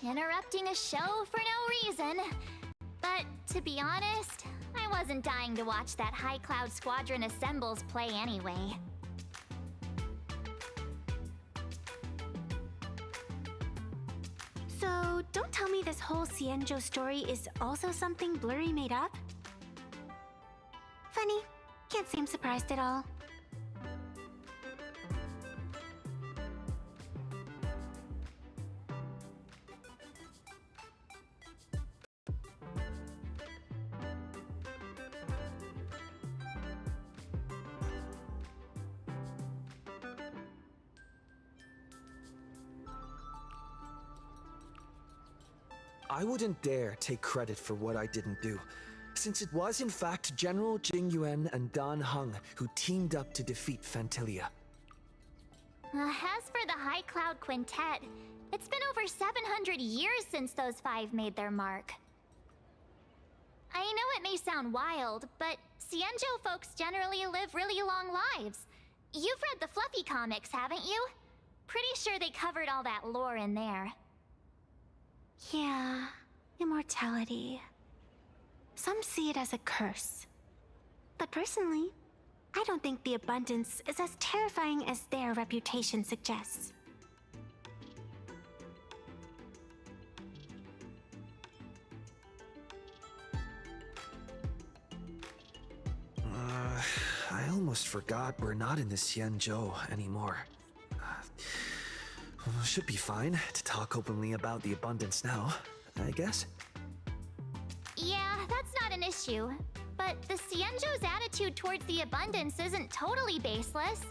interrupting a show for no reason. But to be honest, I wasn't dying to watch that High Cloud Squadron Assembles play anyway. So, don't tell me this whole Xianzhou story is also something Blurry made up? Funny. Can't seem surprised at all. I wouldn't dare take credit for what I didn't do, since it was in fact General Jing Yuan and Dan Heng who teamed up to defeat Phantilia. As for the High Cloud Quintet, it's been over 700 years since those five made their mark. I know it may sound wild, but Xianzhou folks generally live really long lives. You've read the Fluffy comics, haven't you? Pretty sure they covered all that lore in there. Yeah, immortality. Some see it as a curse. But personally, I don't think the abundance is as terrifying as their reputation suggests. I almost forgot we're not in the Xianzhou anymore. Should be fine to talk openly about the abundance now, I guess. Yeah, that's not an issue. But the Xianzhou's attitude towards the abundance isn't totally baseless.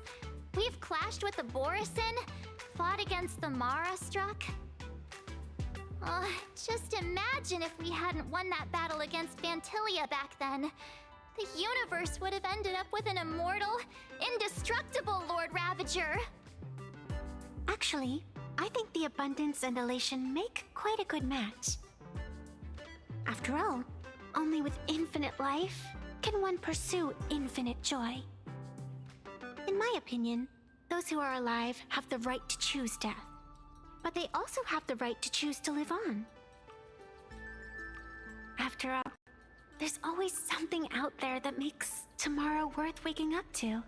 We've clashed with the Borisin, fought against the Mara Struck. Just imagine if we hadn't won that battle against Phantilia back then. The universe would have ended up with an immortal, indestructible Lord Ravager. Actually, I think the abundance and elation make quite a good match. After all, only with infinite life can one pursue infinite joy. In my opinion, those who are alive have the right to choose death, but they also have the right to choose to live on. After all, there's always something out there that makes tomorrow worth waking up to.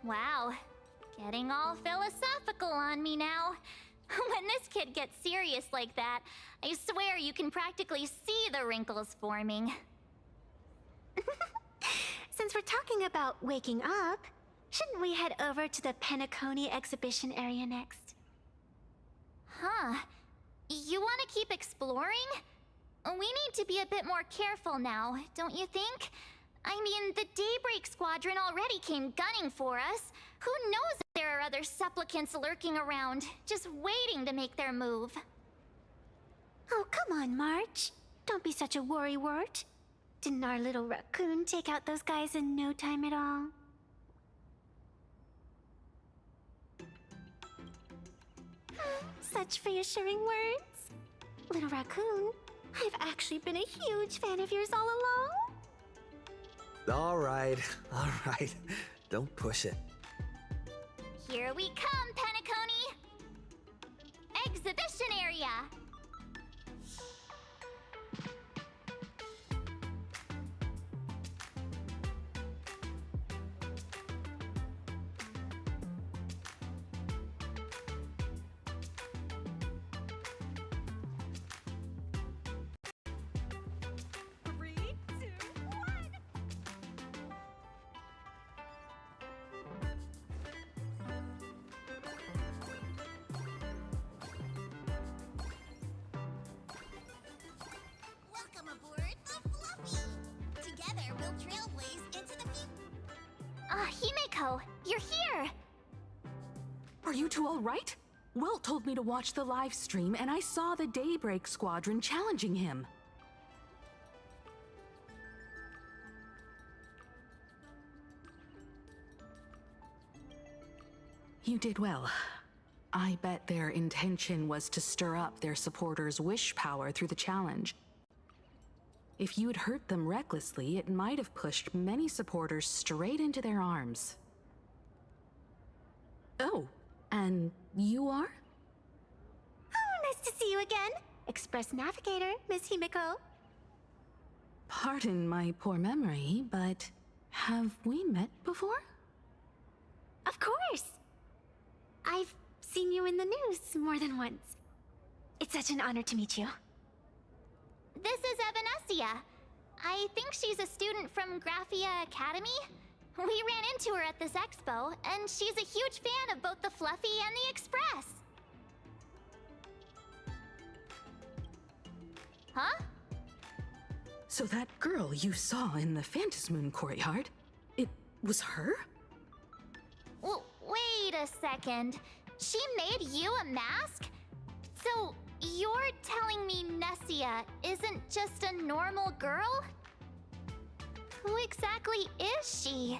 Wow. Getting all philosophical on me now. When this kid gets serious like that, I swear you can practically see the wrinkles forming. Since we're talking about waking up, shouldn't we head over to the Penacony exhibition area next? Huh. You want to keep exploring? We need to be a bit more careful now, don't you think? I mean, the Daybreak Squadron already came gunning for us. Who knows if there are other supplicants lurking around, just waiting to make their move? Oh, come on, March. Don't be such a worrywart. Didn't our little raccoon take out those guys in no time at all? Such reassuring words. Little raccoon, I've actually been a huge fan of yours all along. All right. Don't push it. Here we come, Penacony! Exhibition area! Himeko, you're here! Are you two all right? Welt told me to watch the live stream, and I saw the Daybreak Squadron challenging him. You did well. I bet their intention was to stir up their supporters' wish power through the challenge. If you'd hurt them recklessly, it might have pushed many supporters straight into their arms. Oh, and you are? Oh, nice to see you again. Express Navigator, Miss Himiko. Pardon my poor memory, but have we met before? Of course. I've seen you in the news more than once. It's such an honor to meet you. This is Evanescia. I think she's a student from Graphia Academy. We ran into her at this expo, and she's a huge fan of both the Fluffy and the Express. Huh? So that girl you saw in the Phantasmoon courtyard, it was her? Wait a second. She made you a mask? So you're telling me Nessia isn't just a normal girl? Who exactly is she?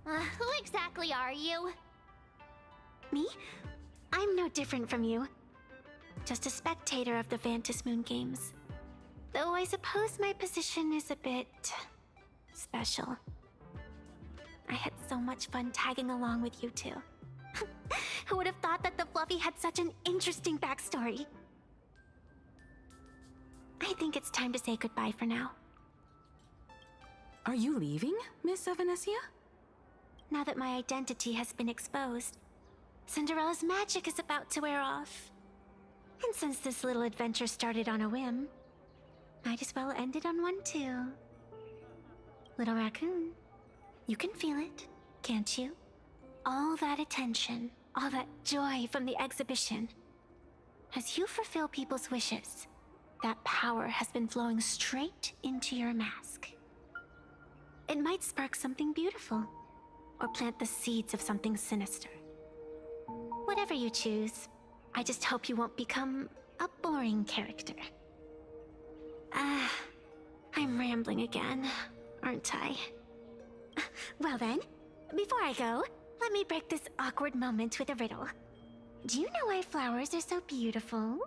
Who exactly are you? Me? I'm no different from you. Just a spectator of the Phantasmoon games. Though I suppose my position is a bit special. I had so much fun tagging along with you two. Who would have thought that the Fluffy had such an interesting backstory? I think it's time to say goodbye for now. Are you leaving, Miss Evanescia? Now that my identity has been exposed, Cinderella's magic is about to wear off. And since this little adventure started on a whim, might as well end it on one too. Little raccoon, you can feel it, can't you? All that attention, all that joy from the exhibition. As you fulfill people's wishes, that power has been flowing straight into your mask. It might spark something beautiful, or plant the seeds of something sinister. Whatever you choose, I just hope you won't become a boring character. I'm rambling again, aren't I? Well then, before I go, let me break this awkward moment with a riddle. Do you know why flowers are so beautiful?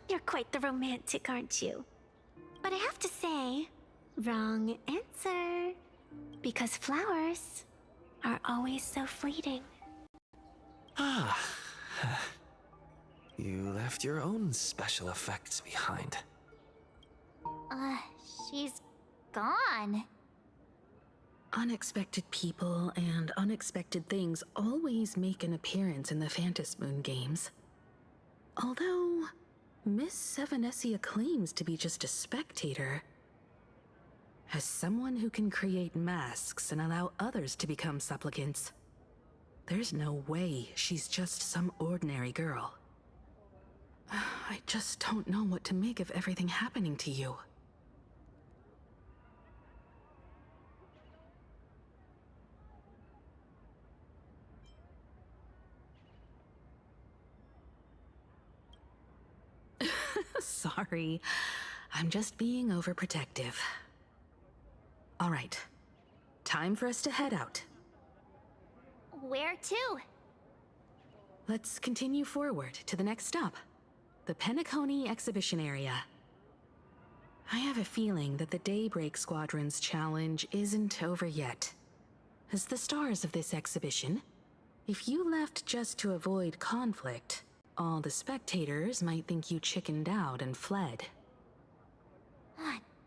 You're quite the romantic, aren't you? But I have to say, wrong answer. Because flowers are always so fleeting. Ah. You left your own special effects behind. She's gone. Unexpected people and unexpected things always make an appearance in the Phantasmoon games. Although, Miss Evanescia claims to be just a spectator. As someone who can create masks and allow others to become supplicants, there's no way she's just some ordinary girl. I just don't know what to make of everything happening to you. Sorry, I'm just being overprotective. All right, time for us to head out. Where to? Let's continue forward to the next stop, the Penacony exhibition area. I have a feeling that the Daybreak Squadron's challenge isn't over yet. As the stars of this exhibition, if you left just to avoid conflict, all the spectators might think you chickened out and fled.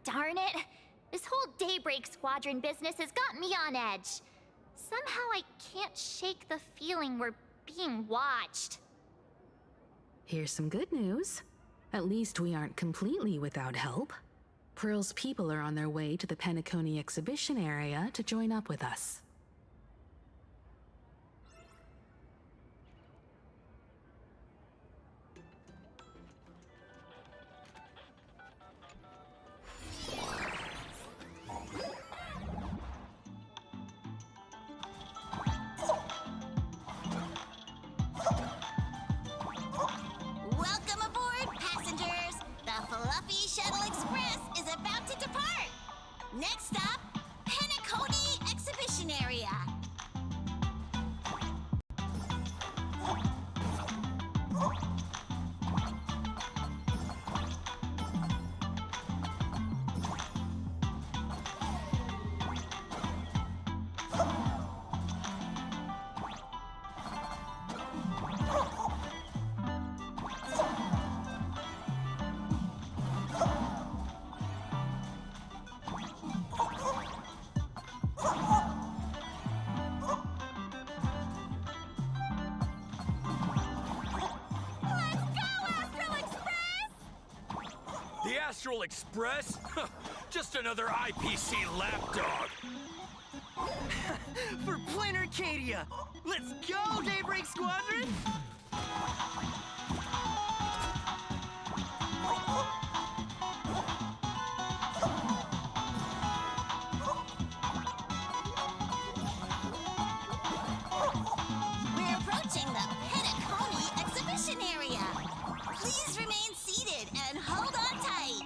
Darn it! This whole Daybreak Squadron business has got me on edge. Somehow I can't shake the feeling we're being watched. Here's some good news. At least we aren't completely without help. Pearl's people are on their way to the Penacony exhibition area to join up with us. Astral Express? Just another IPC lapdog. For Plain Arcadia! Let's go, Daybreak Squadron! We're approaching the Penacony exhibition area. Please remain seated and hold on tight.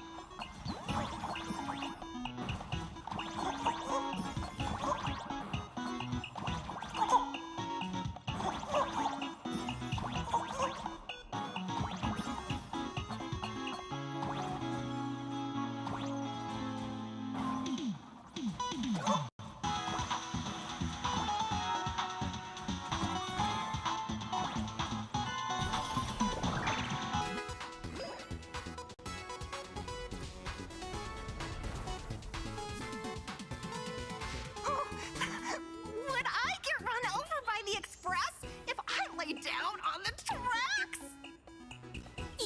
Would I get run over by the express if I lay down on the tracks?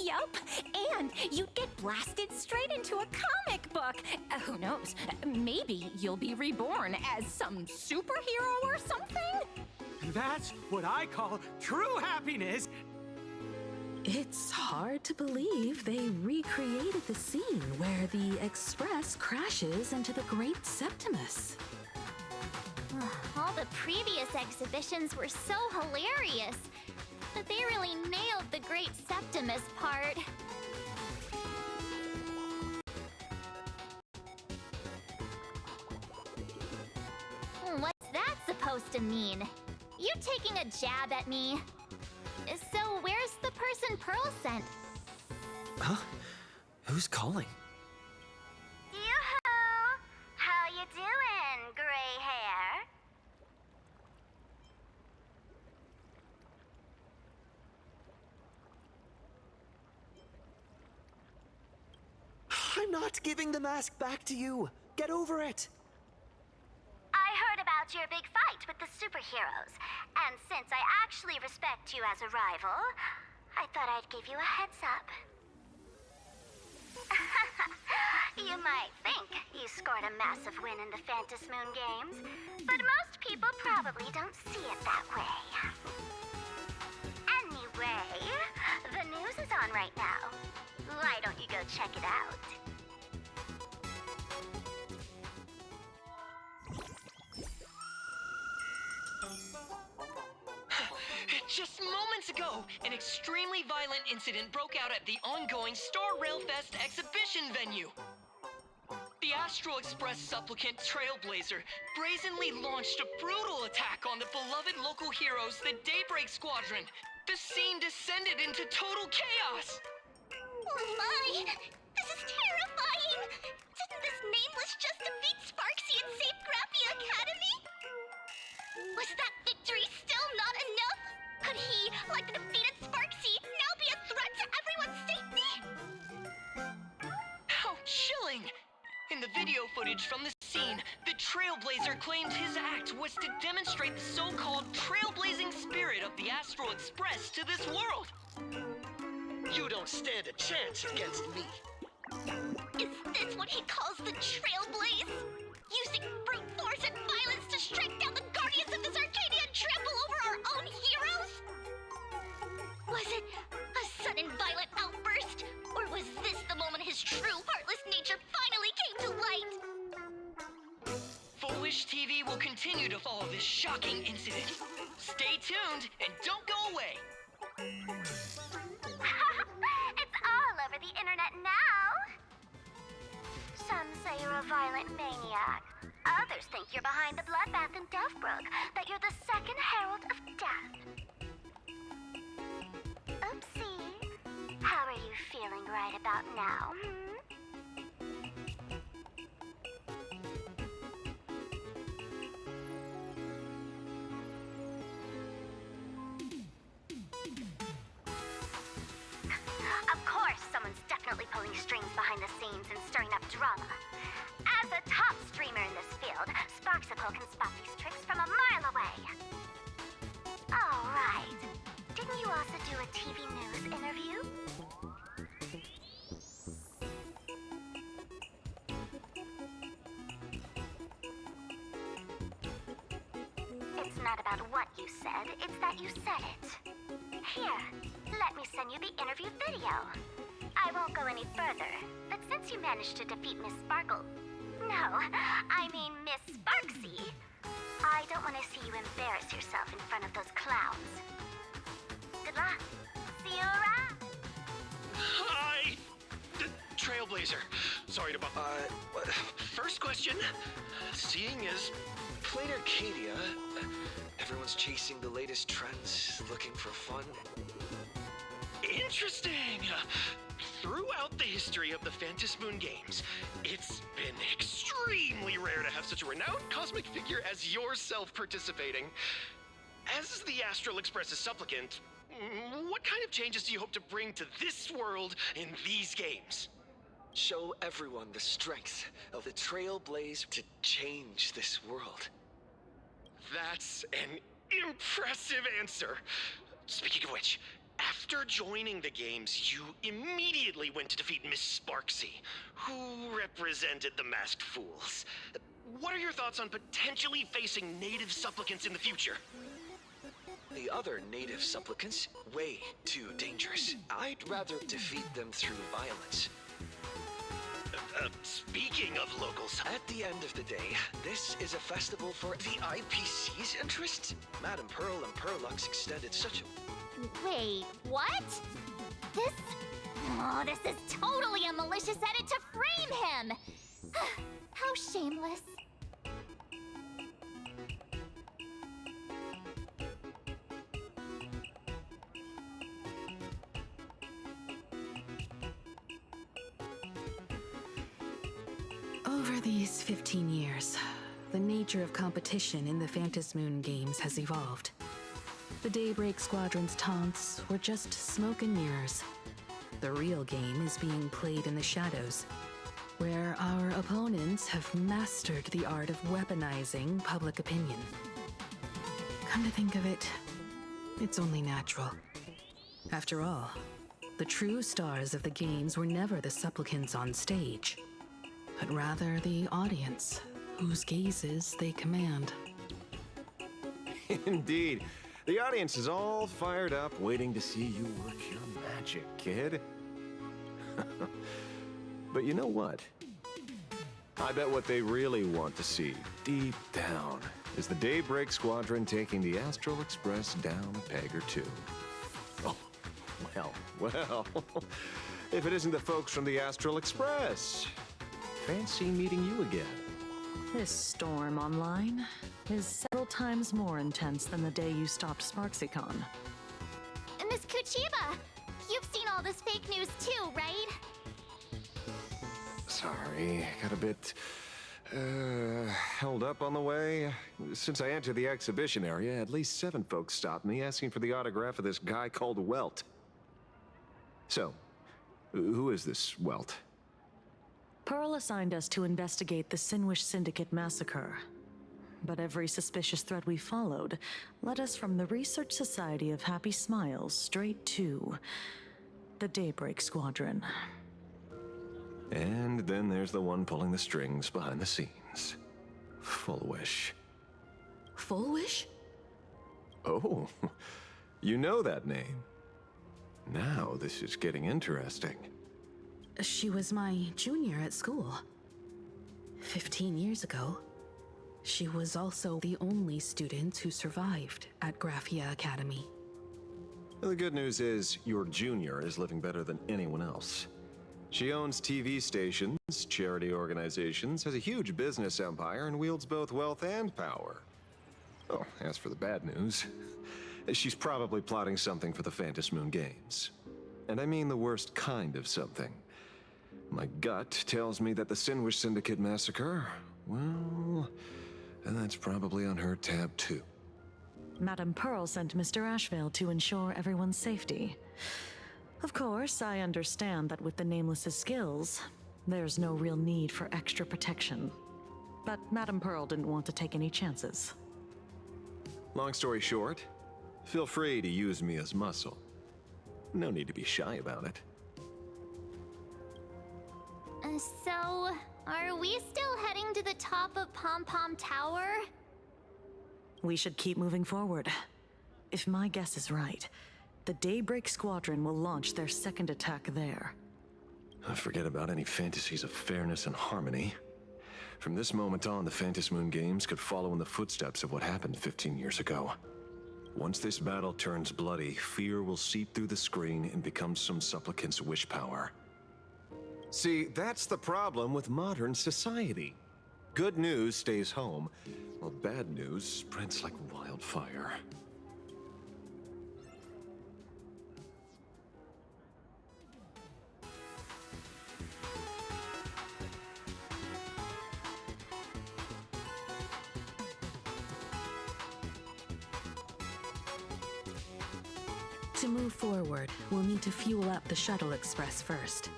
Yup, and you'd get blasted straight into a comic book. Who knows? Maybe you'll be reborn as some superhero or something? That's what I call true happiness! It's hard to believe they recreated the scene where the Express crashes into the Great Septimus. All the previous exhibitions were so hilarious, but they really nailed the Great Septimus part. What's that supposed to mean? You taking a jab at me? So where's the person Pearl sent? Huh? Who's calling? Yoo-hoo! How you doing, gray hair? I'm not giving the mask back to you. Get over it. I heard about your big fight with the superheroes, and since I actually respect you as a rival, I thought I'd give you a heads up. You might think you scored a massive win in the Phantom Moon games, but most people probably don't see it that way. Anyway, the news is on right now. Why don't you go check it out? Just moments ago, an extremely violent incident broke out at the ongoing Star Railfest exhibition venue. The Astral Express supplicant Trailblazer brazenly launched a brutal attack on the beloved local heroes, the Daybreak Squadron. The scene descended into total chaos. Oh my! This is terrifying! Didn't this nameless just defeat Sparksy and save Grappy Academy? Was that victory still not enough? Could he, like the defeated Sparksy, now be a threat to everyone's safety? How chilling! In the video footage from the scene, the Trailblazer claimed his act was to demonstrate the so-called trailblazing spirit of the Astral Express to this world. You don't stand a chance against me. Is this what he calls the Trailblaze? Using brute force and violence to strike down the guardians of this Arcadia and trample over our own heroes? Was it a sudden violent outburst? Or was this the moment his true heartless nature finally came to light? Foolish TV will continue to follow this shocking incident. Stay tuned and don't go away. It's all over the internet now. Some say you're a violent maniac. Others think you're behind the bloodbath in Deathbrook, that you're the second herald of death. Oopsie. How are you feeling right about now, Of course, someone's definitely pulling strings behind the scenes and stirring up drama. As a top streamer in this field, Sparksicle can spot these tricks from a mile away. All right. Didn't you also do a TV news interview? not about what you said, it's that you said it. Here, let me send you the interview video. I won't go any further, but since you managed to defeat Miss Sparkle... No, I mean Miss Sparksy. I don't want to see you embarrass yourself in front of those clowns. Good luck. See you around. Hi! Trailblazer. Sorry to what? First question. Seeing as Played Arcadia. Everyone's chasing the latest trends, looking for fun. interesting. Throughout the history of the Phantom Moon games, it's been extremely rare to have such a renowned cosmic figure as yourself participating. As the Astral Express's supplicant, what kind of changes do you hope to bring to this world in these games? Show everyone the strength of the Trailblaze to change this world. That's an impressive answer. Speaking of which, after joining the games, you immediately went to defeat Miss Sparksy, who represented the Masked Fools. What are your thoughts on potentially facing native supplicants in the future? The other native supplicants, way too dangerous. I'd rather defeat them through violence. Speaking of locals, At the end of the day, this is a festival for the IPC's interests. Madame Pearl and Perlux extended such a... Wait, what? This... Oh, this is totally a malicious edit to frame him! How shameless. Over these 15 years, the nature of competition in the Phantom Moon games has evolved. The Daybreak Squadron's taunts were just smoke and mirrors. The real game is being played in the shadows, where our opponents have mastered the art of weaponizing public opinion. Come to think of it, it's only natural. After all, the true stars of the games were never the supplicants on stage, but rather the audience, whose gazes they command. Indeed. The audience is all fired up, waiting to see you work your magic, kid. But you know what? I bet what they really want to see, deep down, is the Daybreak Squadron taking the Astral Express down a peg or two. Oh, well. If it isn't the folks from the Astral Express. Fancy meeting you again. This storm online is several times more intense than the day you stopped SparksyCon. Miss Kuchiba, you've seen all this fake news too, right? Sorry, got a bit held up on the way. Since I entered the exhibition area, at least 7 folks stopped me asking for the autograph of this guy called Welt. So, who is this Welt? Pearl assigned us to investigate the Sinwish Syndicate massacre. But every suspicious thread we followed led us from the Research Society of Happy Smiles straight to the Daybreak Squadron. And then there's the one pulling the strings behind the scenes. Full Wish. Full Wish? Oh, you know that name. Now this is getting interesting. She was my junior at school. 15 years ago. She was also the only student who survived at Graphia Academy. The good news is, your junior is living better than anyone else. She owns TV stations, charity organizations, has a huge business empire, and wields both wealth and power. Oh, as for the bad news, she's probably plotting something for the Phantom Moon games. And I mean the worst kind of something. My gut tells me that the Sinwish Syndicate massacre, well, and that's probably on her tab too. Madame Pearl sent Mr. Ashvale to ensure everyone's safety. Of course, I understand that with the Nameless's skills, there's no real need for extra protection. But Madame Pearl didn't want to take any chances. Long story short, feel free to use me as muscle. No need to be shy about it. So, are we still heading to the top of Pom Pom Tower? We should keep moving forward. If my guess is right, the Daybreak Squadron will launch their second attack there. Forget about any fantasies of fairness and harmony. From this moment on, the Phantom Moon Games could follow in the footsteps of what happened 15 years ago. Once this battle turns bloody, fear will seep through the screen and become some supplicant's wish power. See, that's the problem with modern society. Good news stays home, while bad news spreads like wildfire. To move forward, we'll need to fuel up the Shuttle Express first.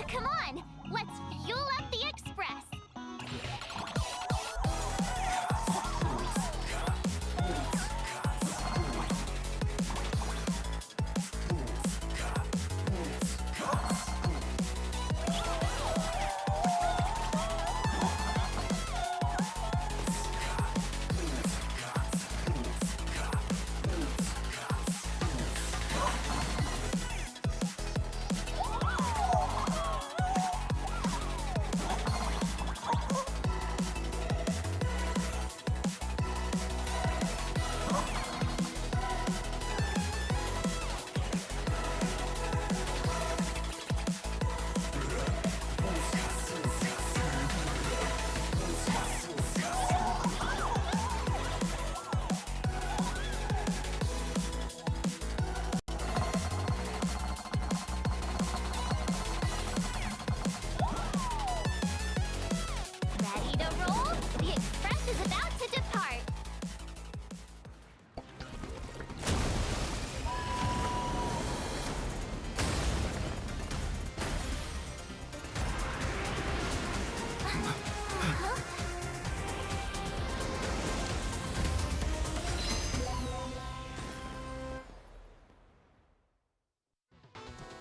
Come on, let's fuel up the express. Ready to roll? The express is about to depart.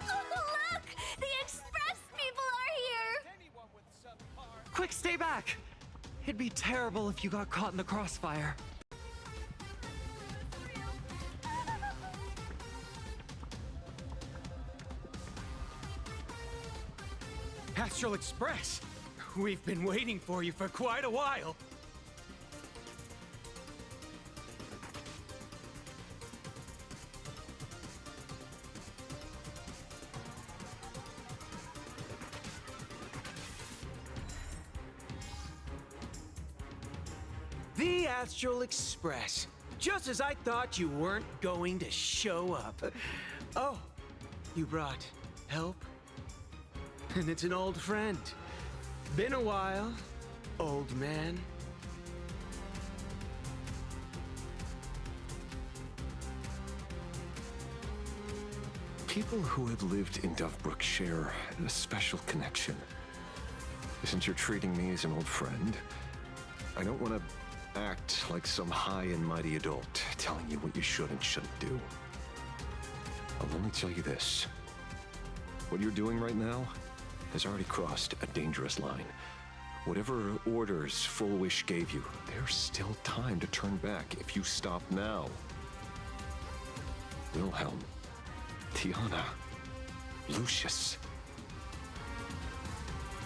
Look! The express people are here! Quick, stay back! It'd be terrible if you got caught in the crossfire. Astral Express! We've been waiting for you for quite a while. The Astral Express. Just as I thought you weren't going to show up. Oh, you brought help? And it's an old friend. Been a while, old man. People who have lived in Dovebrook share a special connection. Since you're treating me as an old friend, I don't want to act like some high and mighty adult telling you what you should and shouldn't do. I'll only tell you this. What you're doing right now has already crossed a dangerous line. Whatever orders Full Wish gave you, there's still time to turn back if you stop now. Wilhelm, Tiana, Lucius,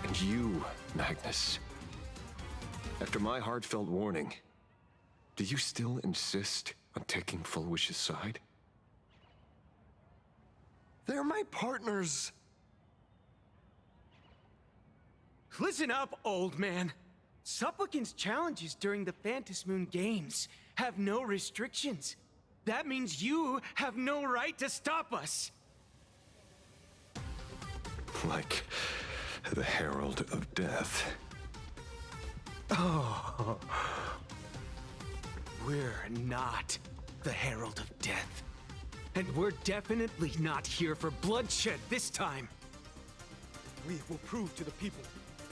and you, Magnus. After my heartfelt warning, do you still insist on taking Full Wish's side? They're my partners. Listen up, old man. Supplicant's challenges during the Phantom Moon Games have no restrictions. That means you have no right to stop us. Like the Herald of Death. Oh. We're not the Herald of Death. And we're definitely not here for bloodshed this time. We will prove to the people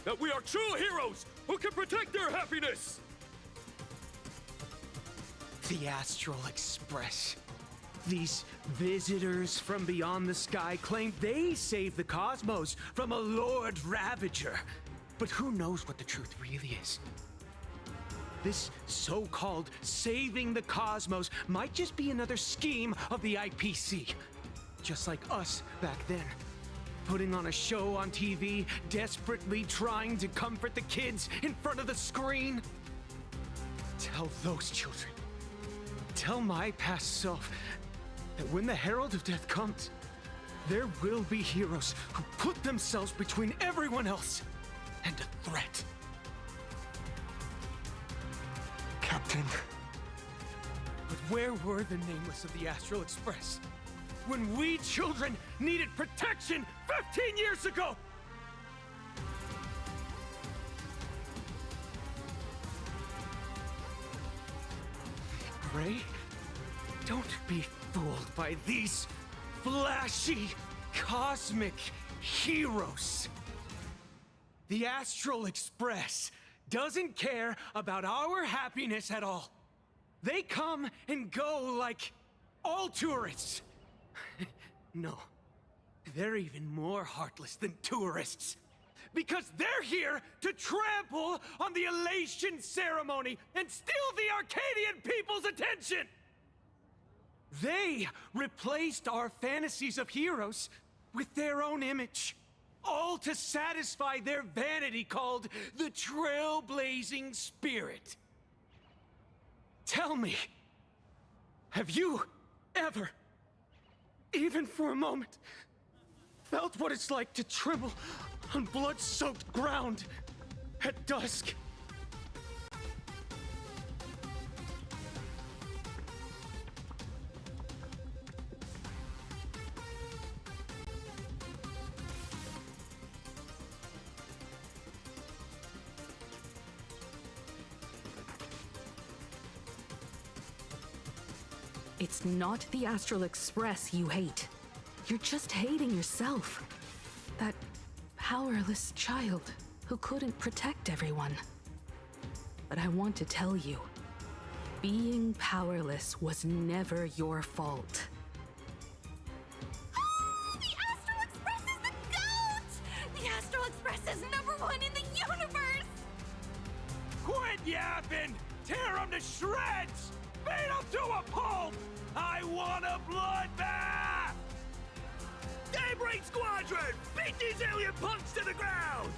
that we are true heroes who can protect their happiness! The Astral Express. These visitors from beyond the sky claim they saved the cosmos from a Lord Ravager. But who knows what the truth really is? This so-called saving the cosmos might just be another scheme of the IPC. Just like us back then. Putting on a show on TV, desperately trying to comfort the kids in front of the screen. Tell those children, tell my past self, that when the Herald of Death comes, there will be heroes who put themselves between everyone else and a threat. Captain. But where were the nameless of the Astral Express when we children needed protection 15 years ago? Gray, don't be fooled by these flashy, cosmic heroes. The Astral Express doesn't care about our happiness at all. They come and go like all tourists. No, they're even more heartless than tourists. Because they're here to trample on the elation ceremony and steal the Arcadian people's attention! They replaced our fantasies of heroes with their own image. All to satisfy their vanity called the trailblazing spirit. Tell me, have you ever, even for a moment, felt what it's like to tremble on blood-soaked ground at dusk? It's not the Astral Express you hate. You're just hating yourself. That powerless child who couldn't protect everyone. But I want to tell you, being powerless was never your fault. Oh, the Astral Express is the GOAT! The Astral Express is #1 in the universe! Quit yapping! Tear them to shreds! Beat them to a pulp! I want a bloodbath! Daybreak Squadron! Beat these alien punks to the ground!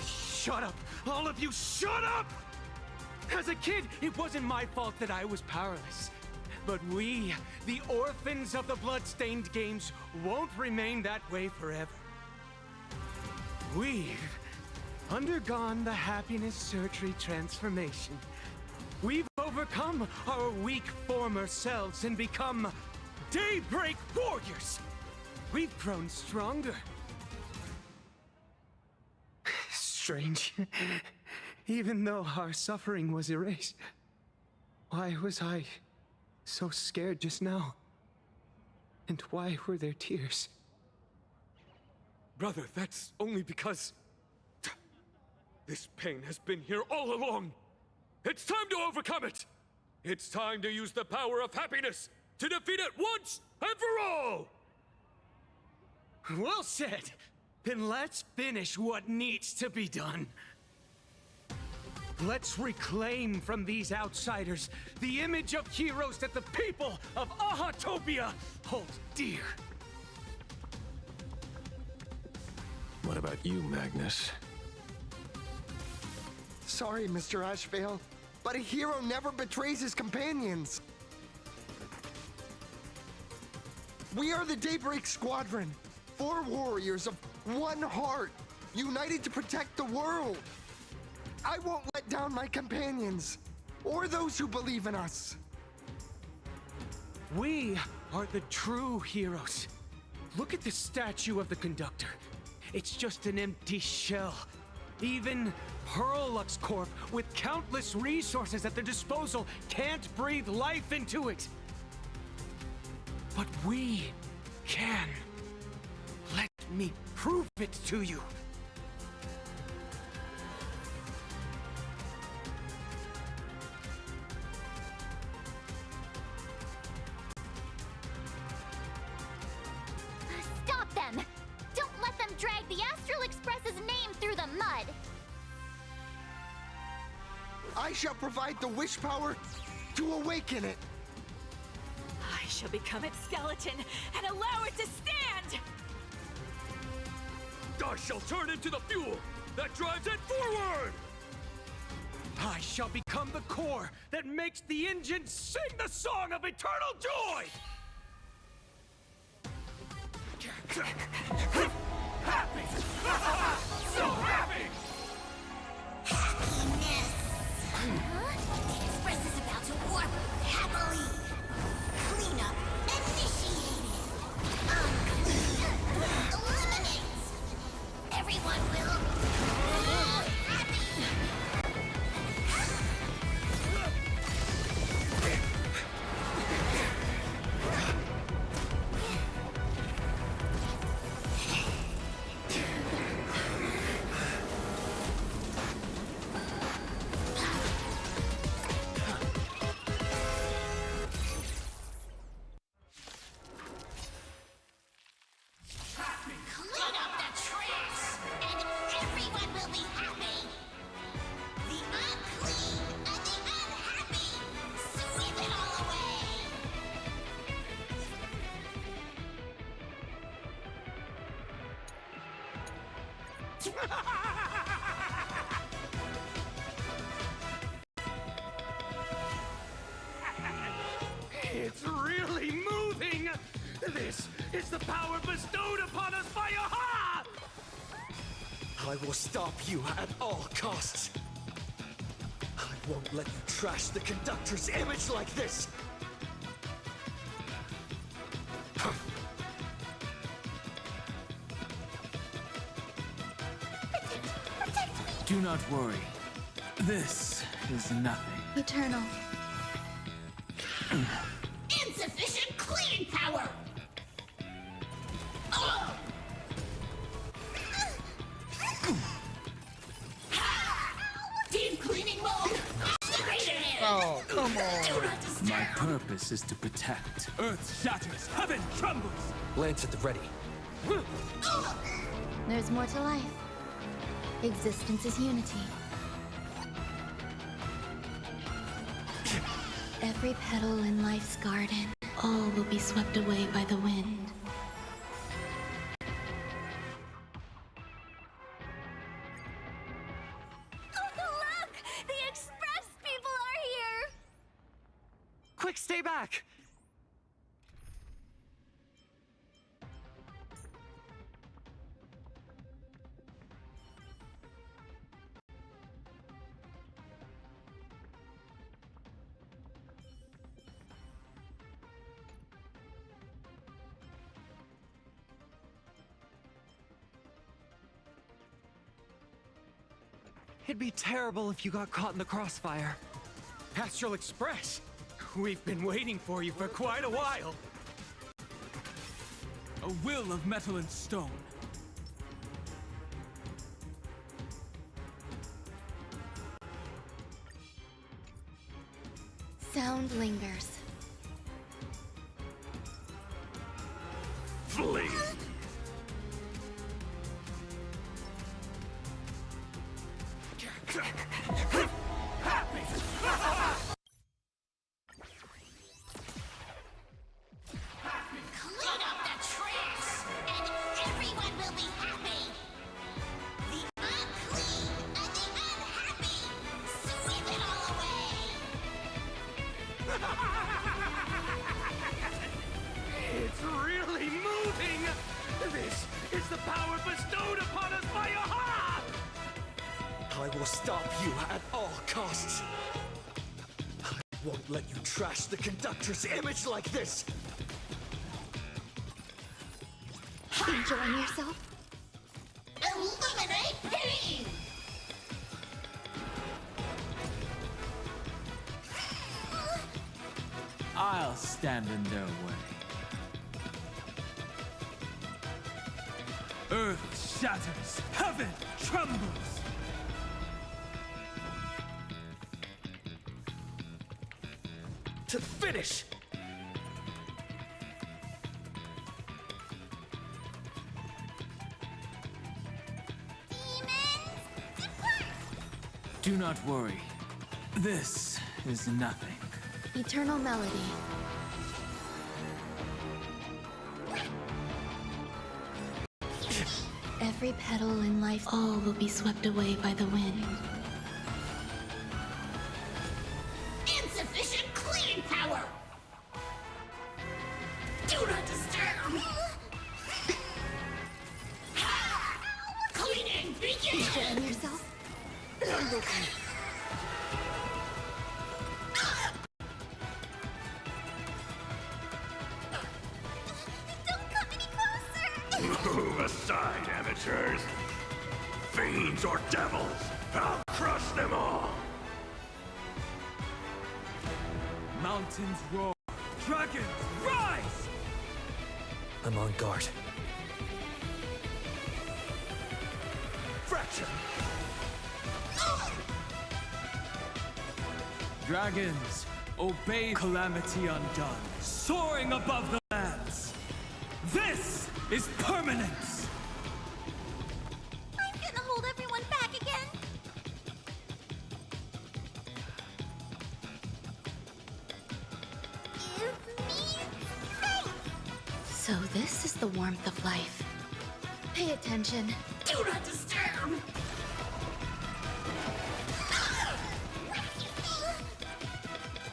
Shut up! All of you, shut up! As a kid, it wasn't my fault that I was powerless. But we, the orphans of the bloodstained games, won't remain that way forever. We've undergone the happiness surgery transformation. We've overcome our weak former selves and become Daybreak Warriors. We've grown stronger. Strange. Even though our suffering was erased, why was I so scared just now? And why were there tears? Brother, that's only because this pain has been here all along. It's time to overcome it. It's time to use the power of happiness to defeat it once and for all. Well said. Then let's finish what needs to be done. Let's reclaim from these outsiders the image of heroes that the people of Ahatopia hold dear. What about you, Magnus? Sorry, Mr. Ashvale, but a hero never betrays his companions. We are the Daybreak Squadron, 4 warriors of one heart, united to protect the world. I won't let down my companions, or those who believe in us. We are the true heroes. Look at the statue of the conductor. It's just an empty shell. Even Pearlux Corp, with countless resources at their disposal, can't breathe life into it. But we can. Let me prove it to you. drag the Astral Express's name through the mud. I shall provide the wish power to awaken it. I shall become its skeleton and allow it to stand! I shall turn into the fuel that drives it forward! I shall become the core that makes the engine sing the song of eternal joy! Happy! So happy! Happiness! The Express is about to warp happily! Cleanup initiated! Unclean eliminates! Everyone will be happy! Clean up the trash, and everyone will be happy! The unclean and the unhappy, sweep it all away! It's really moving! This is the power bestowed upon us by Aha! I will stop you at all costs. I won't let you trash the conductor's image like this! Do not worry. This is nothing. Eternal. Insufficient cleaning power! Deep cleaning mode activated! Oh, come on. Do not disturb! My purpose is to protect. Earth shatters, heaven trembles! Lance at the ready. There's more to life. Existence is unity. Every petal in life's garden, all will be swept away by the wind. Look! The Express people are here! Quick, stay back! It'd be terrible if you got caught in the crossfire. Astral Express! We've been waiting for you for quite a while. A will of metal and stone. Sound lingers. Flee! Clean up the trash, and everyone will be happy! The unclean and the unhappy, sweep it all away! It's really moving! This is the power bestowed upon us by Aha! I will stop you at all costs. I won't let you trash the conductor's image like this! Enjoying yourself? Eliminate pain! I'll stand in their way. Earth shatters, heaven trembles! To finish! Do not worry. This is nothing. Eternal melody. Every petal in life, all will be swept away by the wind. Insufficient cleaning power! Do not disturb! Cleaning begin! Enjoying yourself? Don't come any closer! Move aside, amateurs. Fiends or devils, I'll crush them all. Mountains roar. Dragons, rise! I'm on guard. Fracture! Dragons, obey calamity undone, soaring above the lands. This is permanence! I'm gonna hold everyone back again! Give me faith! So this is the warmth of life. Pay attention. Do not disturb!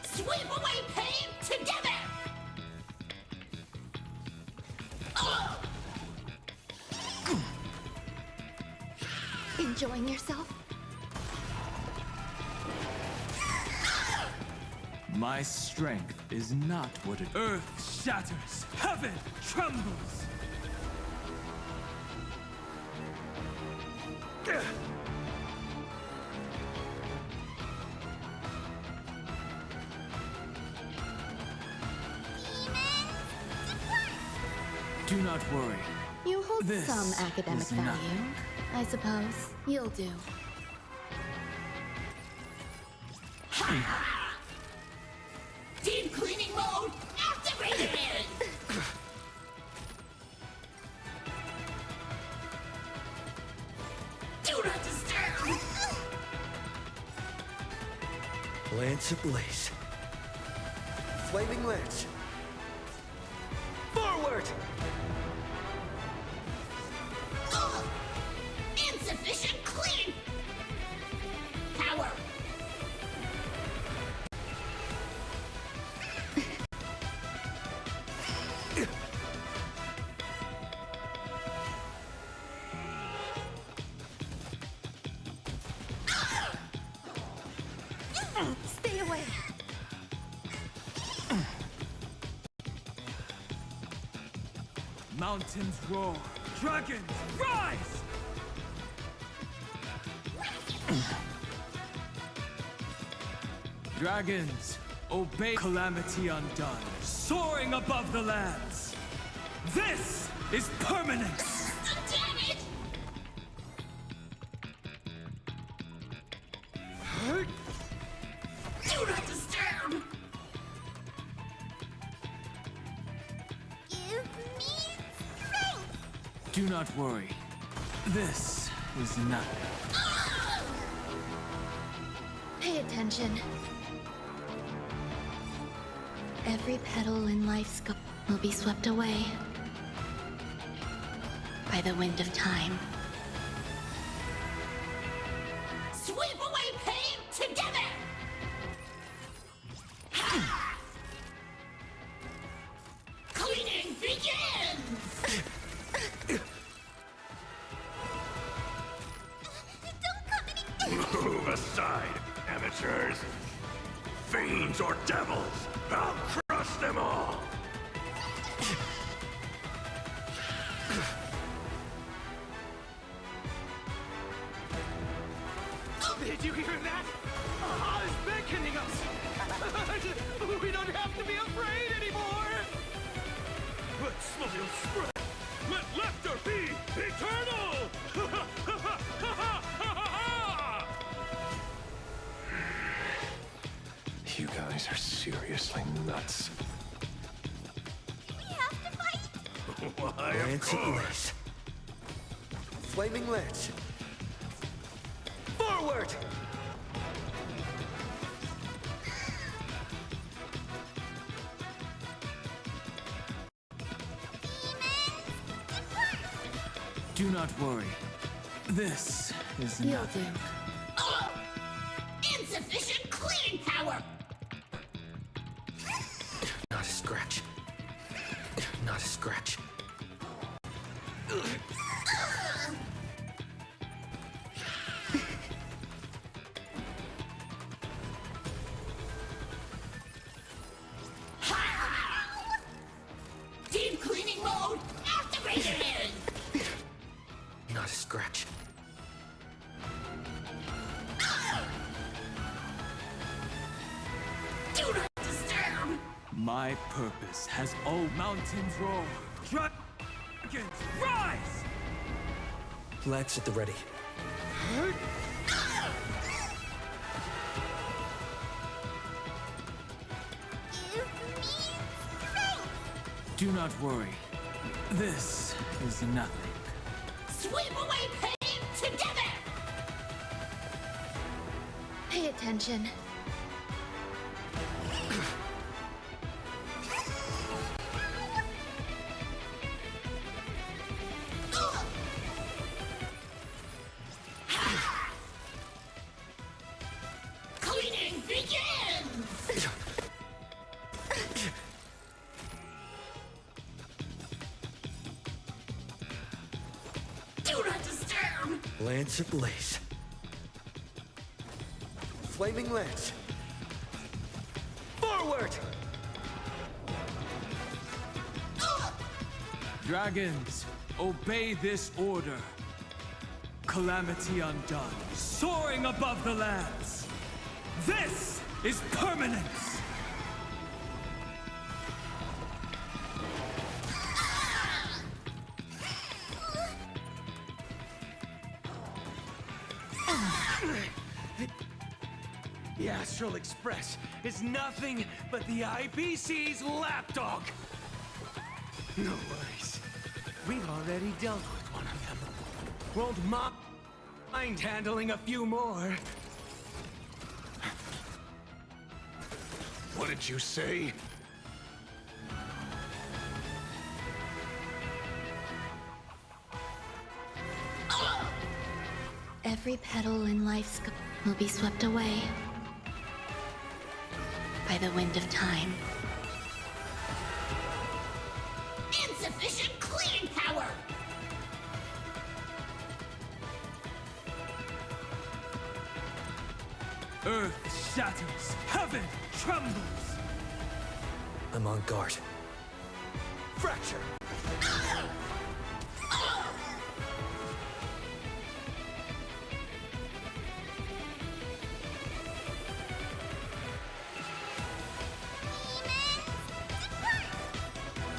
Sweep away pain together! Enjoying yourself? My strength is not what it... Earth shatters, heaven trembles! Do not worry. You hold This some academic is value, nothing. I suppose. You'll do. Deep cleaning mode activated! Do not disturb! Lance ablaze. Flaming lance. Forward! Insufficient clean power! Stay away. Mountains roar. Dragons, rise! Dragons, obey calamity undone, soaring above the lands. This is permanence! Damn it! Do not disturb! Give me strength! Do not worry. This is nothing. Pay attention. Every petal in life's will be swept away by the wind of time. Sweep away pain together! Cleaning begins! Don't come any... Move aside, amateurs. Fiends or devils, I'll crush them all. Did you hear that? Ah, it's beckoning us! We don't have to be afraid anymore! Let smile spread. Let laughter be eternal. You guys are seriously nuts. We have to fight! Why, of Lance course. ablaze. Flaming lance. Forward! Do not worry. This is nothing. Insufficient cleaning power! Not a scratch. Not a scratch. Deep cleaning mode activated! Not a scratch. Do not disturb! My purpose has all mountains roar. Dragons, rise! Lance at the ready. Do not worry. This is nothing. Sweep away pain together! Pay attention. Cleaning begins! Do not disturb! Lance ablaze. Flaming lance. Forward! Dragons, obey this order. Calamity undone, soaring above the lands. This is permanence! The Astral Express is nothing but the IBC's lapdog. No worries. We've already dealt with one of them. Won't mind handling a few more. What did you say? Every petal in life's will be swept away by the wind of time. Insufficient cleaning power! Earth shatters, heaven trembles. I'm on guard. Fracture!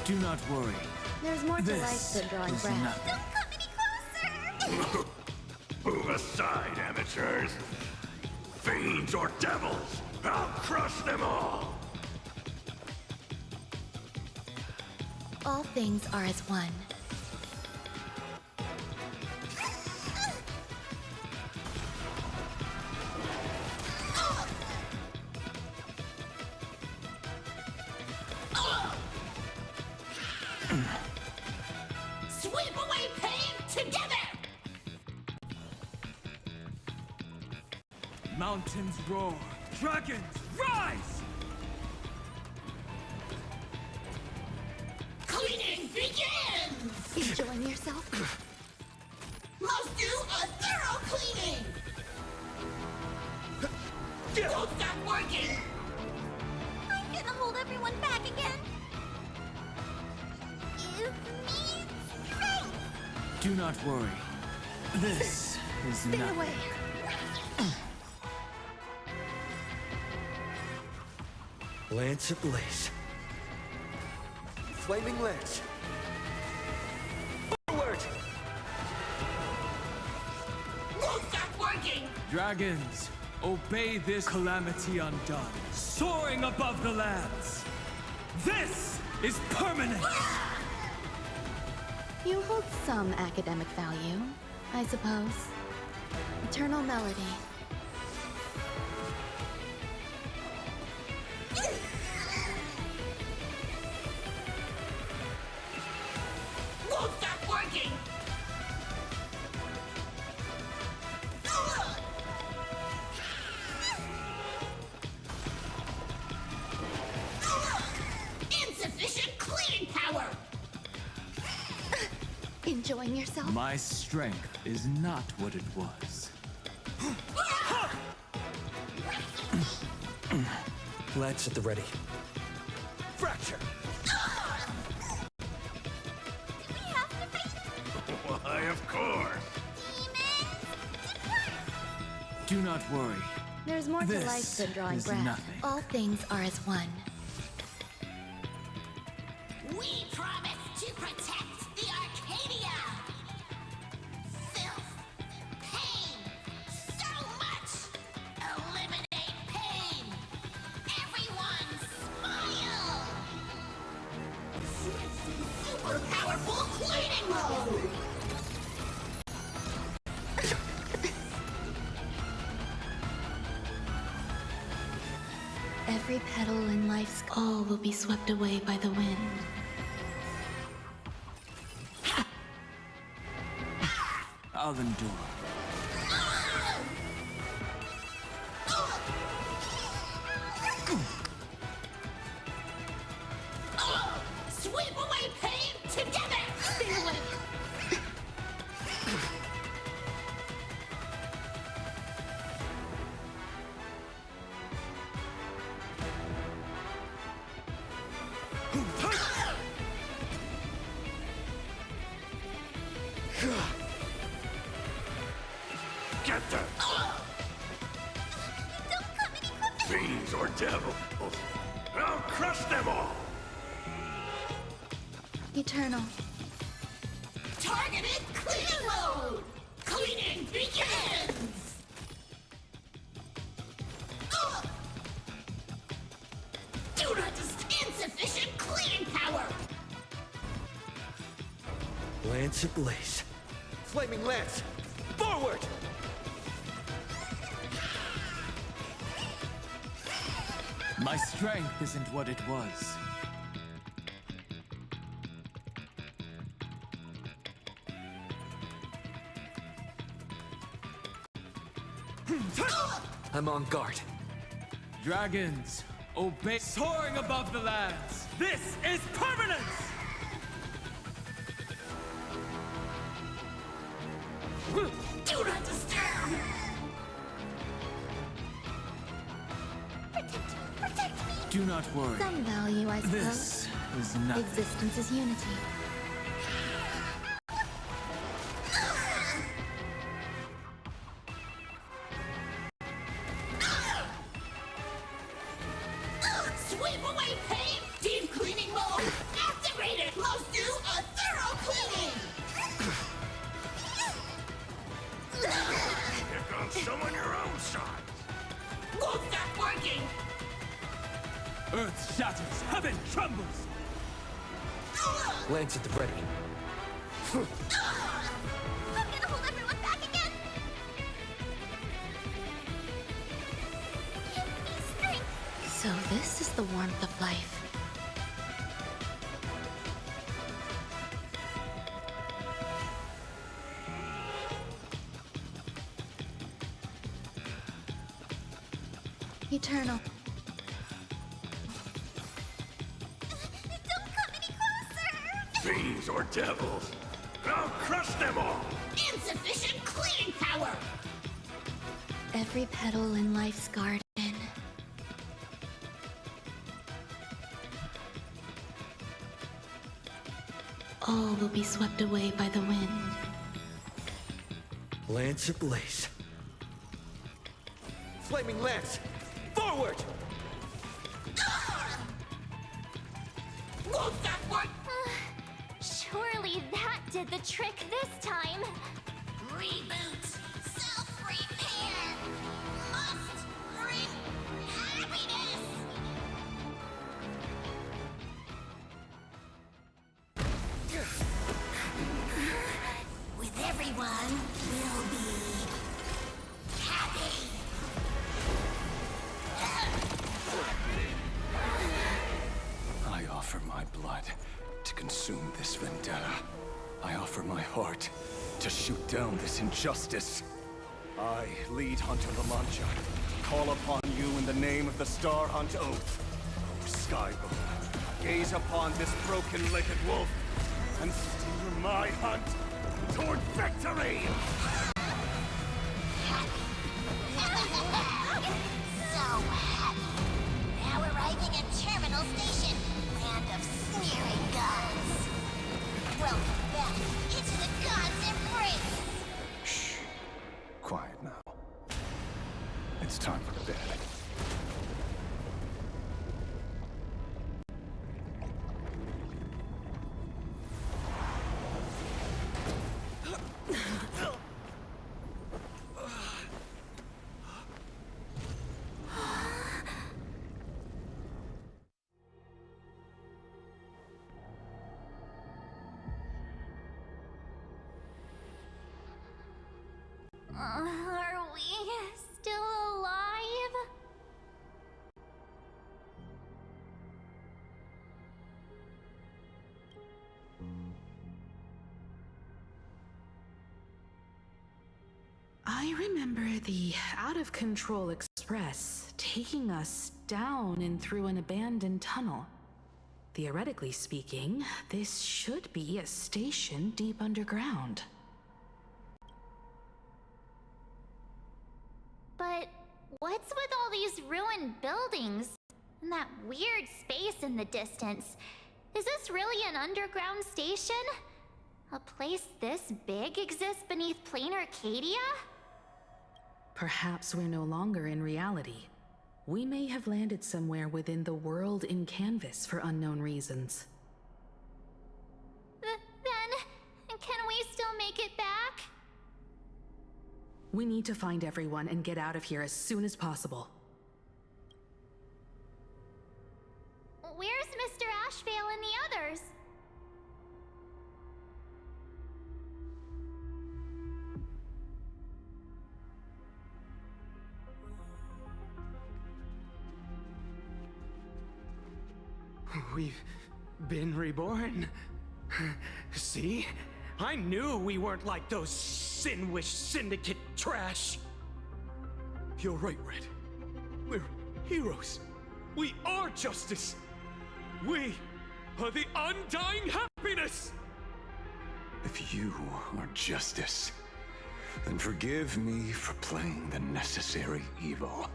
Do not worry. There's more to This life than drawing is breath. nothing. Don't come any closer! Move aside, amateurs. Fiends or devils, I'll crush them all. All things are as one. Sweep away pain together! Mountains roar, dragons rise! Cleaning begins! Enjoying yourself? Must do a thorough cleaning! Don't stop working! I'm gonna hold everyone back again! Give me strength! Do not worry. This is Stay nothing. away. Lance ablaze. Flaming lance. Forward! Won't stop working! Dragons, obey this calamity undone, soaring above the lands. This is permanent! You hold some academic value, I suppose. Eternal melody. Won't stop working! enjoying yourself? My strength is not what it was. Lance at the ready. Fracture! Why, of course. Do not worry. There's more to This life than drawing is breath. nothing. All things are as one. We promise to protect the Arcadia! Filth, pain, so much! Eliminate pain! Everyone smile! Super powerful cleaning mode! Every petal in life's all will be swept away by the wind. I'll endure. Sweep away pain together! Stay away! Get them! Fiends or devils! I'll crush them all! Eternal. Targeted cleaning mode! Cleaning begins! Do not insufficient cleaning power! Lance ablaze. Flaming Lance! Forward! My strength isn't what it was. I'm on guard. Dragons, obey. Soaring above the lands. This is permanence! Do not disturb! Protect me! Do not worry. Some value, I suppose. This is nothing. Existence is unity. Sweep away pain! Deep cleaning mode! Activated! Close to a thorough cleaning! Here comes someone your own size! Won't stop working! Earth shatters, heaven trembles. Lance at the ready. I'm gonna hold everyone back again! Give me strength! So this is the warmth of life. Eternal. Don't come any closer! Fiends or devils! I'll crush them all! Insufficient cleaning power! Every petal in life's garden. All will be swept away by the wind. Lance ablaze. Flaming Lance! Forward! Won't stop working! Surely that did the trick this time. Reboot! Self-repair! Must bring happiness! With everyone, we'll be happy! I offer my blood to consume this vendetta. I offer my heart to shoot down this injustice. I, lead Hunter Lamancha, call upon you in the name of the Star Hunt Oath. O Skybone, gaze upon this broken-legged wolf and steer my hunt toward victory! So happy. Now arriving at Terminal Station, land of sneering gods. Welcome back into the gods' embrace. Shh. Quiet now. It's time for bed. Are we still alive? I remember the out-of-control express taking us down and through an abandoned tunnel. Theoretically speaking, this should be a station deep underground. But what's with all these ruined buildings? And that weird space in the distance? Is this really an underground station? A place this big exists beneath plain Arcadia? Perhaps we're no longer in reality. We may have landed somewhere within the world in canvas for unknown reasons. Then, can we still make it back? We need to find everyone and get out of here as soon as possible. Where's Mr. Ashvale and the others? We've been reborn. See? I knew we weren't like those Sin-Wish Syndicate trash. You're right, Red. We're heroes. We are justice. We are the undying happiness! If you are justice, then forgive me for playing the necessary evil.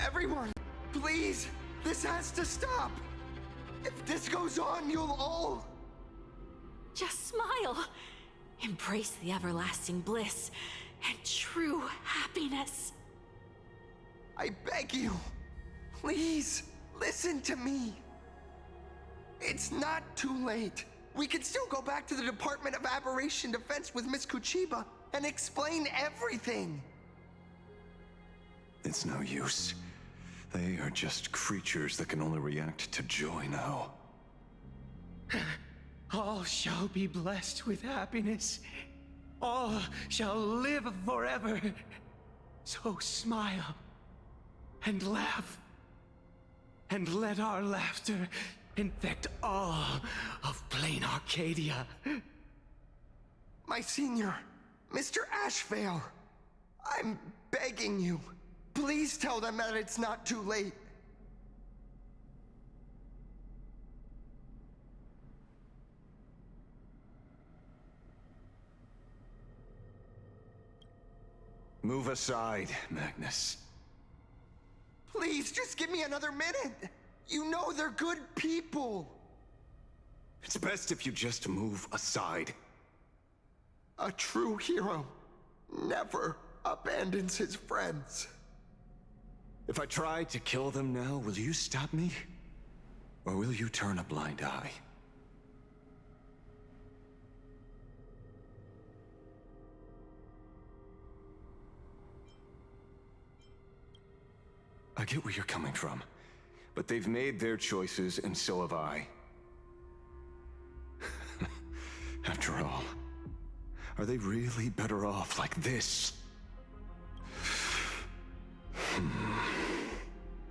Everyone, please! This has to stop! If this goes on, you'll all... Just smile. Embrace the everlasting bliss and true happiness. I beg you, please, listen to me. It's not too late. We can still go back to the Department of Aberration Defense with Miss Kuchiba and explain everything. It's no use. They are just creatures that can only react to joy now. All shall be blessed with happiness. All shall live forever. So smile and laugh. And let our laughter infect all of plain Arcadia. My senior, Mr. Ashvale, I'm begging you. Please tell them that it's not too late. Move aside, Magnus. Please, just give me another minute. You know they're good people. It's best if you just move aside. A true hero never abandons his friends. If I try to kill them now, will you stop me? Or will you turn a blind eye? I get where you're coming from, but they've made their choices, and so have I. After all, are they really better off like this?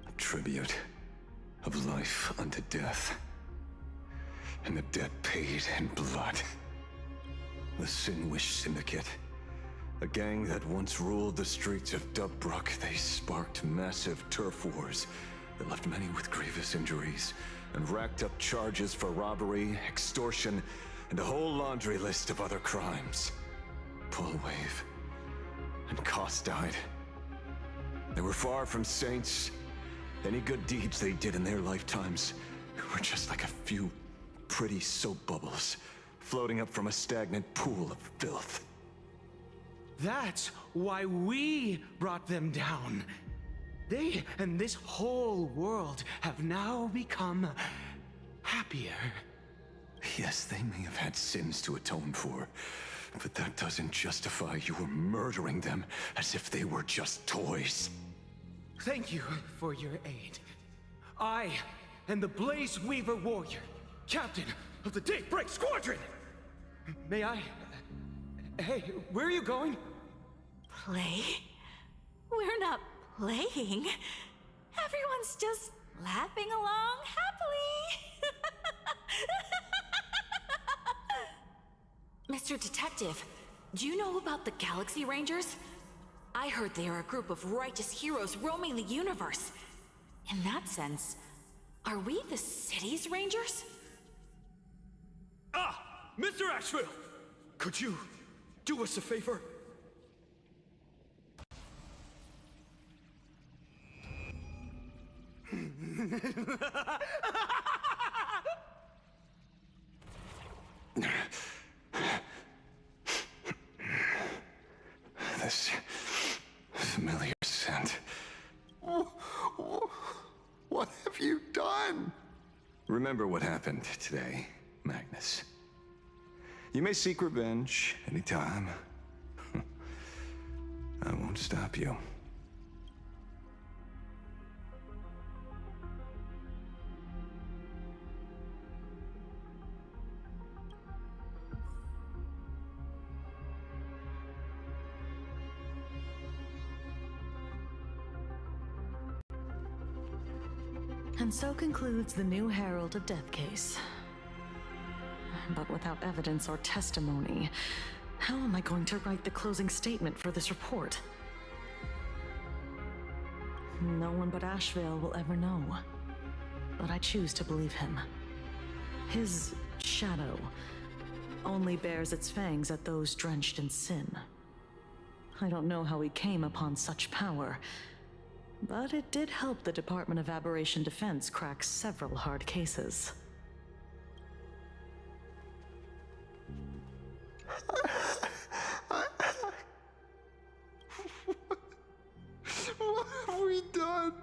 A tribute of life unto death, and the debt paid in blood. The Sin-Wish Syndicate. A gang that once ruled the streets of Dubbrook. They sparked massive turf wars that left many with grievous injuries, and racked up charges for robbery, extortion, and a whole laundry list of other crimes. Pullwave and Koss died. They were far from saints. Any good deeds they did in their lifetimes were just like a few pretty soap bubbles floating up from a stagnant pool of filth. That's why we brought them down. They and this whole world have now become happier. Yes, they may have had sins to atone for, but that doesn't justify your murdering them as if they were just toys. Thank you for your aid. I am the Blaze Weaver Warrior, captain of the Daybreak Squadron! May I... Hey, where are you going? Play? We're not playing. Everyone's just laughing along happily. Mr. Detective, do you know about the Galaxy Rangers? I heard they are a group of righteous heroes roaming the universe. In that sense, are we the city's rangers? Ah! Mr. Asheville! Could you do us a favor? This familiar scent. What have you done? Remember what happened today, Magnus. You may seek revenge anytime. I won't stop you. And so concludes the new Herald of Death case. But without evidence or testimony, how am I going to write the closing statement for this report? No one but Asheville will ever know. But I choose to believe him. His shadow only bears its fangs at those drenched in sin. I don't know how he came upon such power, but it did help the Department of Aberration Defense crack several hard cases. What have we done?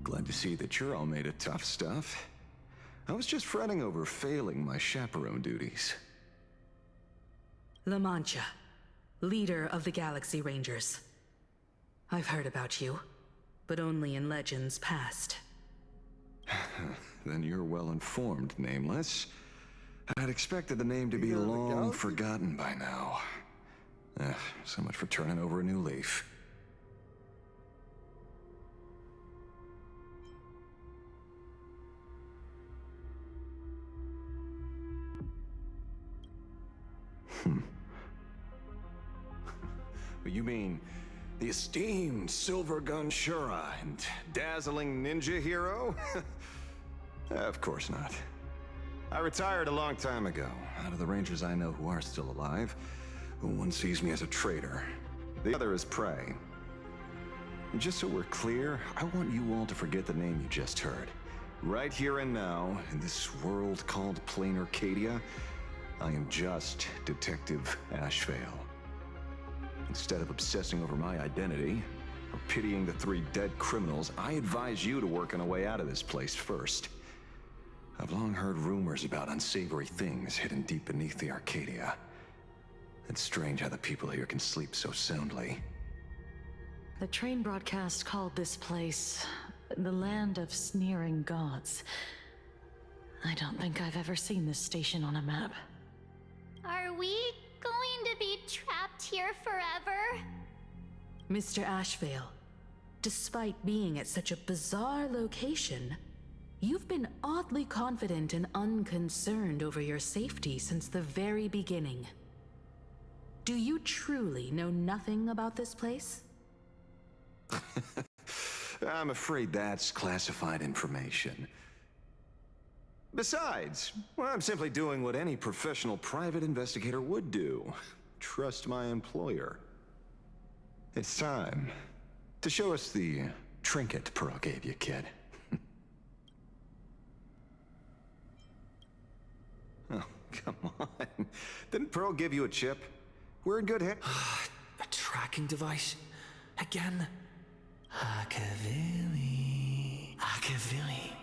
Glad to see that you're all made of tough stuff. I was just fretting over failing my chaperone duties. La Mancha, leader of the Galaxy Rangers. I've heard about you, but only in legends past. Then you're well informed, Nameless. I'd expected the name to be long forgotten by now. So much for turning over a new leaf. You mean the esteemed Silver Gun Shura and dazzling ninja hero? Of course not. I retired a long time ago. Out of the Rangers I know who are still alive, one sees me as a traitor. The other is prey. And just so we're clear, I want you all to forget the name you just heard. Right here and now, in this world called Plain Arcadia, I am just Detective Ashevale. Instead of obsessing over my identity, or pitying the 3 dead criminals, I advise you to work on a way out of this place first. I've long heard rumors about unsavory things hidden deep beneath the Arcadia. It's strange how the people here can sleep so soundly. The train broadcast called this place the Land of Sneering Gods. I don't think I've ever seen this station on a map. Are we going to be trapped here forever? Mr. Ashevale, despite being at such a bizarre location, You've been oddly confident and unconcerned over your safety since the very beginning. Do you truly know nothing about this place? I'm afraid that's classified information. Besides, well, I'm simply doing what any professional private investigator would do. Trust my employer. It's time to show us the trinket Pearl gave you, kid. Oh, come on. Didn't Pearl give you a chip? We're in good hands. A tracking device? Again? Akavili. Akavili.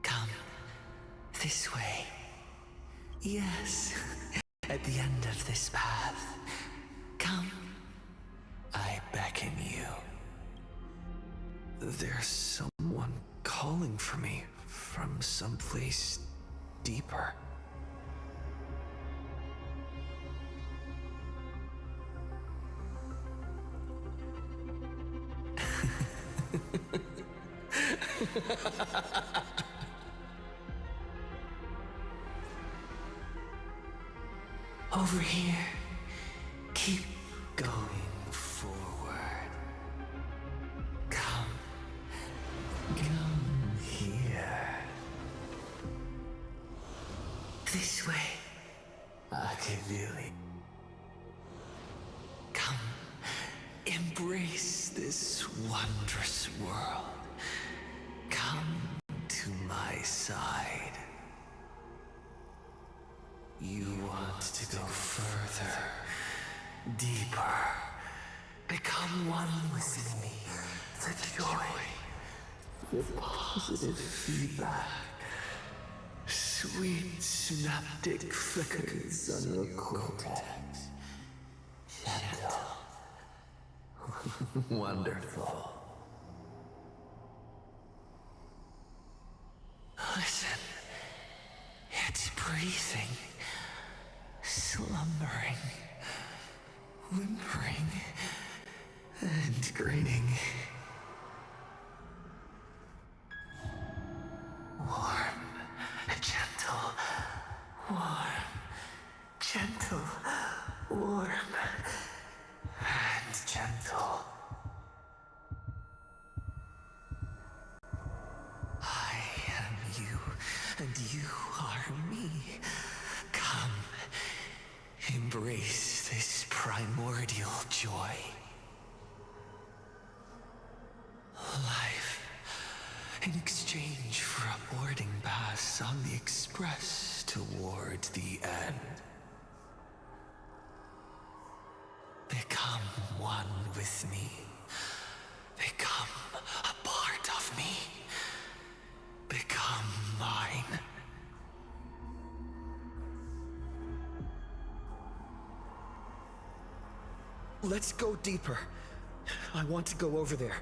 Come. This way. Yes. At the end of this path. Come. I beckon you. There's someone calling for me from someplace deeper. Over here. Keep going forward. Come. Come here. This way. Akavili. Come. Embrace this wondrous world. Come to my side. You want to go further, deeper. Become one with me. The joy, the positive feedback, sweet synaptic flickers on your cortex. Gentle. Wonderful. Listen. It's breathing. Slumbering. Whimpering. And grating. Warm. Gentle. Warm. Gentle. Warm. And gentle. I am you, and you are me. Come, embrace this primordial joy. Life, in exchange for a boarding pass on the express toward the end. Become one with me. Become a part of me. Become mine. Let's go deeper. I want to go over there.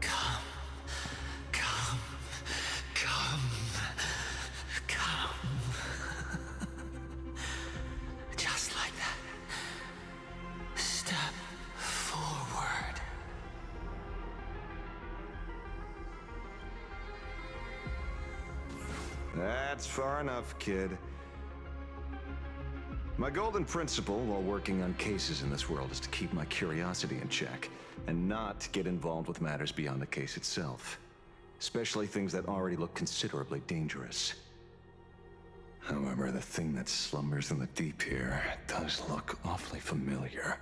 Come. Come. Come. Come. Just like that. Step forward. That's far enough, kid. My golden principle while working on cases in this world is to keep my curiosity in check and not get involved with matters beyond the case itself, especially things that already look considerably dangerous. However, the thing that slumbers in the deep here does look awfully familiar.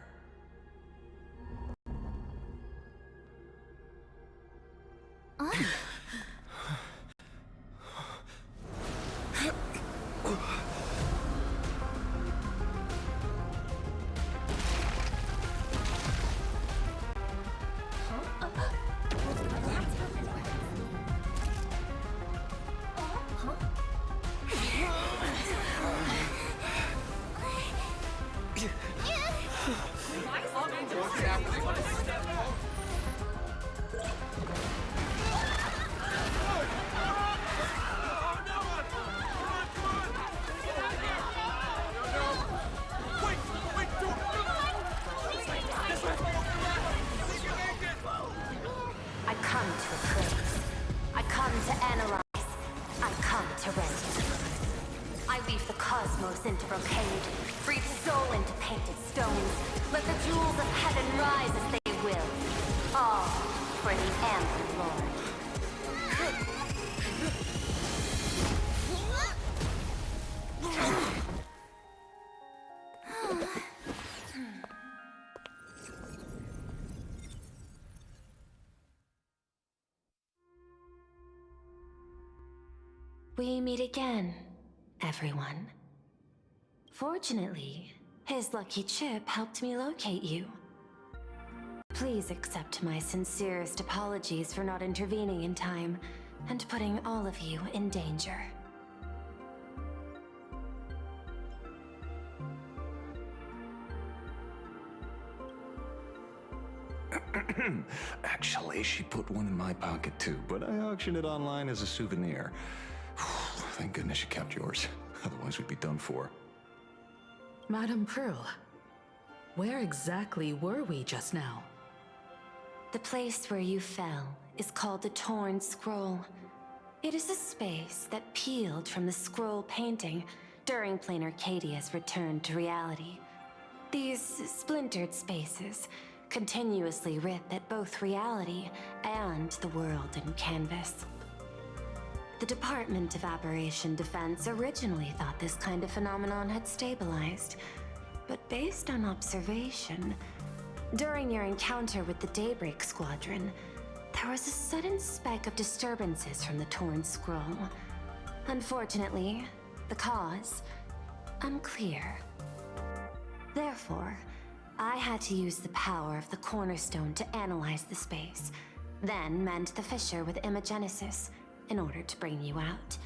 to analyze, I come to render. I weave the cosmos into brocade, breathe soul into painted stones. Let the jewels of heaven rise as they will. All for the Amber Lord. We meet again, everyone. Fortunately, his lucky chip helped me locate you. Please accept my sincerest apologies for not intervening in time and putting all of you in danger. Actually, she put one in my pocket too, but I auctioned it online as a souvenir. Thank goodness you kept yours. Otherwise, we'd be done for. Madame Pearl, where exactly were we just now? The place where you fell is called the Torn Scroll. It is a space that peeled from the scroll painting during Plain Arcadia's return to reality. These splintered spaces continuously rip at both reality and the world in canvas. The Department of Aberration Defense originally thought this kind of phenomenon had stabilized, but based on observation, during your encounter with the Daybreak Squadron, there was a sudden spike of disturbances from the Torn Scroll. Unfortunately, the cause, unclear. Therefore, I had to use the power of the Cornerstone to analyze the space, then mend the fissure with Imagenesis in order to bring you out.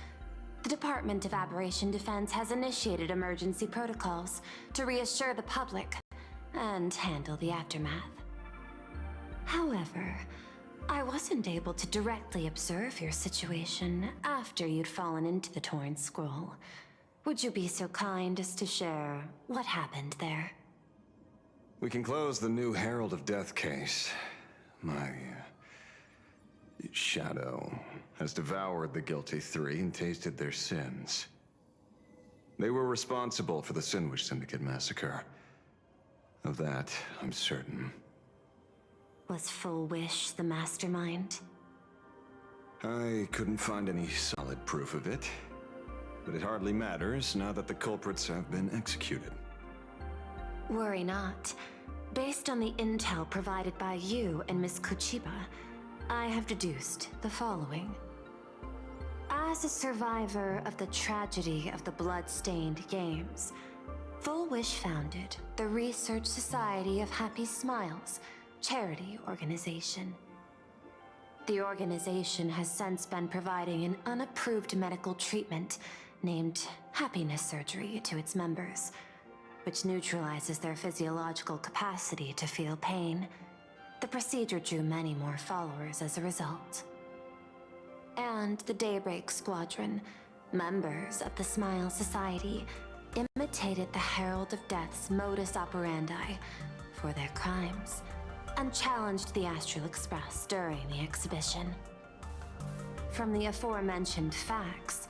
The Department of Aberration Defense has initiated emergency protocols to reassure the public and handle the aftermath. However, I wasn't able to directly observe your situation after you'd fallen into the Torn Scroll. Would you be so kind as to share what happened there? We can close the new Herald of Death case. My shadow has devoured the guilty three and tasted their sins. They were responsible for the Sinwish Syndicate massacre. Of that, I'm certain. Was Full Wish the mastermind? I couldn't find any solid proof of it, but it hardly matters now that the culprits have been executed. Worry not. Based on the intel provided by you and Miss Kuchiba, I have deduced the following. As a survivor of the tragedy of the Blood-Stained Games, Full Wish founded the Research Society of Happy Smiles, charity organization. The organization has since been providing an unapproved medical treatment named happiness surgery to its members, which neutralizes their physiological capacity to feel pain. The procedure drew many more followers as a result. And the Daybreak Squadron, members of the Smile Society, imitated the Herald of Death's modus operandi for their crimes, and challenged the Astral Express during the exhibition. From the aforementioned facts,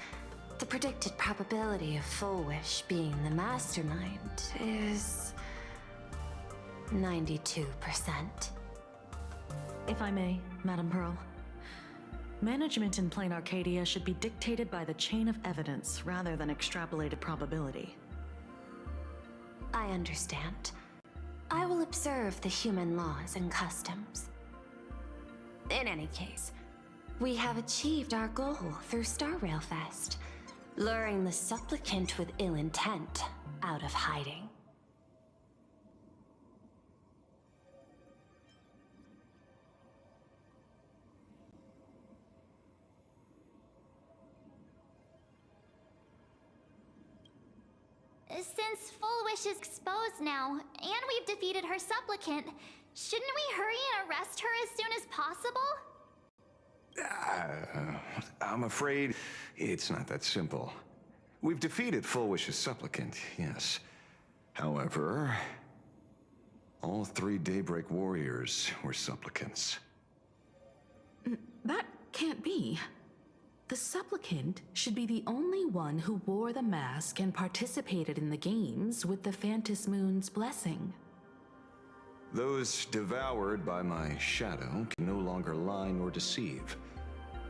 the predicted probability of Full Wish being the mastermind is 92%. If I may, Madame Pearl. Management in Plain Arcadia should be dictated by the chain of evidence rather than extrapolated probability. I understand. I will observe the human laws and customs. In any case, we have achieved our goal through Star Railfest, luring the supplicant with ill intent out of hiding. Since Full Wish is exposed now, and we've defeated her supplicant, shouldn't we hurry and arrest her as soon as possible? I'm afraid it's not that simple. We've defeated Full Wish's supplicant, yes. However, all three Daybreak warriors were supplicants. That can't be. The supplicant should be the only one who wore the mask and participated in the games with the Phantis Moon's blessing. Those devoured by my shadow can no longer lie nor deceive.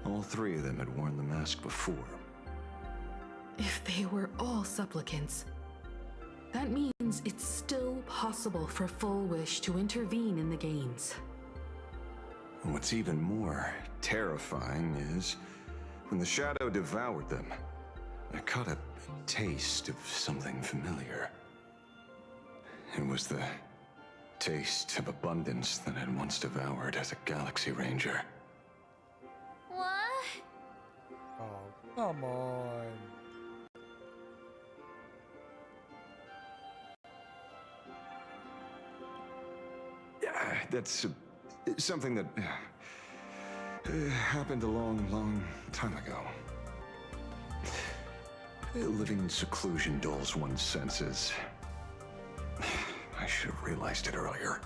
All three of them had worn the mask before. If they were all supplicants, that means it's still possible for Full Wish to intervene in the games. What's even more terrifying is, when the shadow devoured them, I caught a taste of something familiar. It was the taste of abundance that I'd once devoured as a Galaxy Ranger. What? Oh, come on. Yeah, that's something that happened a long, long time ago. Living in seclusion dulls one's senses. I should have realized it earlier.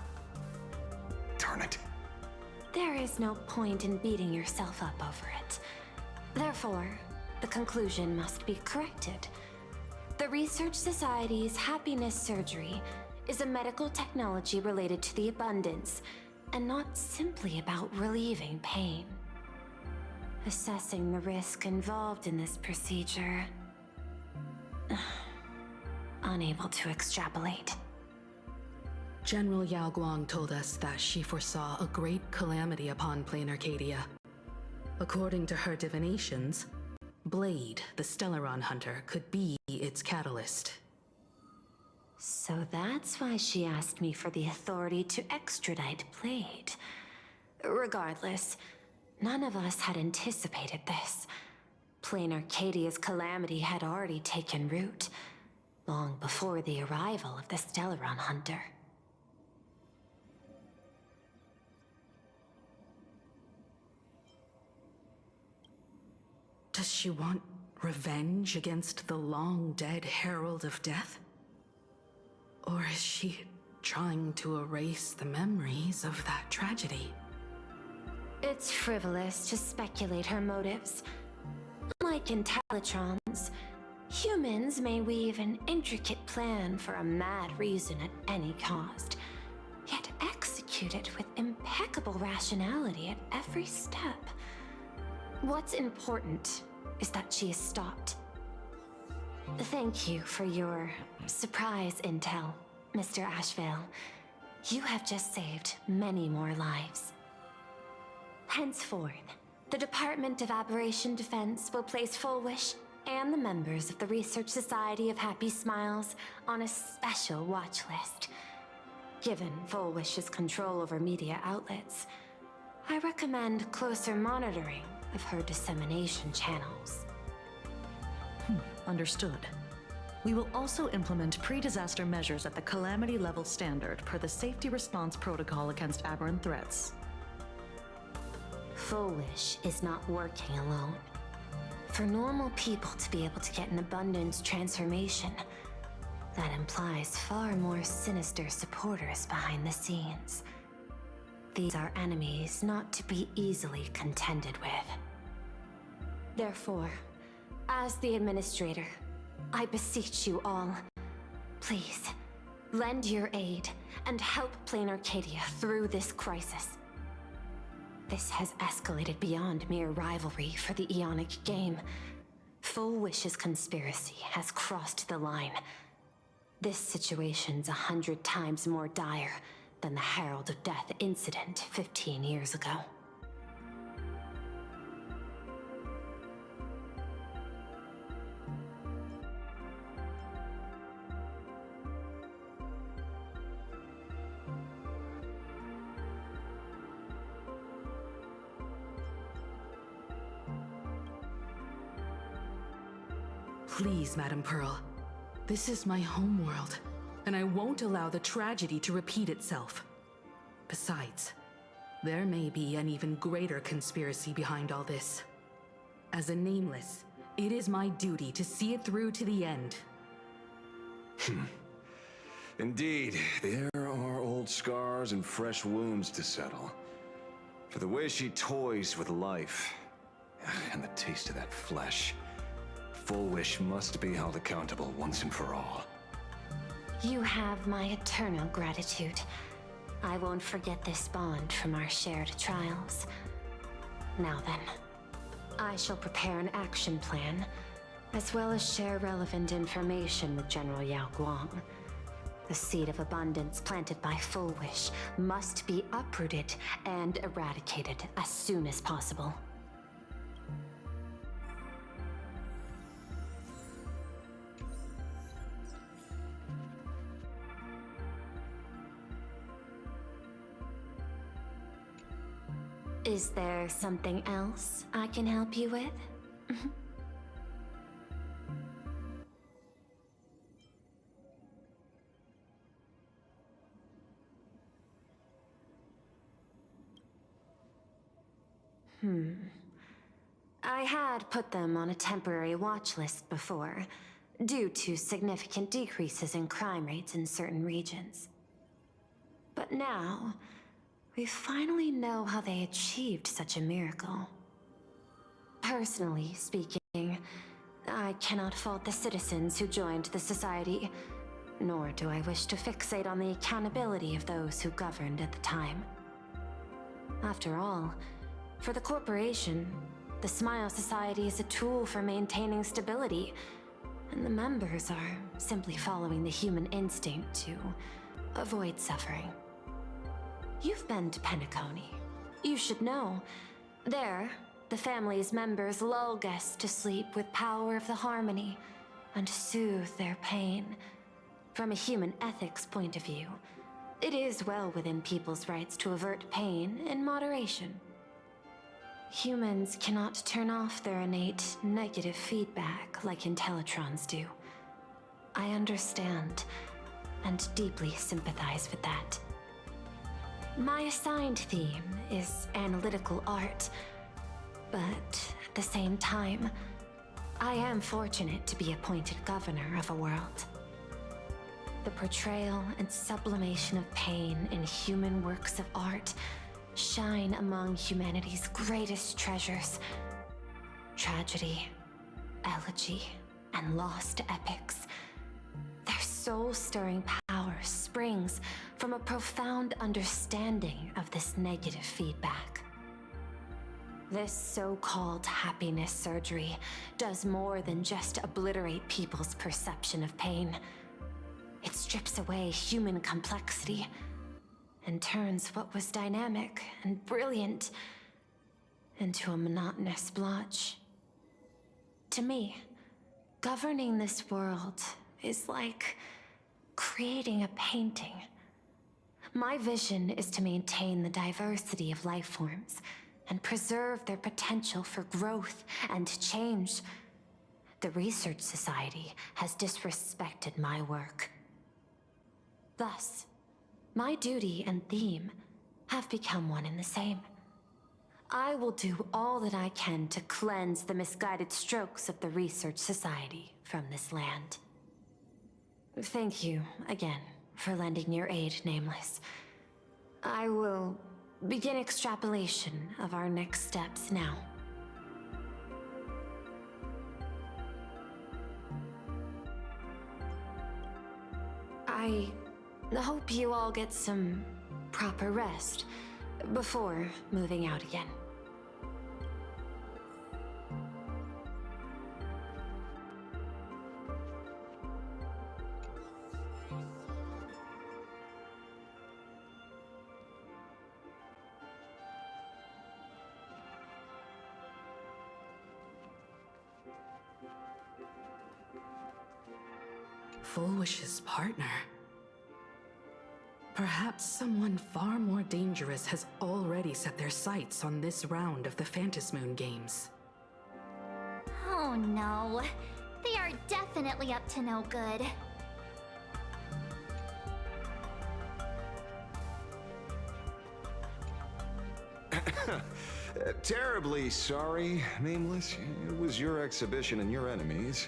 Darn it. There is no point in beating yourself up over it. Therefore, the conclusion must be corrected. The Research Society's happiness surgery is a medical technology related to the abundance, and not simply about relieving pain. Assessing the risk involved in this procedure... unable to extrapolate. General Yao Guang told us that she foresaw a great calamity upon Plain Arcadia. According to her divinations, Blade, the Stellaron hunter, could be its catalyst. So that's why she asked me for the authority to extradite Blade. Regardless, none of us had anticipated this. Plain Arcadia's calamity had already taken root, long before the arrival of the Stellaron hunter. Does she want revenge against the long-dead Herald of Death? Or is she trying to erase the memories of that tragedy? It's frivolous to speculate her motives. Like Intellitrons, humans may weave an intricate plan for a mad reason at any cost, yet execute it with impeccable rationality at every step. What's important is that she is stopped. Thank you for your surprise intel, Mr. Ashvale. You have just saved many more lives. Henceforth, the Department of Aberration Defense will place Full Wish and the members of the Research Society of Happy Smiles on a special watch list. Given Full Wish's control over media outlets, I recommend closer monitoring of her dissemination channels. Understood. We will also implement pre-disaster measures at the calamity level standard per the Safety Response Protocol against aberrant threats. Full Wish is not working alone. For normal people to be able to get an abundance transformation, that implies far more sinister supporters behind the scenes. These are enemies not to be easily contended with. Therefore, as the administrator, I beseech you all, please, lend your aid and help Plain Arcadia through this crisis. This has escalated beyond mere rivalry for the Ionic game. Full Wish's conspiracy has crossed the line. This situation's 100 times more dire than the Herald of Death incident 15 years ago. Please, Madam Pearl. This is my homeworld, and I won't allow the tragedy to repeat itself. Besides, there may be an even greater conspiracy behind all this. As a Nameless, it is my duty to see it through to the end. Indeed, there are old scars and fresh wounds to settle. For the way she toys with life, And the taste of that flesh. Full Wish must be held accountable once and for all. You have my eternal gratitude. I won't forget this bond from our shared trials. Now then, I shall prepare an action plan, as well as share relevant information with General Yao Guang. The seed of abundance planted by Full Wish must be uprooted and eradicated as soon as possible. Is there something else I can help you with? I had put them on a temporary watch list before, due to significant decreases in crime rates in certain regions. But now, we finally know how they achieved such a miracle. Personally speaking, I cannot fault the citizens who joined the Society, nor do I wish to fixate on the accountability of those who governed at the time. After all, for the corporation, the Smile Society is a tool for maintaining stability, and the members are simply following the human instinct to avoid suffering. You've been to Penacony. You should know. There, the family's members lull guests to sleep with power of the harmony and soothe their pain. From a human ethics point of view, it is well within people's rights to avert pain in moderation. Humans cannot turn off their innate negative feedback like Intellitrons do. I understand and deeply sympathize with that. My assigned theme is analytical art, but at the same time, I am fortunate to be appointed governor of a world. The portrayal and sublimation of pain in human works of art shine among humanity's greatest treasures. Tragedy, elegy, and lost epics. Their soul-stirring power springs from a profound understanding of this negative feedback. This so-called happiness surgery does more than just obliterate people's perception of pain. It strips away human complexity and turns what was dynamic and brilliant into a monotonous blotch. To me, governing this world is like creating a painting. My vision is to maintain the diversity of life forms and preserve their potential for growth and change. The Research Society has disrespected my work. Thus, my duty and theme have become one and the same. I will do all that I can to cleanse the misguided strokes of the Research Society from this land. Thank you again for lending your aid, Nameless. I will begin extrapolation of our next steps now. I hope you all get some proper rest before moving out again. Full Wish's partner. Perhaps someone far more dangerous has already set their sights on this round of the Phantasmoon Games. Oh no. They are definitely up to no good. Terribly sorry, Nameless. It was your exhibition and your enemies.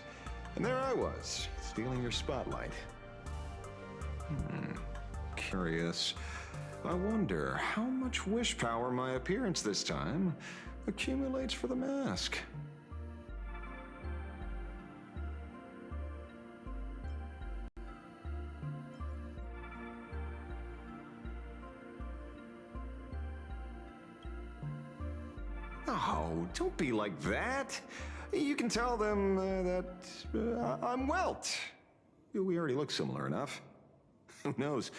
And there I was, stealing your spotlight. Curious. I wonder how much wish power my appearance this time accumulates for the mask. Oh, don't be like that. You can tell them that I'm Welt. We already look similar enough. Who knows?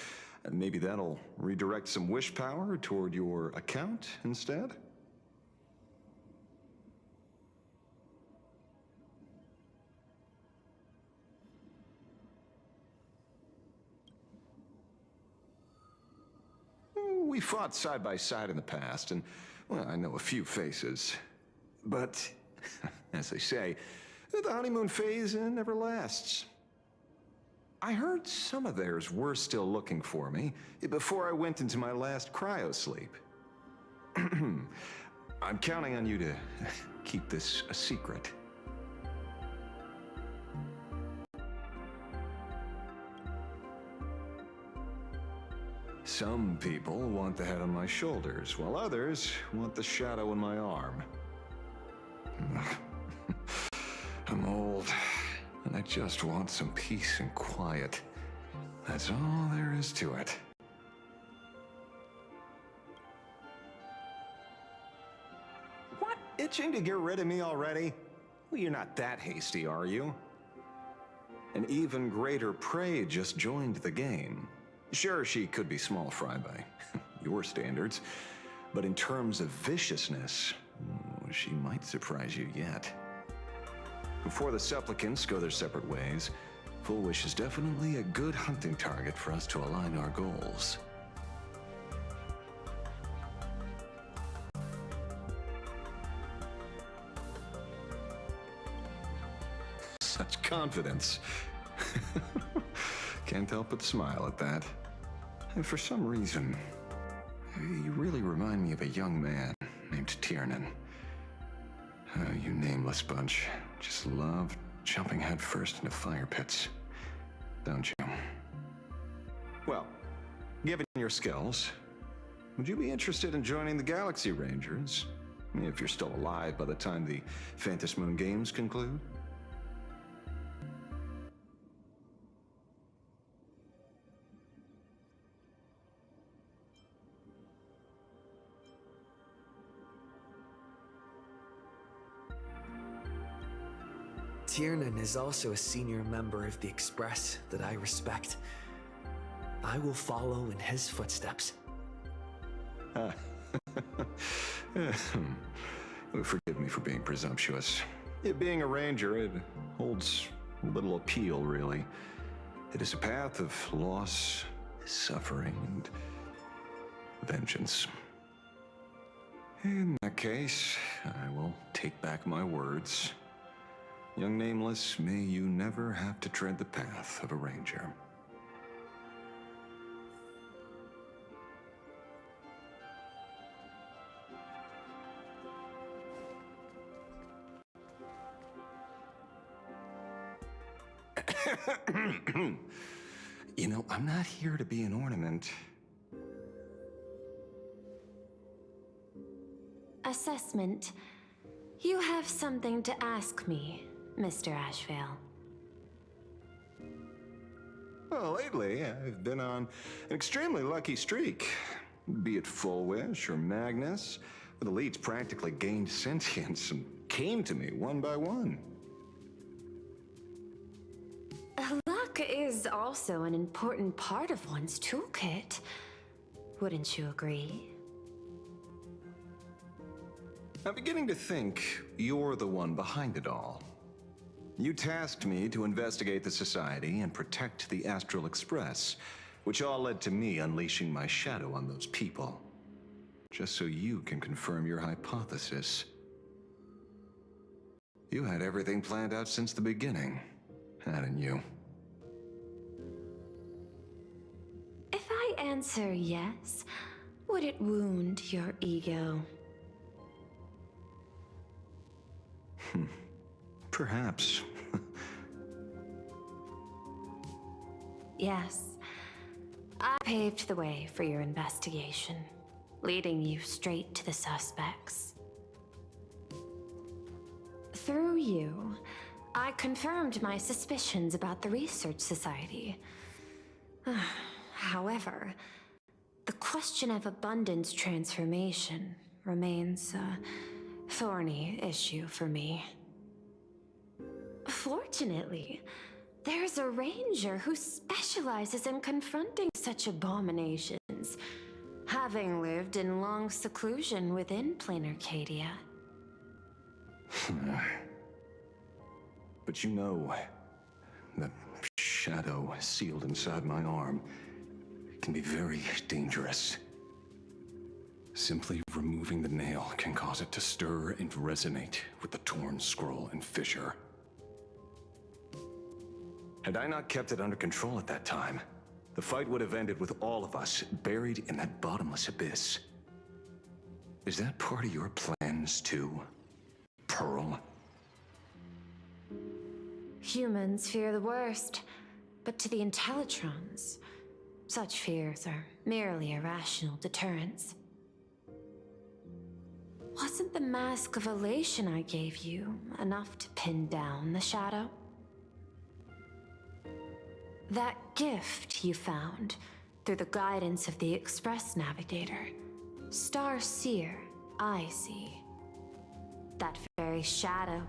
Maybe that'll redirect some wish power toward your account instead? We fought side by side in the past, and, well, I know a few faces. But, as they say, the honeymoon phase never lasts. I heard some of theirs were still looking for me before I went into my last cryosleep. I'm counting on you to keep this a secret. Some people want the head on my shoulders, while others want the shadow in my arm. I'm old, and I just want some peace and quiet. That's all there is to it. What? Itching to get rid of me already? Well, you're not that hasty, are you? An even greater prey just joined the game. Sure, she could be small fry by your standards, but in terms of viciousness, she might surprise you yet. Before the supplicants go their separate ways, Full Wish is definitely a good hunting target for us to align our goals. Such confidence. Can't help but smile at that. And for some reason, you really remind me of a young man named Tiernan. You nameless bunch just love jumping headfirst into fire pits, don't you? Well, given your skills, would you be interested in joining the Galaxy Rangers? If you're still alive by the time the Phantom Moon Games conclude? Tiernan is also a senior member of the Express that I respect. I will follow in his footsteps. Forgive me for being presumptuous. Being a ranger, it holds little appeal, really. It is a path of loss, suffering, and vengeance. In that case, I will take back my words. Young Nameless, may you never have to tread the path of a ranger. You know, I'm not here to be an ornament. Assessment. You have something to ask me, Mr. Ashvale. Well, lately, I've been on an extremely lucky streak. Be it Full Wish or Magnus, the elites practically gained sentience and came to me one by one. Luck is also an important part of one's toolkit. Wouldn't you agree? I'm beginning to think you're the one behind it all. You tasked me to investigate the Society and protect the Astral Express, which all led to me unleashing my shadow on those people. Just so you can confirm your hypothesis. You had everything planned out since the beginning, hadn't you? If I answer yes, would it wound your ego? Perhaps. Yes. I paved the way for your investigation, leading you straight to the suspects. Through you, I confirmed my suspicions about the Research Society. However, the question of abundance transformation remains a thorny issue for me. Fortunately, there's a ranger who specializes in confronting such abominations, having lived in long seclusion within plain Arcadia. But you know, the shadow sealed inside my arm can be very dangerous. Simply removing the nail can cause it to stir and resonate with the torn scroll and fissure. Had I not kept it under control at that time, the fight would have ended with all of us buried in that bottomless abyss. Is that part of your plans too, Pearl? Humans fear the worst, but to the Intellitrons, such fears are merely irrational deterrents. Wasn't the Mask of Elation I gave you enough to pin down the shadow? That gift you found through the guidance of the Express Navigator, Star Seer, I see. That very shadow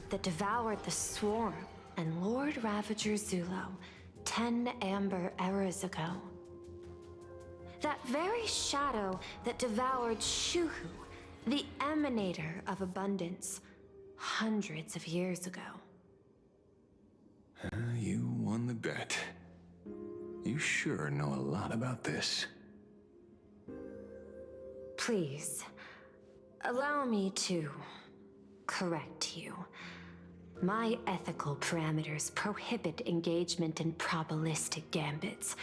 that devoured the Swarm and Lord Ravager Zulo 10 amber eras ago. That very shadow that devoured Shuhu, the Emanator of Abundance, hundreds of years ago. You won the bet. You sure know a lot about this. Please, allow me to correct you. My ethical parameters prohibit engagement in probabilistic gambits.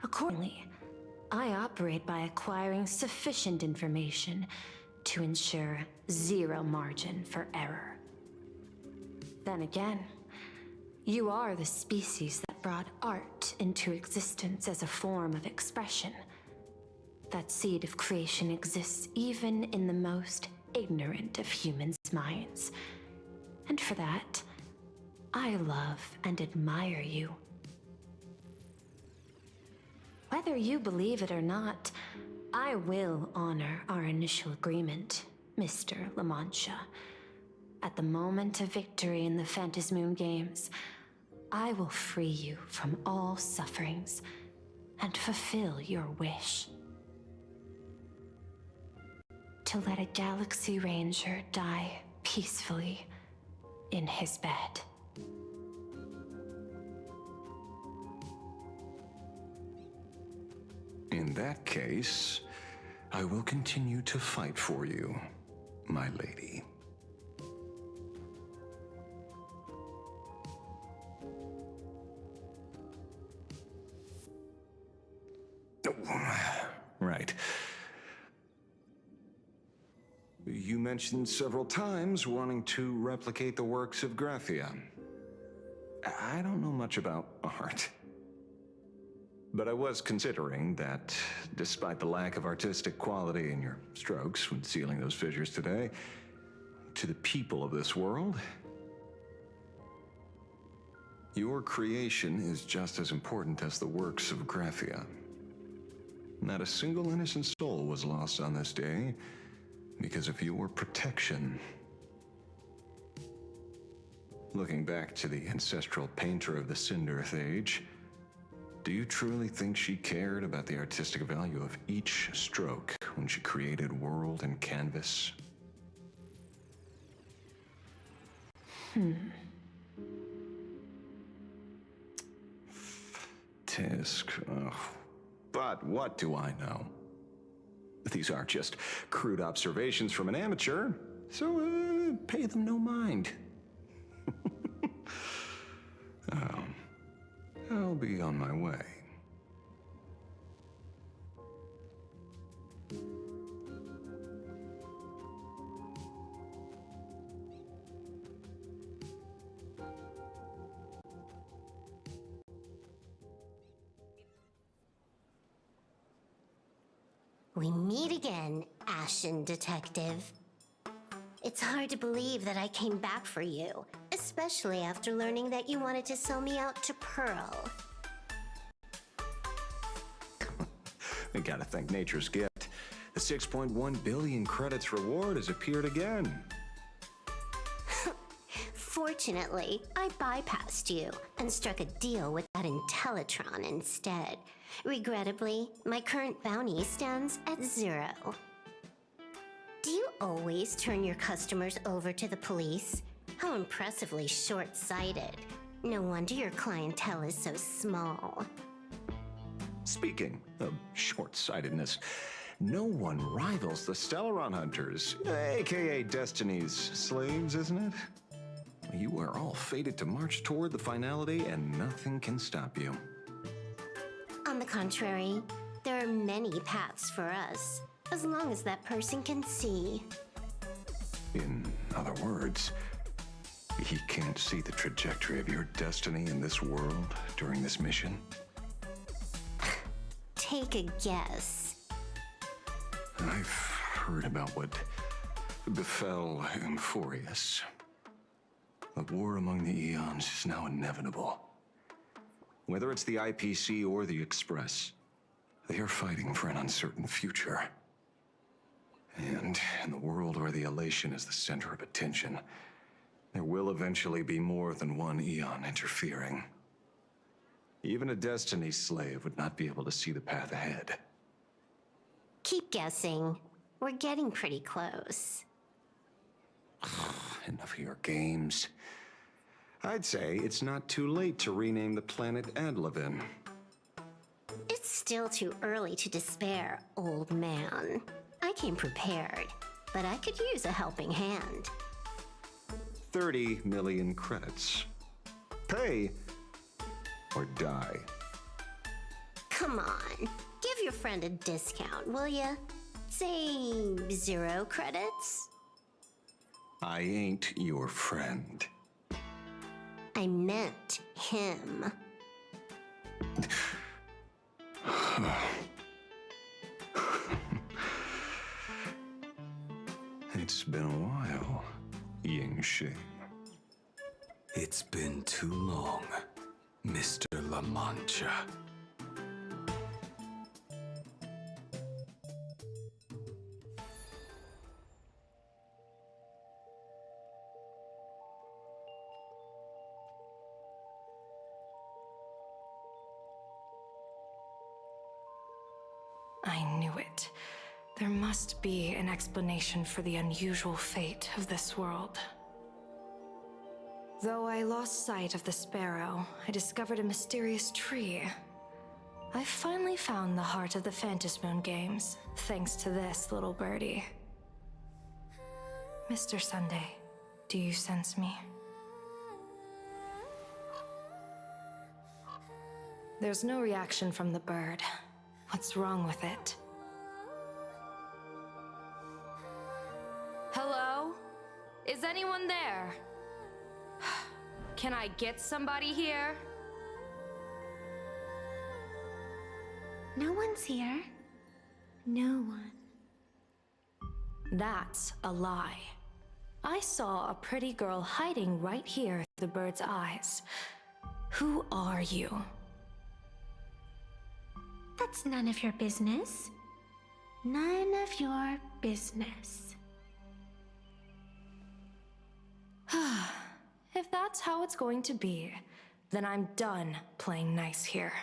Accordingly, I operate by acquiring sufficient information to ensure zero margin for error. Then again, you are the species that brought art into existence as a form of expression. That seed of creation exists even in the most ignorant of humans' minds. And for that, I love and admire you. Whether you believe it or not, I will honor our initial agreement, Mr. La Mancha. At the moment of victory in the Phantasmoon Games, I will free you from all sufferings and fulfill your wish. To let a Galaxy Ranger die peacefully in his bed. In that case, I will continue to fight for you, my lady. Right. You mentioned several times wanting to replicate the works of Graphia. I don't know much about art. But I was considering that, despite the lack of artistic quality in your strokes when sealing those fissures today, to the people of this world, your creation is just as important as the works of Graphia. Not a single innocent soul was lost on this day because of your protection. Looking back to the ancestral painter of the Cinderth Age, do you truly think she cared about the artistic value of each stroke when she created world and canvas? Tisk, ugh. But what do I know? These aren't just crude observations from an amateur, so pay them no mind. I'll be on my way. We meet again, Ashen Detective. It's hard to believe that I came back for you, especially after learning that you wanted to sell me out to Pearl. We gotta thank nature's gift. The 6.1 billion credits reward has appeared again. Fortunately, I bypassed you and struck a deal with that Intellitron instead. Regrettably, my current bounty stands at 0. Do you always turn your customers over to the police? How impressively short-sighted. No wonder your clientele is so small. Speaking of short-sightedness, no one rivals the Stellaron Hunters, aka Destiny's slaves, isn't it? You are all fated to march toward the finality, and nothing can stop you. On the contrary, there are many paths for us, as long as that person can see. In other words, he can't see the trajectory of your destiny in this world during this mission? Take a guess. I've heard about what befell Euphorius. The war among the Eons is now inevitable. Whether it's the IPC or the Express, they are fighting for an uncertain future. And in the world where the elation is the center of attention, there will eventually be more than one Eon interfering. even a Destiny slave would not be able to see the path ahead. Keep guessing. We're getting pretty close. Enough of your games. I'd say it's not too late to rename the planet Adlevin. It's still too early to despair, old man. I came prepared, but I could use a helping hand. 30 million credits. Pay or die. Come on, give your friend a discount, will ya? Say 0 credits? I ain't your friend. I meant him. It's been a while, Yingxing. It's been too long, Mr. La Mancha. I knew it. There must be an explanation for the unusual fate of this world. Though I lost sight of the sparrow, I discovered a mysterious tree. I finally found the heart of the Phantasmoon games, thanks to this little birdie. Mr. Sunday, do you sense me? There's no reaction from the bird. What's wrong with it? Hello? Is anyone there? Can I get somebody here? No one's here. No one. That's a lie. I saw a pretty girl hiding right here through the bird's eyes. Who are you? That's none of your business. None of your business. If that's how it's going to be, then I'm done playing nice here.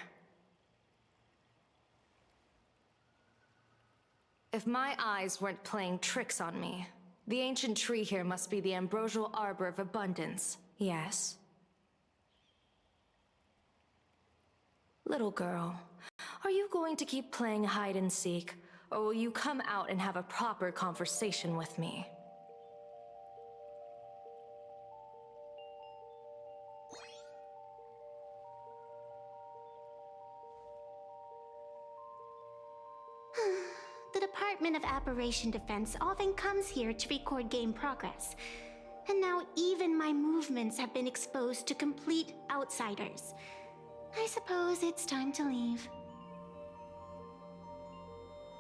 If my eyes weren't playing tricks on me, the ancient tree here must be the ambrosial arbor of abundance, yes? Little girl, are you going to keep playing hide and seek, or will you come out and have a proper conversation with me? The Department of Aberration Defense often comes here to record game progress. And now even my movements have been exposed to complete outsiders. I suppose it's time to leave.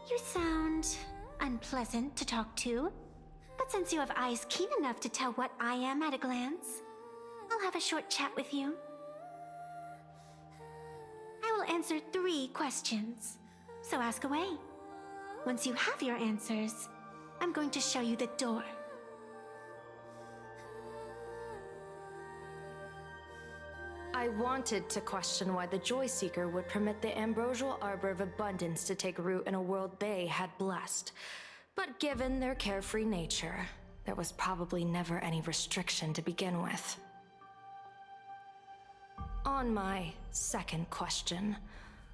You sound unpleasant to talk to, but But since you have eyes keen enough to tell what I am at a glance, I'll have a short chat with you. I will answer 3 questions, so ask away. Once you have your answers, I'm going to show you the door. I wanted to question why the Joy Seeker would permit the Ambrosial Arbor of Abundance to take root in a world they had blessed. But given their carefree nature, there was probably never any restriction to begin with. On my second question,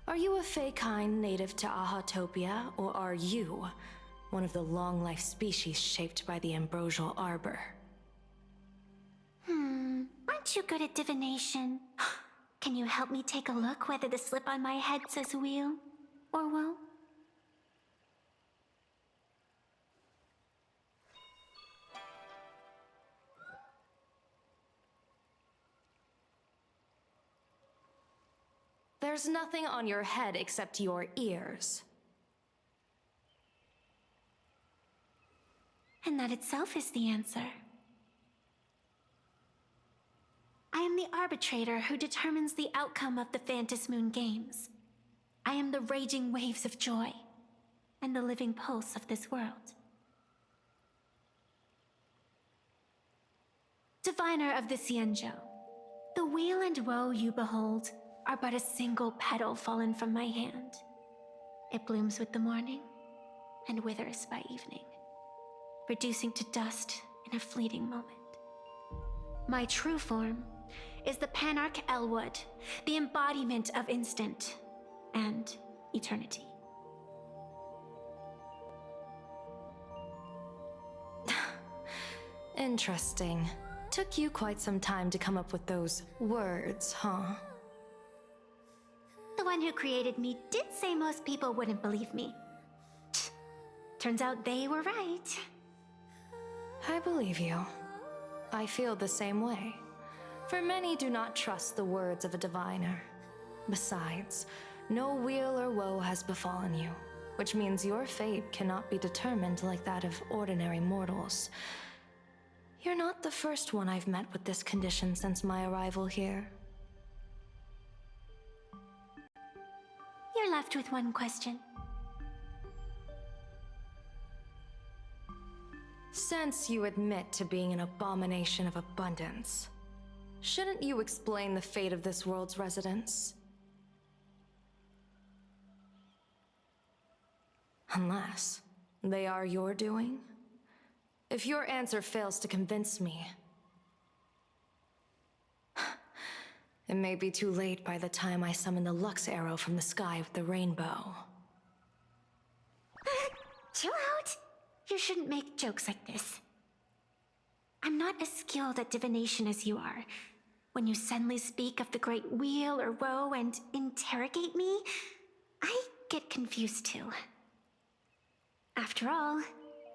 are you a Feykind native to Ahatopia, or are you one of the long-life species shaped by the Ambrosial Arbor? Aren't you good at divination? Can you help me take a look whether the slip on my head says wheel or woe? There's nothing on your head except your ears. And that itself is the answer. I am the arbitrator who determines the outcome of the Phantasmoon Games. I am the raging waves of joy, and the living pulse of this world. Diviner of the Xianzhou, the weal and woe you behold are but a single petal fallen from my hand. It blooms with the morning, and withers by evening, reducing to dust in a fleeting moment. My true form is the Panarch Elwood, the embodiment of instant and eternity. Interesting. Took you quite some time to come up with those words, huh? The one who created me did say most people wouldn't believe me. Turns out they were right. I believe you. I feel the same way. For many do not trust the words of a diviner. Besides, no weal or woe has befallen you, which means your fate cannot be determined like that of ordinary mortals. You're not the first one I've met with this condition since my arrival here. You're left with one question. Since you admit to being an abomination of abundance, shouldn't you explain the fate of this world's residents? Unless they are your doing? If your answer fails to convince me, it may be too late by the time I summon the Lux Arrow from the sky with the rainbow. Chill out! You shouldn't make jokes like this. I'm not as skilled at divination as you are. When you suddenly speak of the great weal or woe and interrogate me, I get confused too. After all,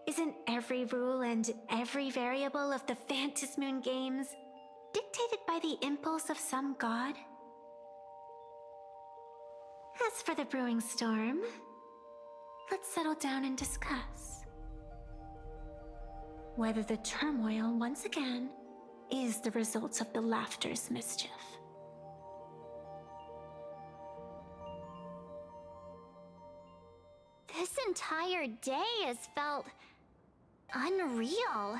isn't every rule and every variable of the Phantasmoon Games dictated by the impulse of some god? As for the brewing storm, let's settle down and discuss whether the turmoil once again is the result of the laughter's mischief. This entire day has felt unreal.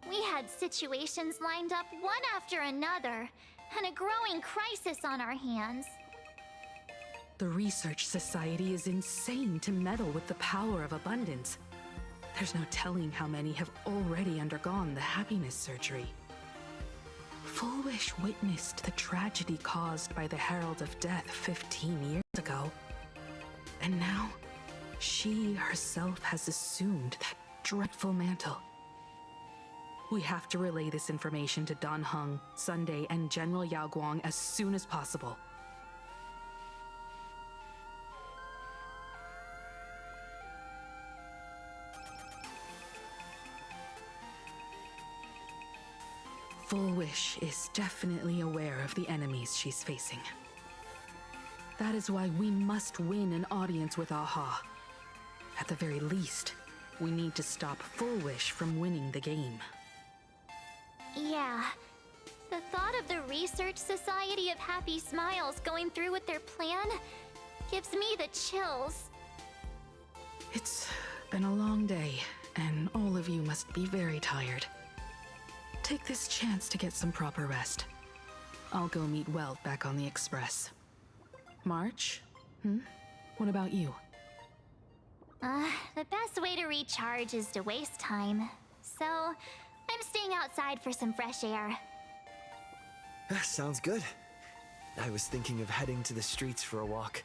We had situations lined up one after another, and a growing crisis on our hands. The Research Society is insane to meddle with the power of abundance. There's no telling how many have already undergone the happiness surgery. Full Wish witnessed the tragedy caused by the Herald of Death 15 years ago. And now, she herself has assumed that dreadful mantle. We have to relay this information to Dan Heng, Sunday, and General Yao Guang as soon as possible. Full Wish is definitely aware of the enemies she's facing. That is why we must win an audience with Aha. At the very least, We need to stop Full Wish from winning the game. Yeah. The thought of the Research Society of Happy Smiles going through with their plan gives me the chills. It's been a long day, and all of you must be very tired. Take this chance to get some proper rest. I'll go meet Weld back on the Express. March? What about you? The best way to recharge is to waste time. So, I'm staying outside for some fresh air. Sounds good. I was thinking of heading to the streets for a walk.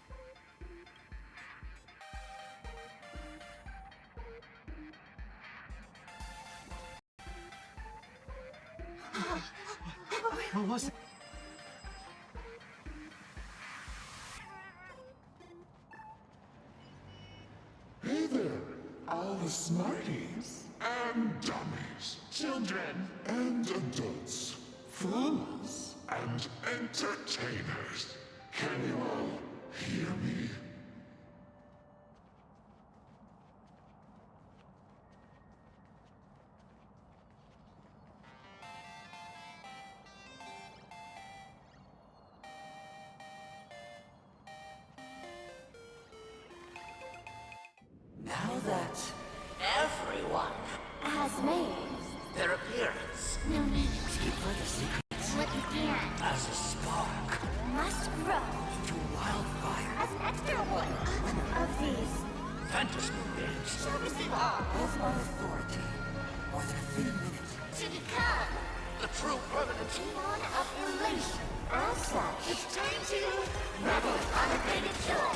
What was it? Hey there, all the smarties and dummies, children and adults, fools and entertainers. Can you all hear me? Now that everyone has made their appearance, no need to keep further secrets what you can as a spark must grow into wildfire. as an extra one of these Fantasy games shall receive all of my authority more than a thin minute to become the true permanent demon of elation. As such, It's time to revel in unabated joy.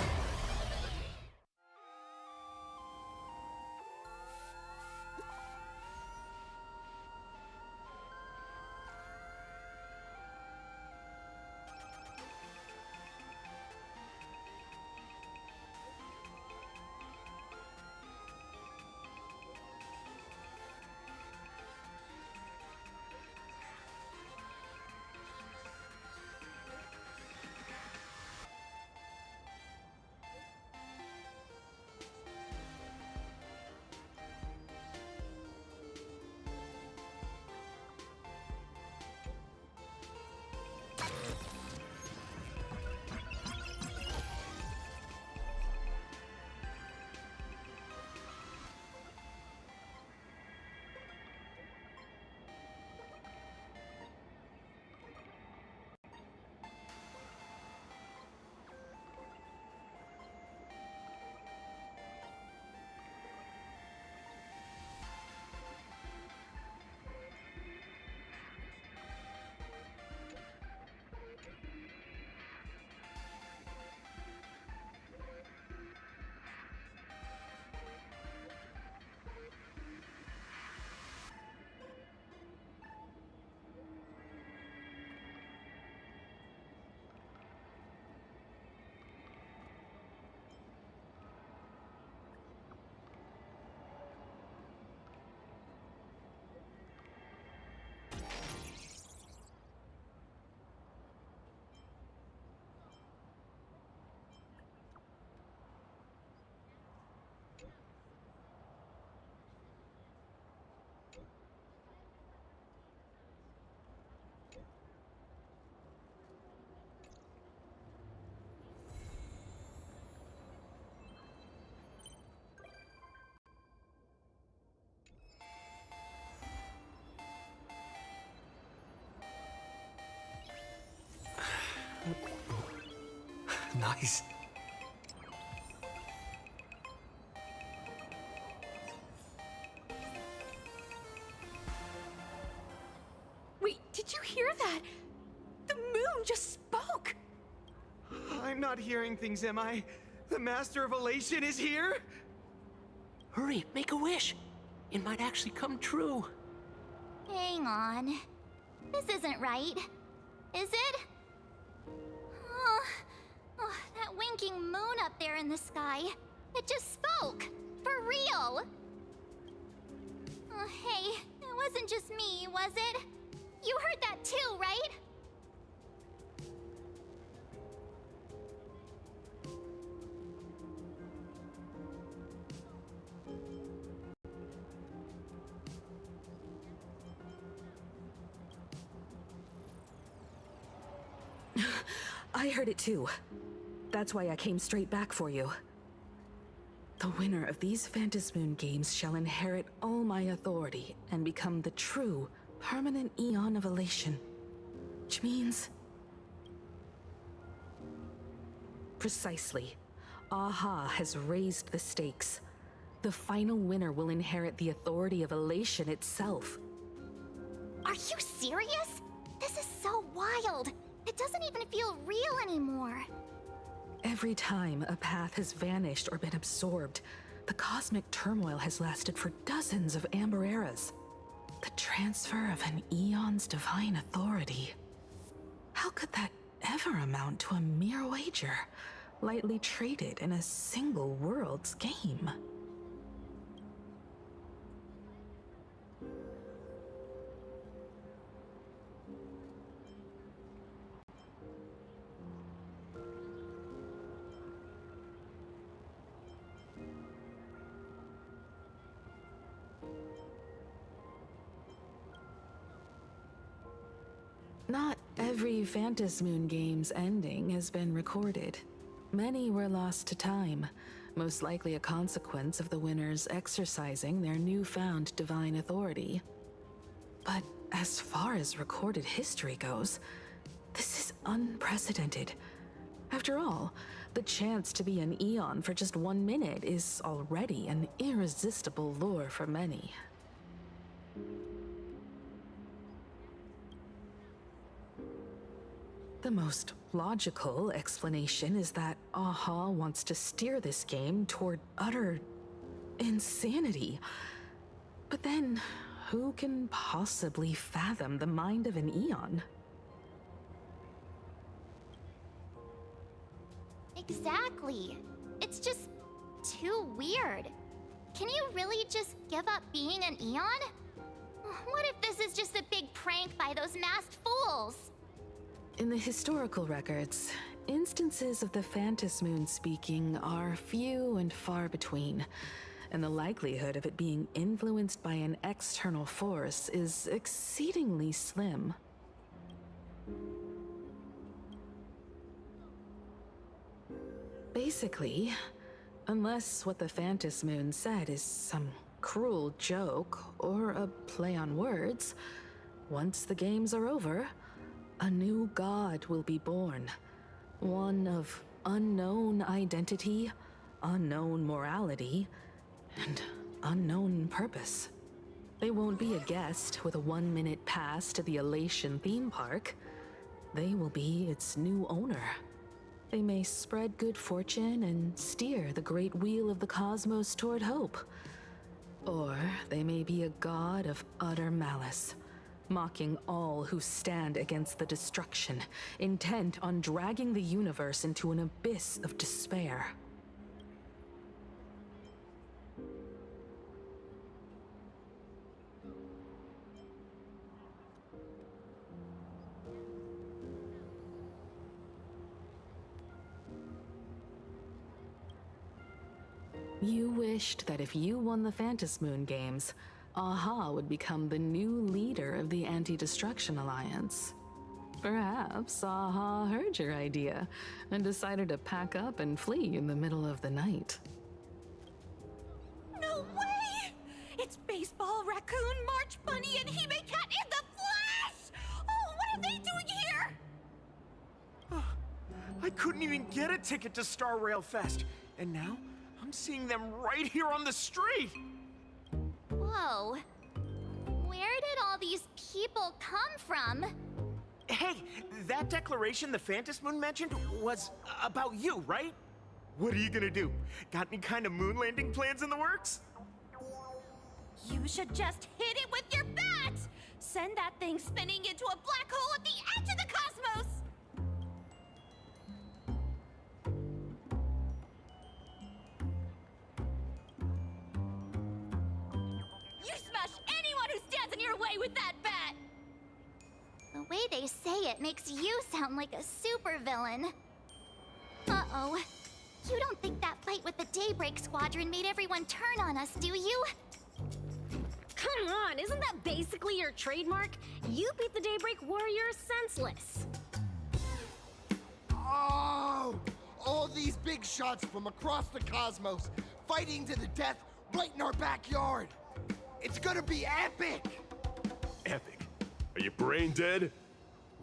Nice. Wait, did you hear that? The moon just spoke! I'm not hearing things, am I? The Master of Elation is here? Hurry, make a wish. It might actually come true. Hang on. This isn't right. Is it? Oh, that winking moon up there in the sky. It just spoke. For real. Hey, it wasn't just me, was it? You heard that too, right? I heard it too. That's why I came straight back for you. The winner of these Phantasmoon games shall inherit all my authority and become the true, permanent Eon of Elation. Which means... Precisely. Aha has raised the stakes. The final winner will inherit the authority of Elation itself. Are you serious? This is so wild. It doesn't even feel real anymore. Every time a path has vanished or been absorbed, the cosmic turmoil has lasted for dozens of amber eras. The transfer of an Eon's divine authority. How could that ever amount to a mere wager, lightly traded in a single world's game? Not every Phantasmoon game's ending has been recorded. Many were lost to time, most likely a consequence of the winners exercising their newfound divine authority. But as far as recorded history goes, this is unprecedented. After all, the chance to be an Eon for just 1 minute is already an irresistible lure for many. The most logical explanation is that Aha wants to steer this game toward utter insanity. But then, who can possibly fathom the mind of an Eon? Exactly. It's just too weird. Can you really just give up being an Eon? What if this is just a big prank by those masked fools? In the historical records, instances of the Phantasmoon speaking are few and far between, and the likelihood of it being influenced by an external force is exceedingly slim. Basically, unless what the Phantasmoon said is some cruel joke or a play on words, once the games are over, a new god will be born. One of unknown identity, unknown morality, and unknown purpose. They won't be a guest with a 1-minute pass to the Elation theme park. They will be its new owner. They may spread good fortune and steer the great wheel of the cosmos toward hope. Or they may be a god of utter malice, mocking all who stand against the destruction, intent on dragging the universe into an abyss of despair. You wished that if you won the Phantasmoon games, Aha would become the new leader of the Anti-Destruction Alliance. Perhaps Aha heard your idea and decided to pack up and flee in the middle of the night. No way! It's Baseball, Raccoon, March Bunny, and Hime Cat in the flesh! Oh, what are they doing here? I couldn't even get a ticket to Star Rail Fest, and now I'm seeing them right here on the street! Whoa. Where did all these people come from? Hey, that declaration the Phantasmoon mentioned was about you, right? What are you gonna do? Got any kind of moon landing plans in the works? You should just hit it with your bat! Send that thing spinning into a black hole at the edge of the cosmos! You smash anyone who stands in your way with that bat! The way they say it makes you sound like a supervillain. Uh-oh. You don't think that fight with the Daybreak Squadron made everyone turn on us, do you? Come on, isn't that basically your trademark? You beat the Daybreak Warriors senseless. Oh! All these big shots from across the cosmos, fighting to the death right in our backyard. It's gonna be epic! Epic? Are you brain dead?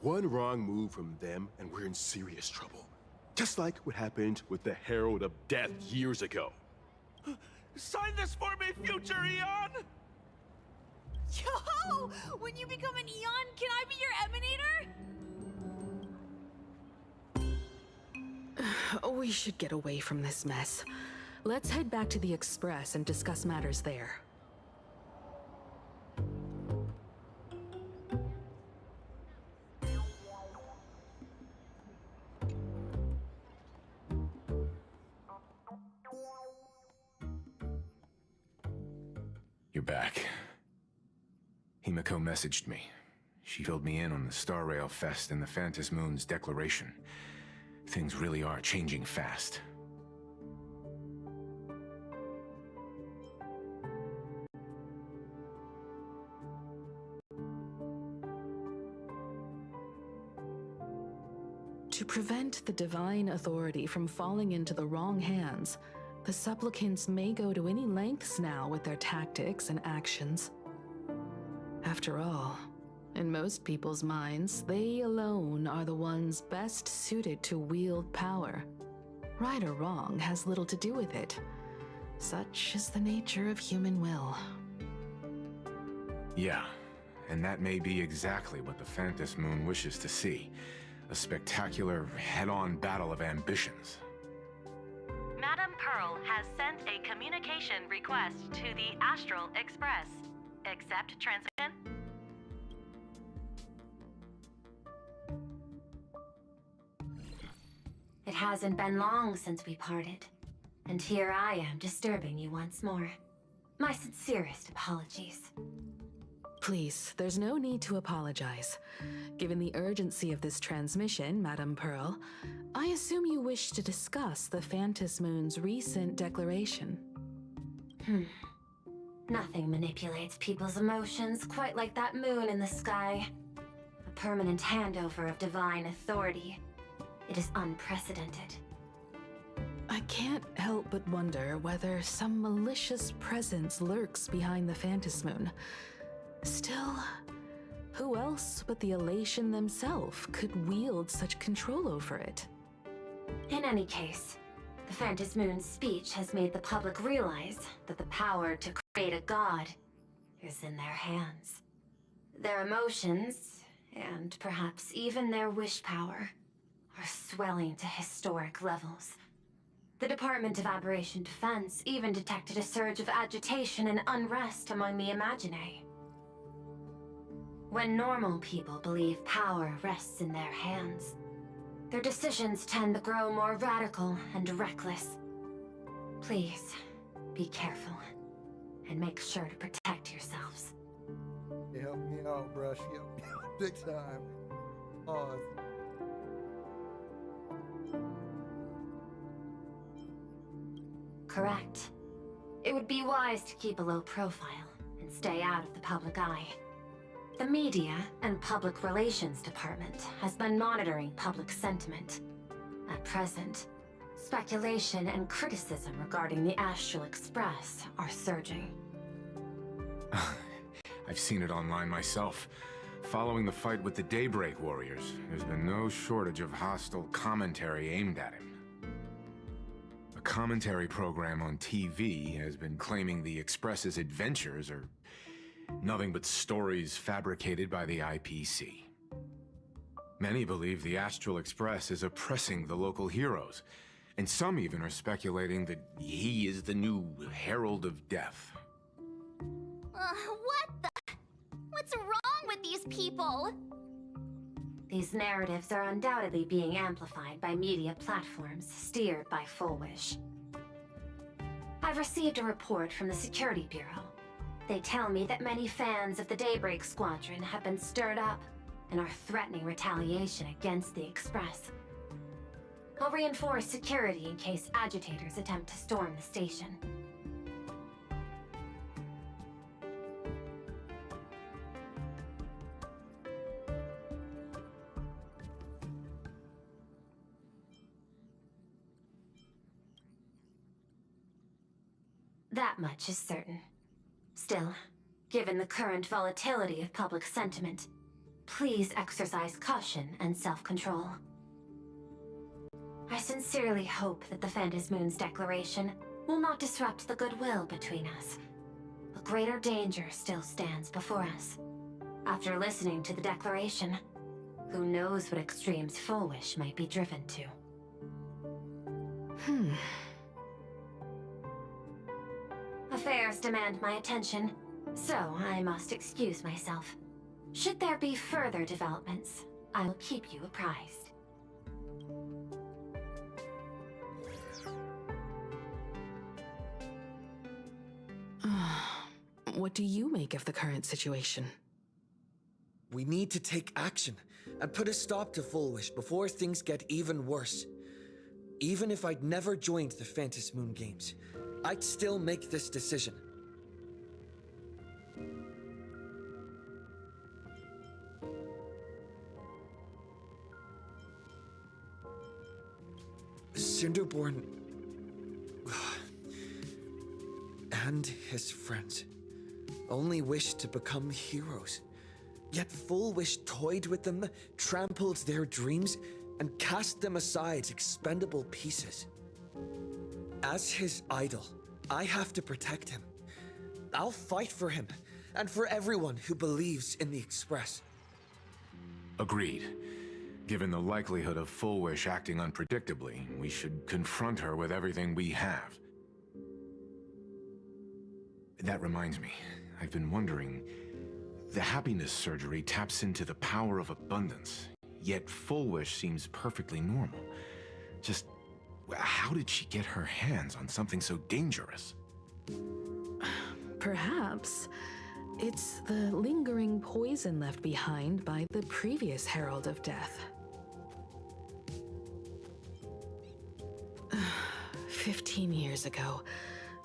One wrong move from them and we're in serious trouble. Just like what happened with the Herald of Death years ago. Sign this for me, future Eon! Yo! When you become an Eon, can I be your Emanator? We should get away from this mess. Let's head back to the Express and discuss matters there. You're back. Himiko messaged me. She filled me in on the Star Rail Fest and the Phantom Moon's declaration. Things really are changing fast. To prevent the divine authority from falling into the wrong hands, the supplicants may go to any lengths now with their tactics and actions. After all, in most people's minds, they alone are the ones best suited to wield power. Right or wrong has little to do with it. Such is the nature of human will. Yeah, and that may be exactly what the Phantom Moon wishes to see. A spectacular, head-on battle of ambitions. Madam Pearl has sent a communication request to the Astral Express. Accept transmission? It hasn't been long since we parted, and here I am disturbing you once more. My sincerest apologies. Please, there's no need to apologize. Given the urgency of this transmission, Madam Pearl, I assume you wish to discuss the Phantom Moon's recent declaration. Nothing manipulates people's emotions quite like that moon in the sky. A permanent handover of divine authority. It is unprecedented. I can't help but wonder whether some malicious presence lurks behind the Phantom Moon. Still, who else but the Elation themselves could wield such control over it? In any case, the Phantom Moon's speech has made the public realize that the power to create a god is in their hands. Their emotions, and perhaps even their wish power, are swelling to historic levels. The Department of Aberration Defense even detected a surge of agitation and unrest among the Imaginae. When normal people believe power rests in their hands, their decisions tend to grow more radical and reckless. Please, be careful, and make sure to protect yourselves. Help me out, bruh. Help me out big time. Oh, Correct. It would be wise to keep a low profile and stay out of the public eye. The Media and Public Relations Department has been monitoring public sentiment. At present, speculation and criticism regarding the Astral Express are surging. I've seen it online myself. Following the fight with the Daybreak Warriors, there's been no shortage of hostile commentary aimed at him. A commentary program on TV has been claiming the Express's adventures are nothing but stories fabricated by the IPC. Many believe the Astral Express is oppressing the local heroes, and some even are speculating that he is the new Herald of Death. What the? What's wrong with these people? These narratives are undoubtedly being amplified by media platforms steered by Full Wish. I've received a report from the Security Bureau. They tell me that many fans of the Daybreak Squadron have been stirred up and are threatening retaliation against the Express. I'll reinforce security in case agitators attempt to storm the station. That much is certain. Still, given the current volatility of public sentiment, please exercise caution and self-control. I sincerely hope that the Phantasmoon's declaration will not disrupt the goodwill between us. A greater danger still stands before us. After listening to the declaration, who knows what extremes Fullwish might be driven to. Affairs demand my attention, so I must excuse myself. Should there be further developments, I will keep you apprised. What do you make of the current situation? We need to take action and put a stop to Fullwish before things get even worse. Even if I'd never joined the Phantasmoon Games, I'd still make this decision. Cinderborn and his friends only wished to become heroes. Yet Fullwish toyed with them, trampled their dreams, and cast them aside expendable pieces. As his idol, I have to protect him. I'll fight for him, and for everyone who believes in the Express. Agreed. Given the likelihood of Fullwish acting unpredictably, we should confront her with everything we have. That reminds me, I've been wondering, the happiness surgery taps into the power of abundance, yet Fullwish seems perfectly normal. Just, how did she get her hands on something so dangerous? Perhaps it's the lingering poison left behind by the previous Herald of Death. 15 years ago,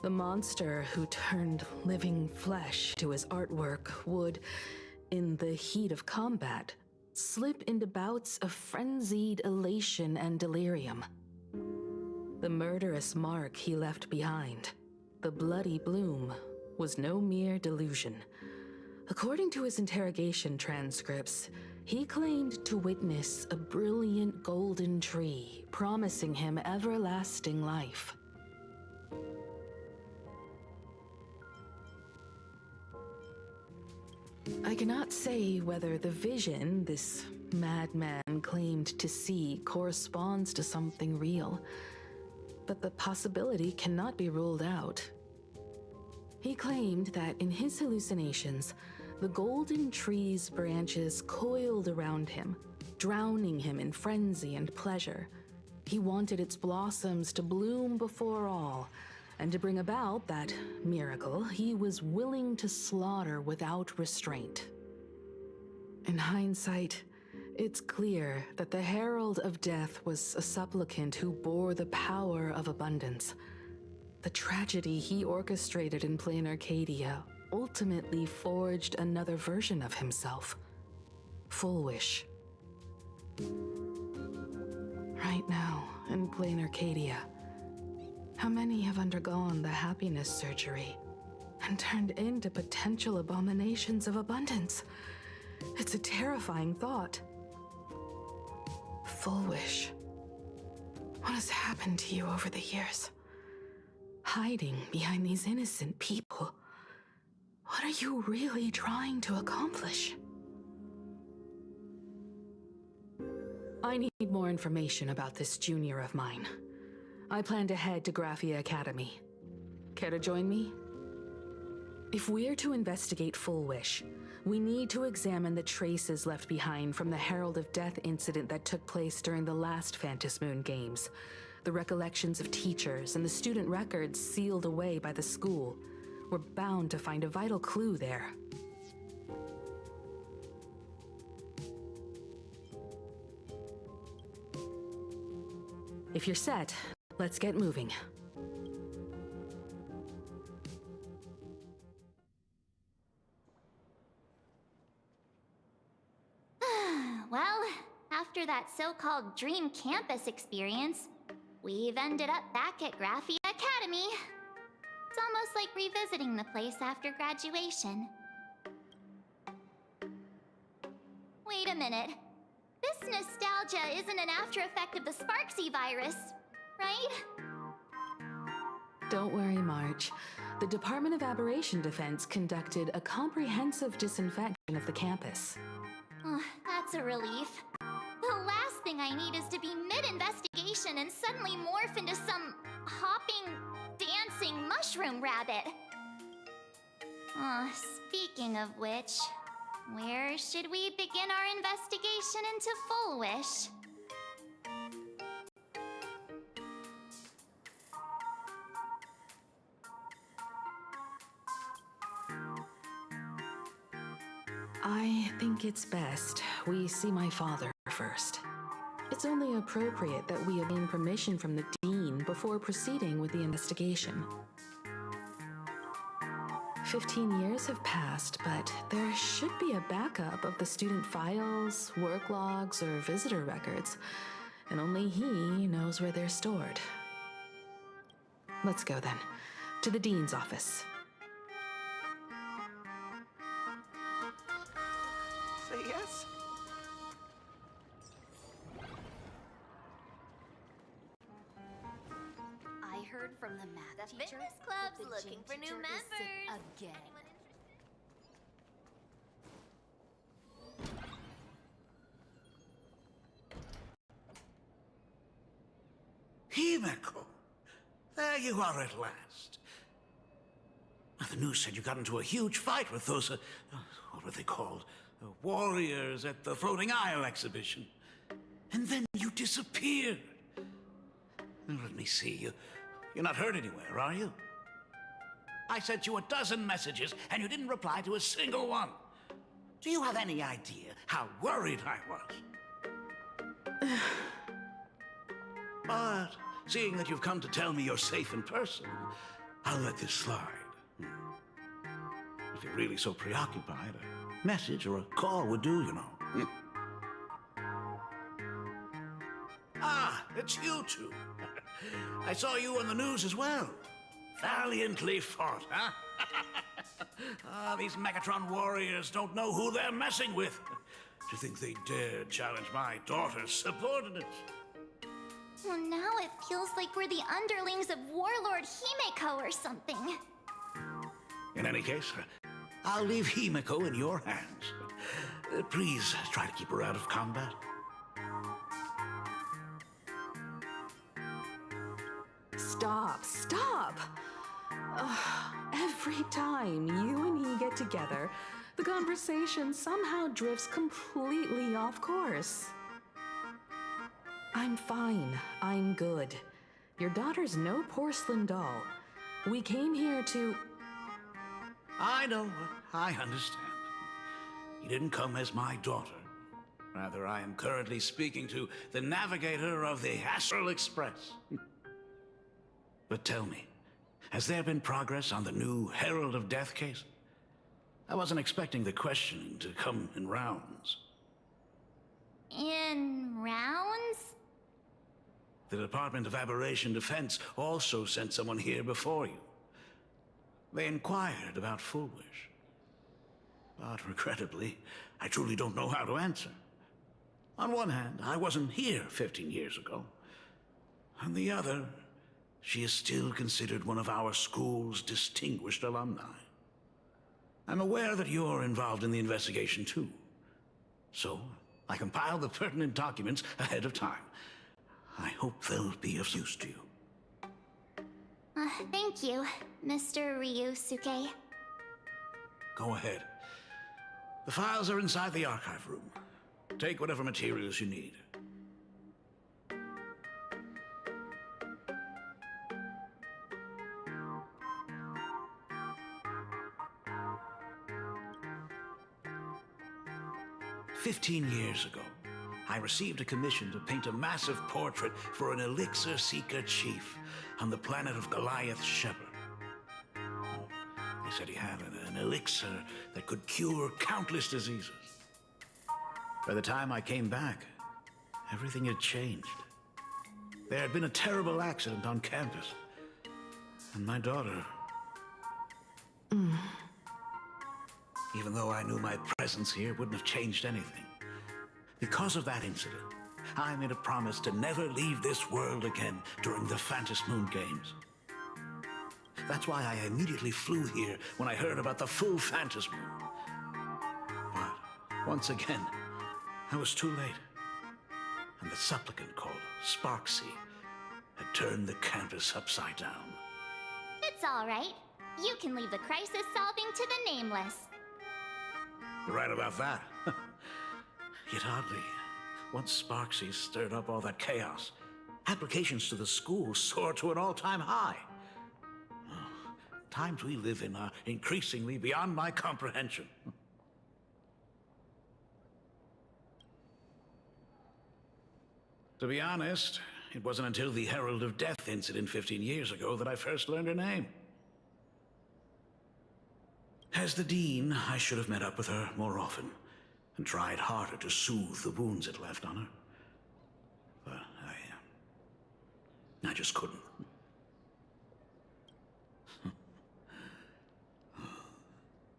the monster who turned living flesh to his artwork would, in the heat of combat, slip into bouts of frenzied elation and delirium. The murderous mark he left behind, the bloody bloom, was no mere delusion. According to his interrogation transcripts, he claimed to witness a brilliant golden tree promising him everlasting life. I cannot say whether the vision this madman claimed to see corresponds to something real, but the possibility cannot be ruled out. He claimed that in his hallucinations, the golden tree's branches coiled around him, drowning him in frenzy and pleasure. He wanted its blossoms to bloom before all, and to bring about that miracle, he was willing to slaughter without restraint. In hindsight, it's clear that the Herald of Death was a supplicant who bore the power of abundance. The tragedy he orchestrated in plain Arcadia ultimately forged another version of himself, Fullwish. Right now, in plain Arcadia, how many have undergone the happiness surgery and turned into potential abominations of abundance? It's a terrifying thought. Fullwish, what has happened to you over the years? Hiding behind these innocent people, what are you really trying to accomplish? I need more information about this junior of mine. I plan to head to Graphia Academy. Care to join me? If we're to investigate Fullwish, we need to examine the traces left behind from the Herald of Death incident that took place during the last Phantasmoon Games. The recollections of teachers and the student records sealed away by the school. We're bound to find a vital clue there. If you're set, let's get moving. Well, after that so-called dream campus experience, we've ended up back at Graphia Academy. It's almost like revisiting the place after graduation. Wait a minute. This nostalgia isn't an after effect of the Sparksy virus, right? Don't worry, March. The Department of Aberration Defense conducted a comprehensive disinfection of the campus. That's a relief. The last thing I need is to be mid-investigation and suddenly morph into some hopping, dancing mushroom rabbit. Speaking of which, where should we begin our investigation into Full Wish? I think it's best we see my father first. It's only appropriate that we obtain permission from the Dean before proceeding with the investigation. 15 years have passed, but there should be a backup of the student files, work logs, or visitor records, and only he knows where they're stored. Let's go then, to the Dean's office. Say yes? I heard from the math The teacher. fitness club's that the looking gym for new teacher is sick members. again. Himeko! There you are at last. Now, the news said you got into a huge fight with those, what were they called? Warriors at the Floating Isle exhibition. And then you disappeared. Let me see. You're not hurt anywhere, are you? I sent you a dozen messages, and you didn't reply to a single one. Do you have any idea how worried I was? But seeing that you've come to tell me you're safe in person, I'll let this slide. If you're really so preoccupied, a message or a call would do, you know. Ah, it's you two. I saw you on the news as well. Valiantly fought, huh? These Megatron warriors don't know who they're messing with. To think they dare challenge my daughter's subordinates. Well, now it feels like we're the underlings of Warlord Himeko or something. In any case, I'll leave Himeko in your hands. Please try to keep her out of combat. Stop! Every time you and he get together, the conversation somehow drifts completely off course. I'm fine. I'm good. Your daughter's no porcelain doll. We came here to... I know. I understand. You didn't come as my daughter. Rather, I am currently speaking to the navigator of the Astral Express. But tell me, has there been progress on the new Herald of Death case? I wasn't expecting the questioning to come in rounds. In rounds? The Department of Aberration Defense also sent someone here before you. They inquired about Full Wish. But regrettably, I truly don't know how to answer. On one hand, I wasn't here 15 years ago. On the other, she is still considered one of our school's distinguished alumni. I'm aware that you're involved in the investigation too. So, I compiled the pertinent documents ahead of time. I hope they'll be of use to you. Thank you, Mr. Ryusuke. Go ahead. The files are inside the archive room. Take whatever materials you need. "15 years ago, I received a commission to paint a massive portrait for an elixir seeker chief on the planet of Goliath Shepherd. They said he had an elixir that could cure countless diseases. By the time I came back, everything had changed. There had been a terrible accident on campus, and my daughter even though I knew my presence here wouldn't have changed anything. Because of that incident, I made a promise to never leave this world again during the Phantom Moon Games. That's why I immediately flew here when I heard about the full Phantom Moon. But once again, I was too late. And the supplicant called Sparksy had turned the campus upside down. It's all right. You can leave the crisis solving to the Nameless. You're right about that. Yet oddly, once Sparksy stirred up all that chaos, applications to the school soared to an all-time high. Oh, times we live in are increasingly beyond my comprehension. To be honest, it wasn't until the Herald of Death incident 15 years ago that I first learned her name. As the Dean, I should have met up with her more often and tried harder to soothe the wounds it left on her. But I just couldn't. Do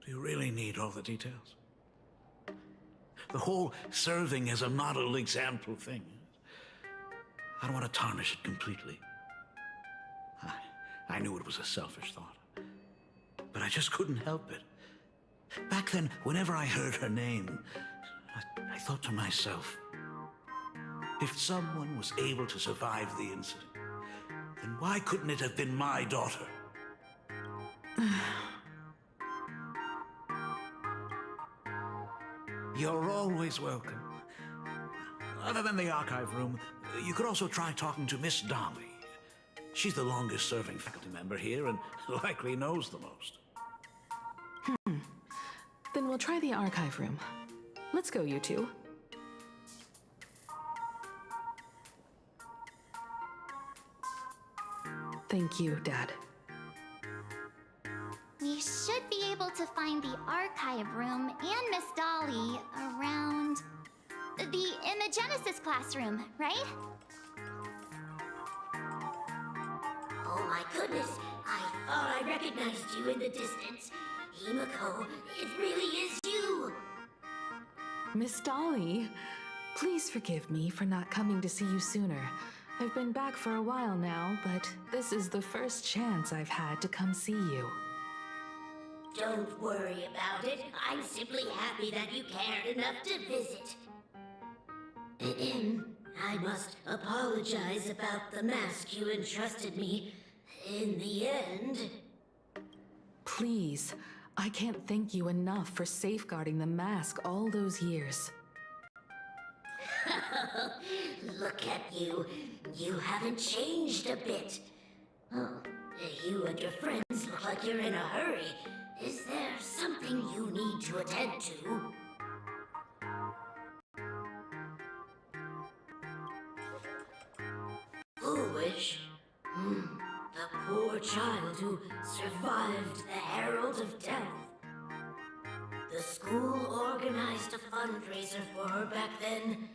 you really need all the details? The whole serving as a model example thing. I don't want to tarnish it completely. I knew it was a selfish thought, but I just couldn't help it. Back then, whenever I heard her name, I thought to myself, if someone was able to survive the incident, then why couldn't it have been my daughter? You're always welcome. Other than the archive room, you could also try talking to Miss Dolly. She's the longest-serving faculty member here and likely knows the most. Then we'll try the archive room. Let's go, you two. Thank you, Dad. We should be able to find the archive room and Miss Dolly around in the Genesis classroom, right? Oh my goodness, I thought I recognized you in the distance. Himiko, it really is you! Miss Dolly, please forgive me for not coming to see you sooner. I've been back for a while now, but this is the first chance I've had to come see you. Don't worry about it. I'm simply happy that you cared enough to visit. I must apologize about the mask you entrusted me. In the end... Please, I can't thank you enough for safeguarding the mask all those years. Look at you. You haven't changed a bit. Oh, you and your friends look like you're in a hurry. Is there something you need to attend to? Foolish? The poor child who survived the Herald of Death. The school organized a fundraiser for her back then.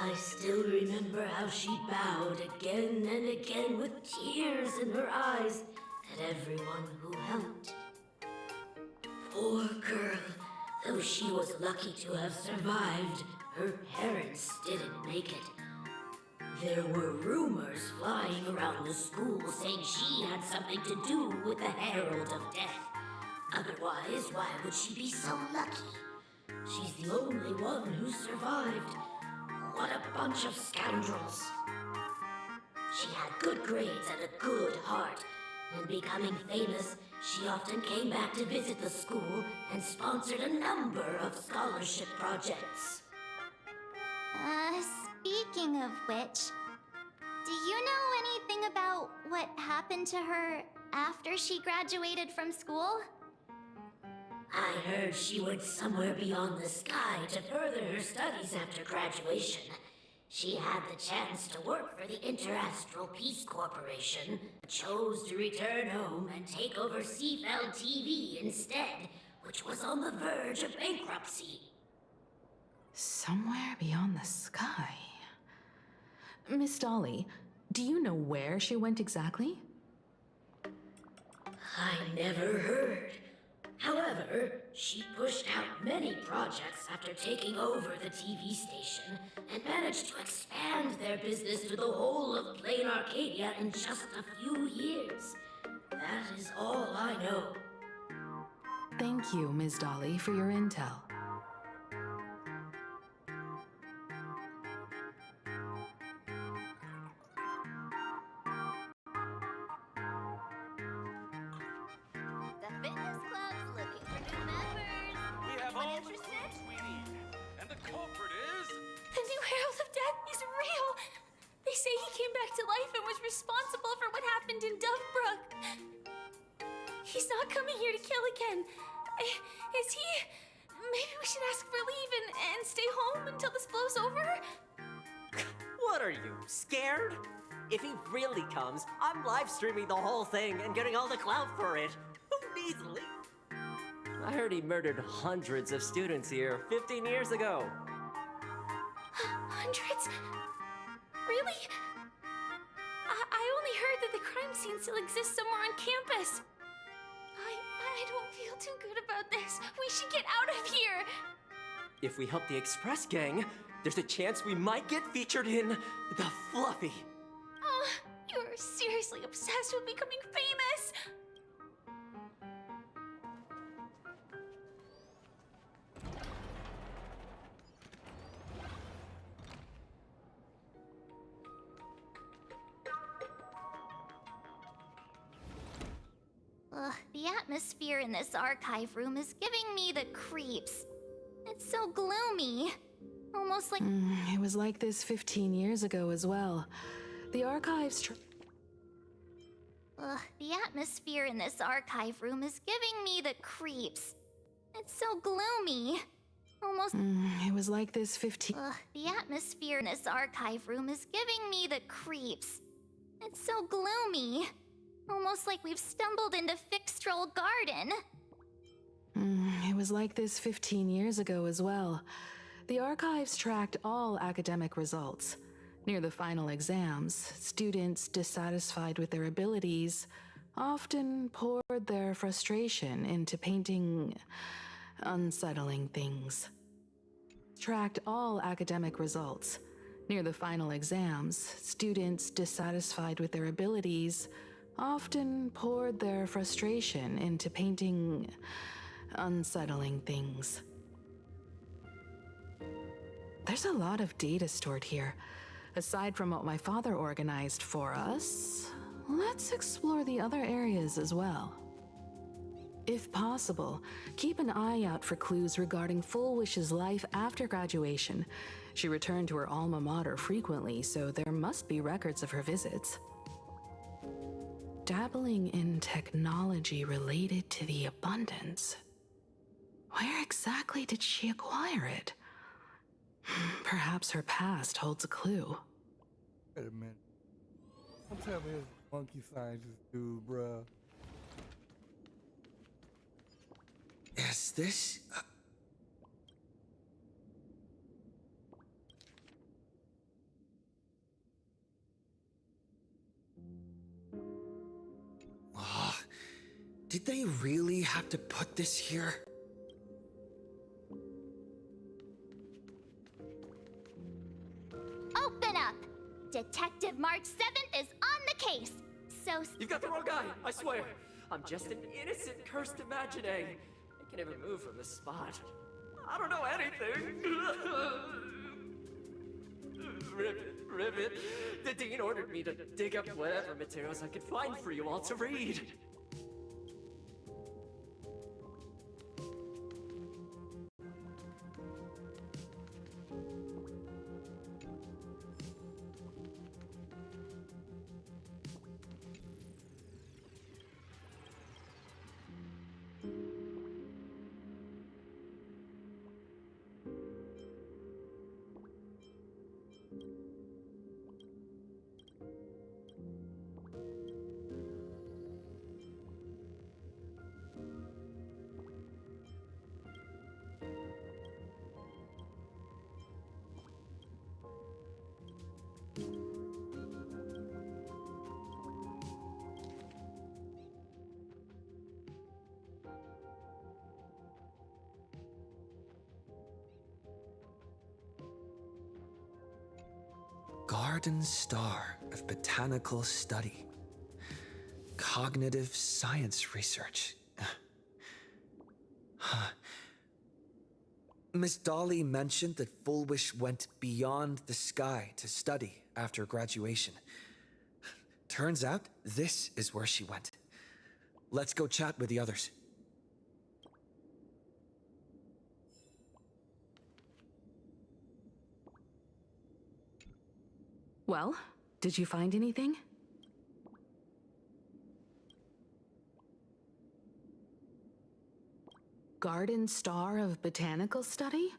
I still remember how she bowed again and again with tears in her eyes at everyone who helped. Poor girl, though she was lucky to have survived, her parents didn't make it. There were rumors flying around the school saying she had something to do with the Herald of Death. Otherwise, why would she be so lucky? She's the only one who survived. What a bunch of scoundrels. She had good grades and a good heart, and becoming famous, she often came back to visit the school and sponsored a number of scholarship projects. Speaking of which, do you know anything about what happened to her after she graduated from school? I heard she went somewhere beyond the sky to further her studies after graduation. She had the chance to work for the Interastral Peace Corporation, but chose to return home and take over Seafell TV instead, which was on the verge of bankruptcy. Somewhere beyond the sky. Miss Dolly, do you know where she went exactly? I never heard. However, However, she pushed out many projects after taking over the TV station and managed to expand their business to the whole of Plain Arcadia in just a few years. That is all I know. Thank you, Ms. Dolly, for your intel. The fitness club's looking for new members. We have Anyone all the interested? clues we need. And the culprit is... The new Herald of Death is real! They say he came back to life and was responsible for what happened in Dovebrook. He's not coming here to kill again. Is he? Maybe we should ask for leave and stay home until this blows over? What are you, scared? If he really comes, I'm live streaming the whole thing and getting all the clout for it. Easily. I heard he murdered hundreds of students here 15 years ago. Hundreds? Really? I only heard that the crime scene still exists somewhere on campus. I don't feel too good about this. We should get out of here. If we help the Express Gang, there's a chance we might get featured in The Fluffy. You're seriously obsessed with becoming famous. The atmosphere in this archive room is giving me the creeps. It's so gloomy. Almost like... It was like this 15 years ago as well. The archives... the atmosphere in this archive room is giving me the creeps. It's so gloomy. Almost... It was like this 15... the atmosphere in this archive room is giving me the creeps. It's so gloomy. Almost like we've stumbled into Fixtroll Garden. It was like this 15 years ago as well. The archives tracked all academic results. Near the final exams, students dissatisfied with their abilities often poured their frustration into painting unsettling things. Tracked all academic results. Near the final exams, students dissatisfied with their abilities often poured their frustration into painting unsettling things. There's a lot of data stored here. Aside from what my father organized for us, let's explore the other areas as well. If possible, keep an eye out for clues regarding Full Wish's life after graduation. She returned to her alma mater frequently, so there must be records of her visits. Dabbling in technology related to the abundance. Where exactly did she acquire it? Perhaps her past holds a clue. Wait a minute. Don't tell me this monkey scientist dude, bruh. Is this... Did they really have to put this here? Open up! Detective March 7th is on the case. So... You've got the wrong guy, I swear. I'm just an innocent, cursed imaginee. I can't even move from this spot. I don't know anything. Ribbit. The dean ordered me to dig up whatever materials I could find for you all to read. Garden Star of Botanical Study. Cognitive science research. Huh. Miss Dolly mentioned that Full Wish went beyond the sky to study after graduation. Turns out this is where she went. Let's go chat with the others. Well, did you find anything? Garden Star of Botanical Study?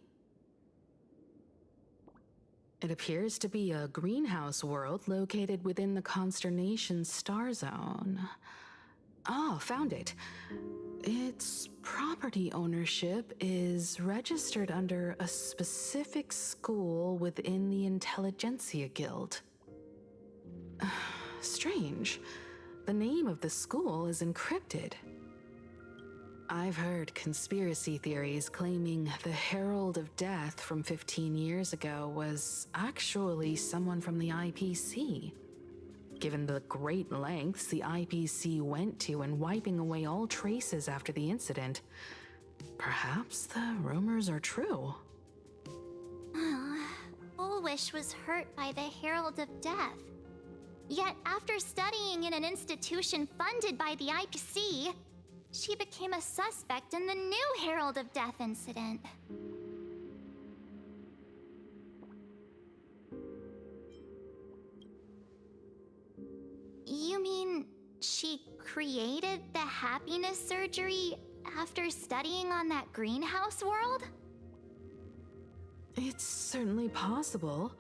It appears to be a greenhouse world located within the Consternation Star Zone. Ah, found it. Its property ownership is registered under a specific school within the Intelligentsia Guild. Strange. The name of the school is encrypted. I've heard conspiracy theories claiming the Herald of Death from 15 years ago was actually someone from the IPC. Given the great lengths the IPC went to in wiping away all traces after the incident, perhaps the rumors are true. Full Wish was hurt by the Herald of Death. Yet after studying in an institution funded by the IPC, she became a suspect in the new Herald of Death incident. You mean she created the happiness surgery after studying on that greenhouse world? It's certainly possible,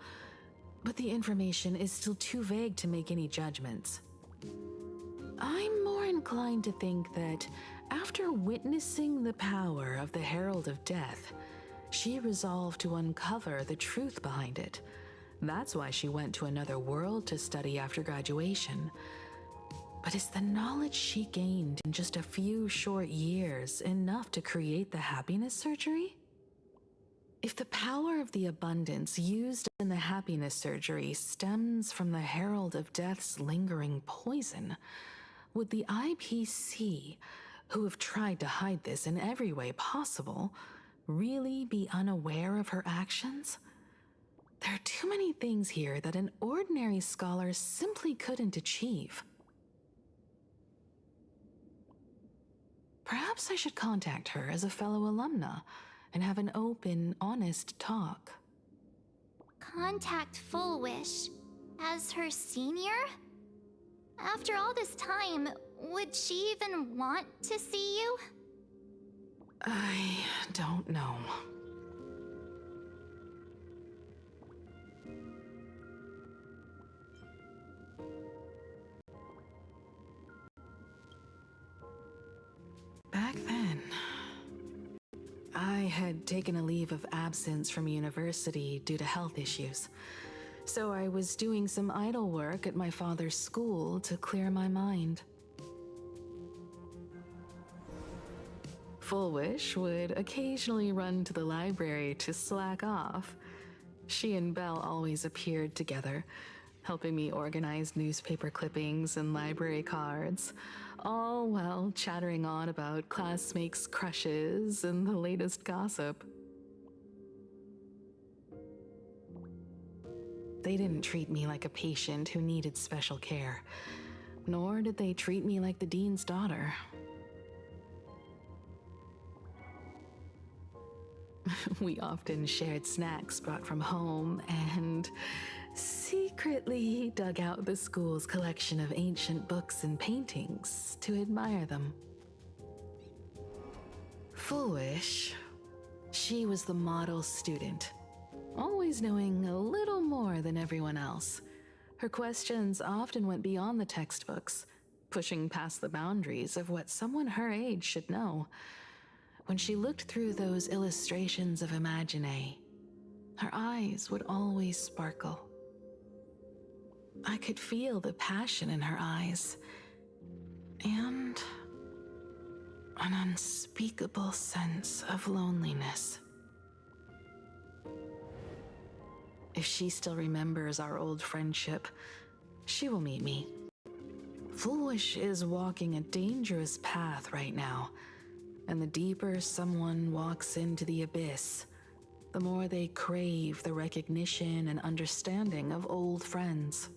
but the information is still too vague to make any judgments. I'm more inclined to think that after witnessing the power of the Herald of Death, she resolved to uncover the truth behind it. That's why she went to another world to study after graduation. But is the knowledge she gained in just a few short years enough to create the happiness surgery? If the power of the abundance used in the happiness surgery stems from the Herald of Death's lingering poison, would the IPC, who have tried to hide this in every way possible, really be unaware of her actions? There are too many things here that an ordinary scholar simply couldn't achieve. Perhaps I should contact her as a fellow alumna and have an open, honest talk. Contact Full Wish as her senior? After all this time, would she even want to see you? I don't know. Back then, I had taken a leave of absence from university due to health issues, so I was doing some idle work at my father's school to clear my mind. Full Wish would occasionally run to the library to slack off. She and Belle always appeared together, helping me organize newspaper clippings and library cards, all while chattering on about classmates' crushes and the latest gossip. They didn't treat me like a patient who needed special care, nor did they treat me like the dean's daughter. We often shared snacks brought from home and secretly dug out the school's collection of ancient books and paintings to admire them. Full Wish, she was the model student, always knowing a little more than everyone else. Her questions often went beyond the textbooks, pushing past the boundaries of what someone her age should know. When she looked through those illustrations of Imagine, her eyes would always sparkle. I could feel the passion in her eyes, and an unspeakable sense of loneliness. If she still remembers our old friendship, she will meet me. Foolish is walking a dangerous path right now, and the deeper someone walks into the abyss, the more they crave the recognition and understanding of old friends.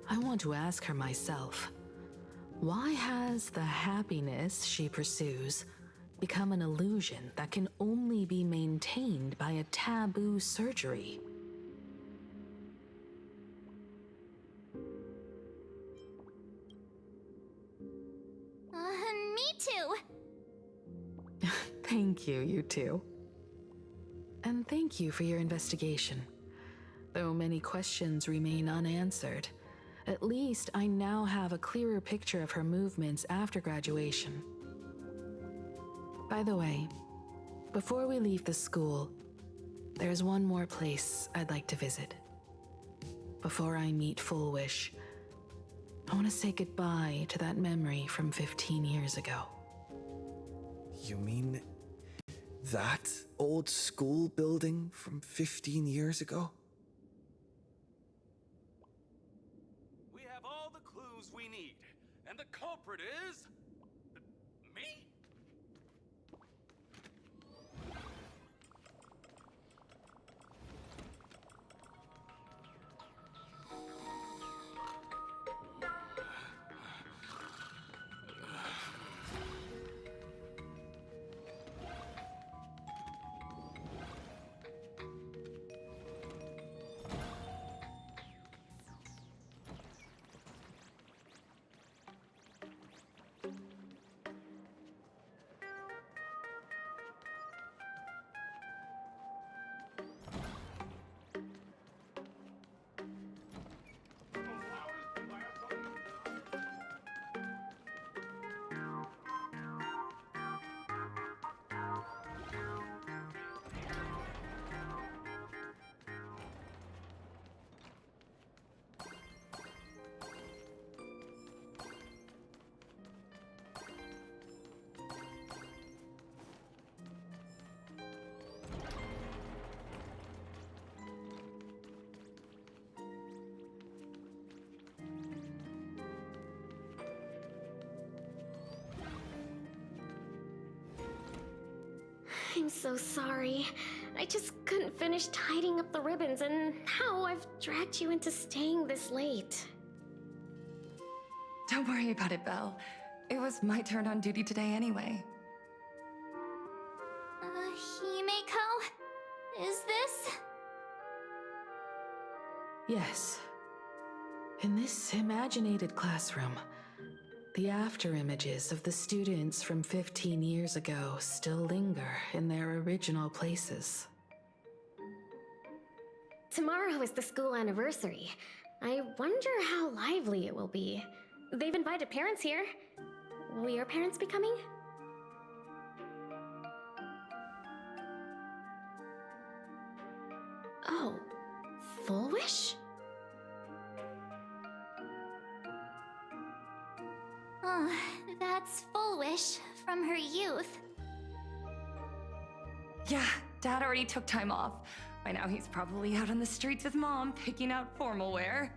I want to ask her myself, why has the happiness she pursues become an illusion that can only be maintained by a taboo surgery? Me too. Thank you, you two. And thank you for your investigation. Though many questions remain unanswered, at least I now have a clearer picture of her movements after graduation. By the way, before we leave the school, there's one more place I'd like to visit. Before I meet Full Wish, I want to say goodbye to that memory from 15 years ago. You mean that old school building from 15 years ago? We have all the clues we need, and the culprit is... me? I'm so sorry. I just couldn't finish tidying up the ribbons, and now I've dragged you into staying this late. Don't worry about it, Belle. It was my turn on duty today anyway. Himeko? Is this? Yes. In this imaginated classroom, the after images of the students from 15 years ago still linger in their original places. Tomorrow is the school anniversary. I wonder how lively it will be. They've invited parents here. Will your parents be coming? Oh, Full Wish? That's Full Wish from her youth. Yeah, Dad already took time off. By now he's probably out on the streets with Mom, picking out formal wear.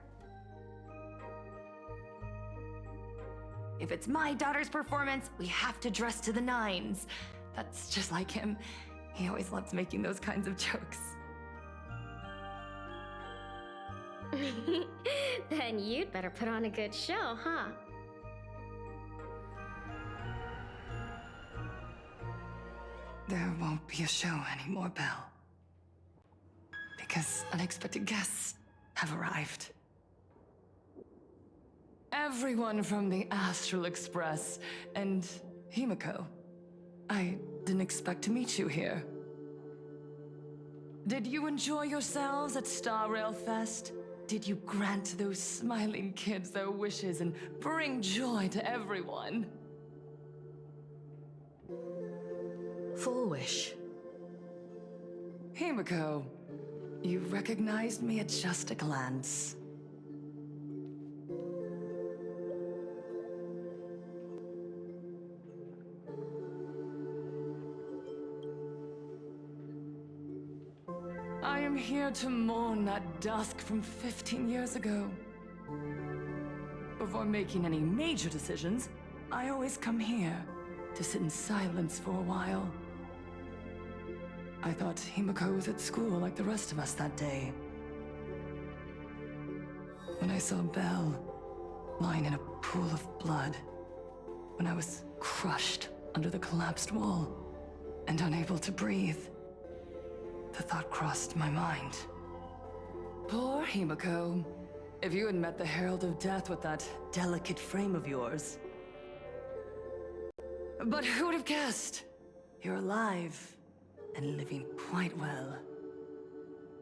If it's my daughter's performance, we have to dress to the nines. That's just like him. He always loves making those kinds of jokes. Then you'd better put on a good show, huh? There won't be a show anymore, Belle. Because unexpected guests have arrived. Everyone from the Astral Express and Himeko. I didn't expect to meet you here. Did you enjoy yourselves at Star Rail Fest? Did you grant those smiling kids their wishes and bring joy to everyone? Full Wish. Himeko, you recognized me at just a glance. I I am here to mourn that dusk from 15 years ago. Before making any major decisions, I always come here to sit in silence for a while. I thought Himiko was at school like the rest of us that day. When I saw Belle lying in a pool of blood, when I was crushed under the collapsed wall and unable to breathe, the thought crossed my mind. Poor Himiko. If you had met the Herald of Death with that delicate frame of yours. But who would have guessed? You're alive and living quite well.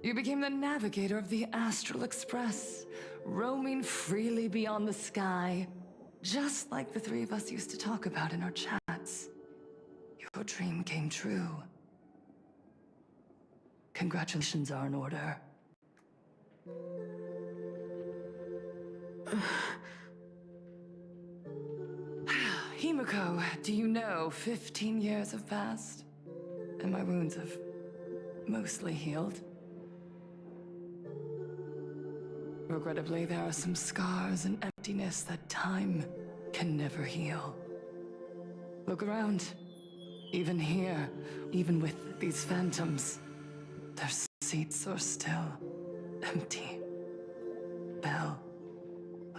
You became the navigator of the Astral Express, roaming freely beyond the sky, just like the three of us used to talk about in our chats. Your dream came true. Congratulations are in order. Himiko, do you know 15 years have passed? And my wounds have mostly healed. Regrettably, there are some scars and emptiness that time can never heal. Look around. Even here, even with these phantoms, their seats are still empty. Belle,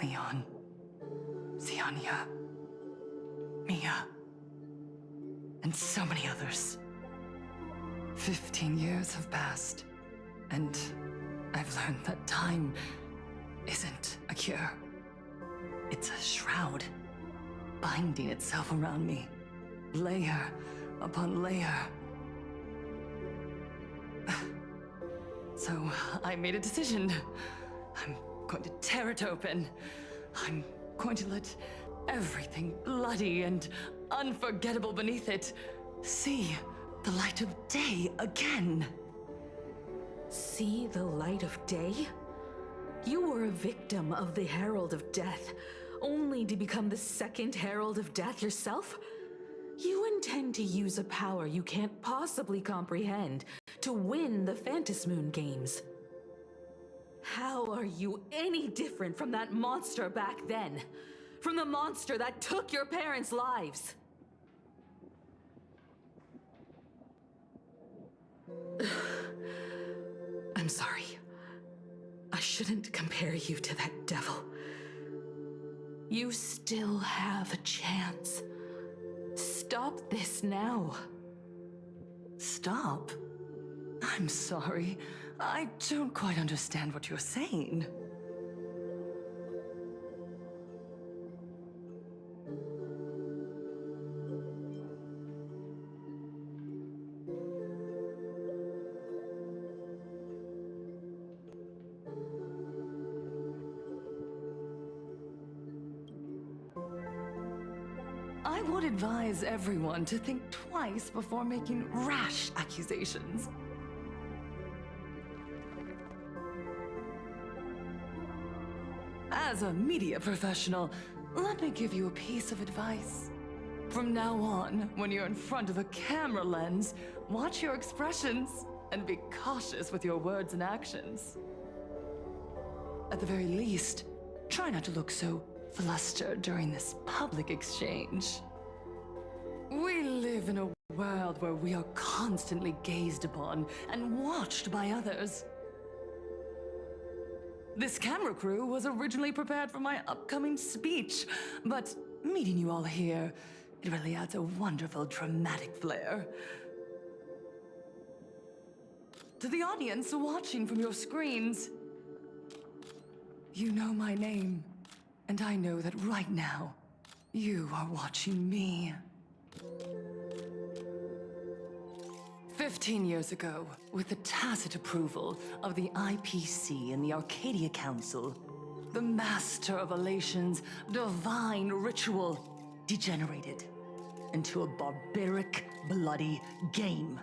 Leon, Ziania, Mia, and so many others. 15 years have passed, and I've learned that time isn't a cure. It's a shroud, binding itself around me, layer upon layer. So I made a decision. I'm going to tear it open. I'm going to let everything bloody and unforgettable beneath it see the light of day again. See the light of day? You were a victim of the Herald of Death, only to become the second Herald of Death yourself? You intend to use a power you can't possibly comprehend to win the Phantasmoon games. How are you any different from that monster back then? From the monster that took your parents' lives? I'm sorry. I shouldn't compare you to that devil. You still have a chance. Stop this now. Stop? I'm sorry. I don't quite understand what you're saying. I would advise everyone to think twice before making rash accusations. As a media professional, let me give you a piece of advice. From now on, when you're in front of a camera lens, watch your expressions and be cautious with your words and actions. At the very least, try not to look so flustered during this public exchange. We live in a world where we are constantly gazed upon and watched by others. This camera crew was originally prepared for my upcoming speech, but meeting you all here, it really adds a wonderful dramatic flair. To the audience watching from your screens, you know my name, and I know that right now, you are watching me. 15 years ago, with the tacit approval of the IPC and the Arcadia Council, the Master of Elation's divine ritual degenerated into a barbaric, bloody game.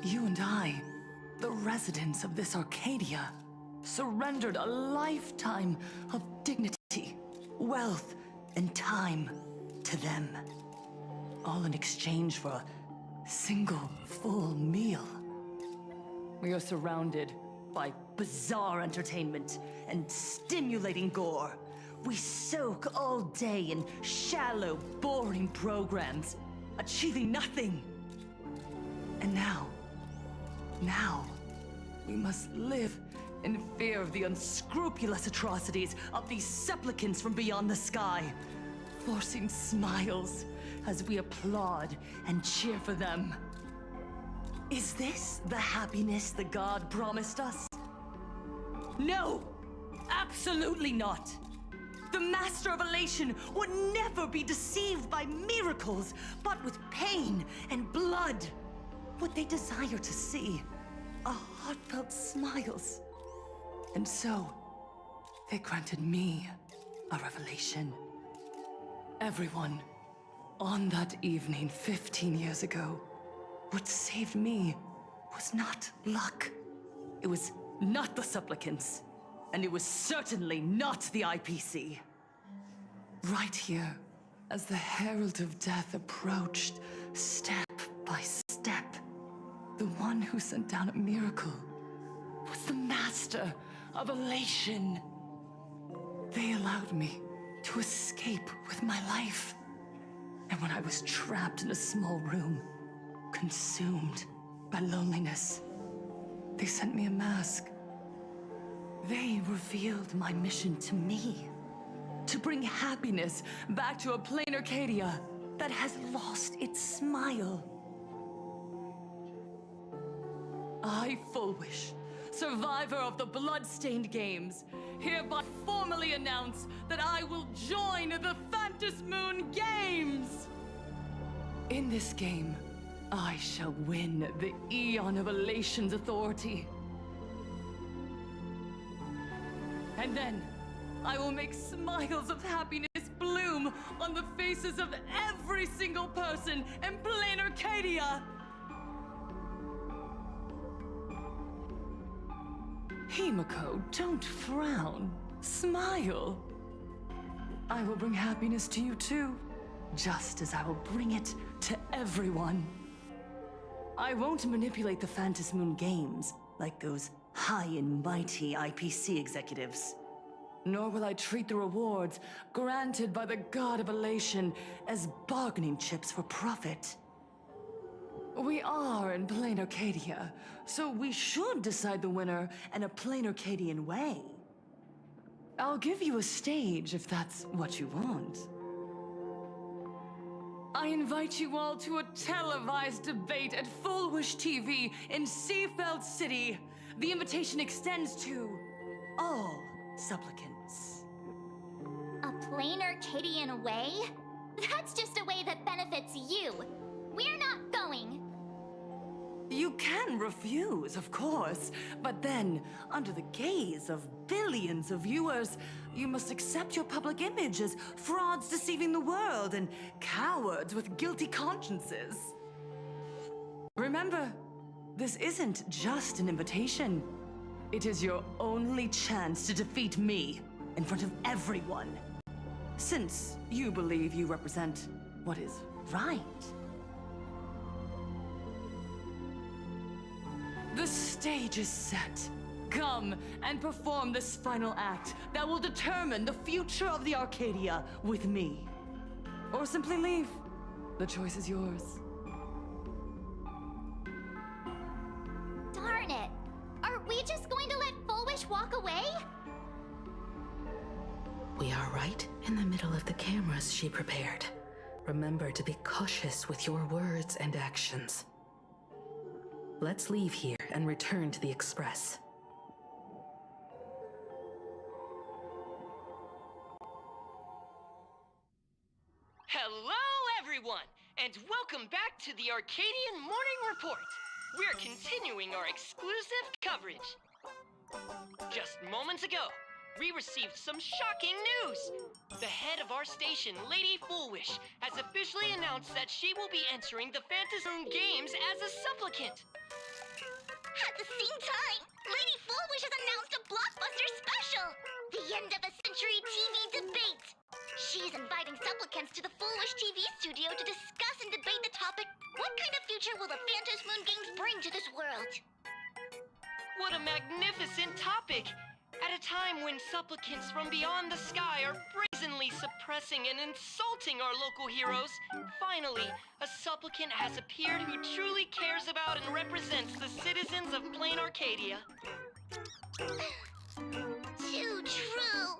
You and I, the residents of this Arcadia, surrendered a lifetime of dignity, wealth, and time to them, all in exchange for a single full meal. We are surrounded by bizarre entertainment and stimulating gore. We soak all day in shallow, boring programs, achieving nothing. And now, we must live in fear of the unscrupulous atrocities of these supplicants from beyond the sky, forcing smiles as we applaud and cheer for them. Is this the happiness the god promised us? No! Absolutely not! The Master of Elation would never be deceived by miracles, but with pain and blood. What they desire to see are heartfelt smiles. And so, they granted me a revelation. Everyone, on that evening 15 years ago, what saved me was not luck. It was not the supplicants, and it was certainly not the IPC. Right here, as the Herald of Death approached, step by step, the one who sent down a miracle was the Master of Elation. They allowed me to escape with my life. And when I was trapped in a small room, consumed by loneliness, they sent me a mask. They revealed my mission to me, to bring happiness back to a plain Arcadia that has lost its smile. I, Fullwish, survivor of the Bloodstained Games, hereby formally announce that I will join the Phantom Moon Games! In this game, I shall win the Eon of Elation's authority. And then, I will make smiles of happiness bloom on the faces of every single person in plain Arcadia! Himiko, don't frown. Smile. I will bring happiness to you too, just as I will bring it to everyone. I won't manipulate the Phantom Moon Games like those high and mighty IPC executives. Nor will I treat the rewards granted by the God of Elation as bargaining chips for profit. We are in plain Arcadia, so we should decide the winner in a plain Arcadian way. I'll give you a stage if that's what you want. I invite you all to a televised debate at Fullwish TV in Seafeld City. The invitation extends to all supplicants. A plain Arcadian way? That's just a way that benefits you. We're not going. You can refuse, of course, but then, under the gaze of billions of viewers, you must accept your public image as frauds deceiving the world and cowards with guilty consciences. Remember, this isn't just an invitation. It is your only chance to defeat me in front of everyone. Since you believe you represent what is right. The stage is set. Come and perform this final act that will determine the future of the Arcadia with me. Or simply leave. The choice is yours. Darn it! Are we just going to let Fullwish walk away? We are right in the middle of the cameras she prepared. Remember to be cautious with your words and actions. Let's leave here and return to the Express. Hello, everyone, and welcome back to the Arcadian Morning Report. We're continuing our exclusive coverage. Just moments ago, we received some shocking news. The head of our station, Lady Fullwish, has officially announced that she will be entering the Phantom Moon Games as a supplicant. At the same time, Lady Fullwish has announced a blockbuster special! The end of a century TV debate! She's inviting supplicants to the Fullwish TV studio to discuss and debate the topic, what kind of future will the Phantom Moon Games bring to this world? What a magnificent topic! At a time when supplicants from beyond the sky are brazenly suppressing and insulting our local heroes, finally, a supplicant has appeared who truly cares about and represents the citizens of Plain Arcadia. Too true.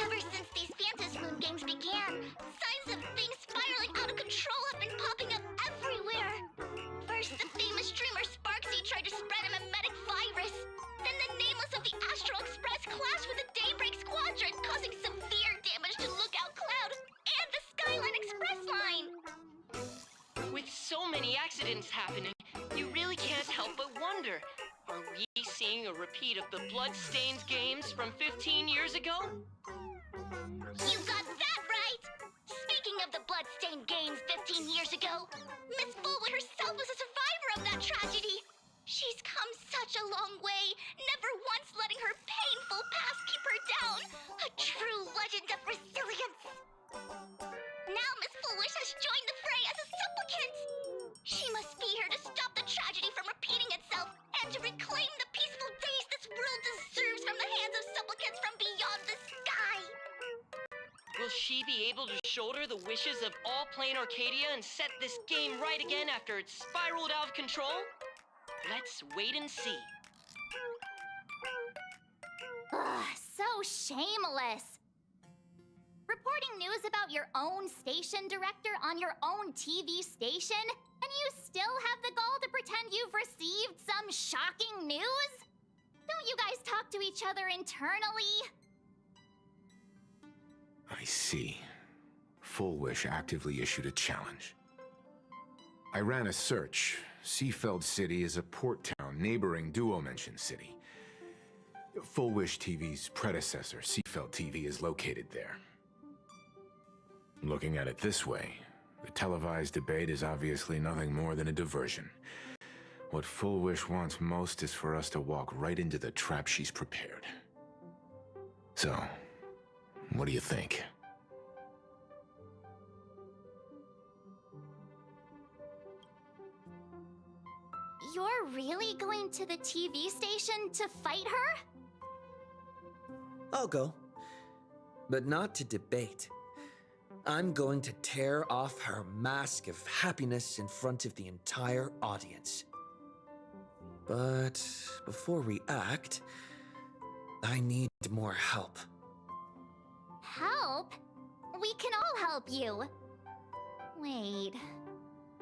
Ever since these Phantasy Moon games began, signs of things spiraling out of control have been popping up everywhere. First, the famous streamer Sparksy tried to spread a mimetic virus. Then the Nameless of the Astral Express clashed with the Daybreak Squadron, causing severe damage to Lookout Cloud and the Skyline Express line. With so many accidents happening, you really can't help but wonder, are we seeing a repeat of the Bloodstained games from 15 years ago? You got that right! Speaking of the Bloodstained games 15 years ago, Miss Fullwood herself was a survivor of that tragedy. She's come such a long way, never once letting her painful past keep her down. A true legend of resilience. Now Miss Foolish has joined the fray as a supplicant. She must be here to stop the tragedy from repeating itself and to reclaim the peaceful days this world deserves from the hands of supplicants from beyond the sky. Will she be able to shoulder the wishes of all Plain Arcadia and set this game right again after it's spiraled out of control? Let's wait and see. Ugh, so shameless. Reporting news about your own station director on your own TV station, and you still have the gall to pretend you've received some shocking news? Don't you guys talk to each other internally? I see. Full Wish actively issued a challenge. I ran a search. Seafeld City is a port town neighboring Duo-Mention City. Full Wish TV's predecessor, Seafeld TV, is located there. Looking at it this way, the televised debate is obviously nothing more than a diversion. What Full Wish wants most is for us to walk right into the trap she's prepared. So, what do you think? You're really going to the TV station to fight her? I'll go. But not to debate. I'm going to tear off her mask of happiness in front of the entire audience. But before we act, I need more help. Help? We can all help you. Wait,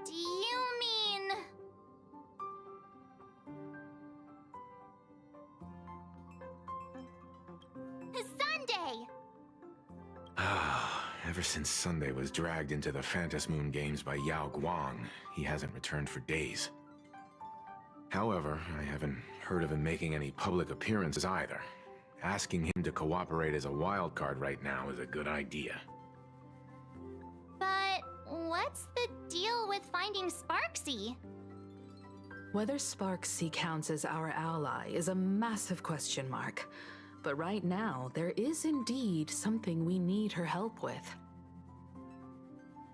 do you mean... Sunday! Ever since Sunday was dragged into the Phantasy Moon games by Yao Guang, he hasn't returned for days. However, I haven't heard of him making any public appearances either. Asking him to cooperate as a wild card right now is a good idea. But what's the deal with finding Sparksy? Whether Sparksy counts as our ally is a massive question mark. But right now, there is indeed something we need her help with.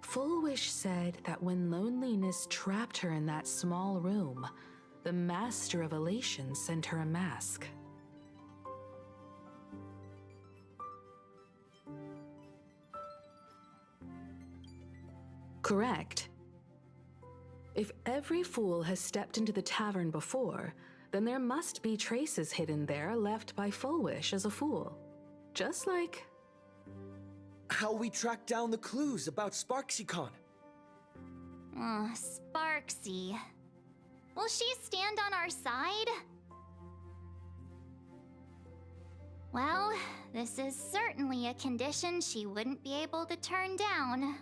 Full Wish said that when loneliness trapped her in that small room, the Master of Elation sent her a mask. Correct. If every fool has stepped into the tavern before, then there must be traces hidden there left by Full Wish as a fool. Just like... how we tracked down the clues about SparksyCon. Sparksy. Will she stand on our side? Well, this is certainly a condition she wouldn't be able to turn down.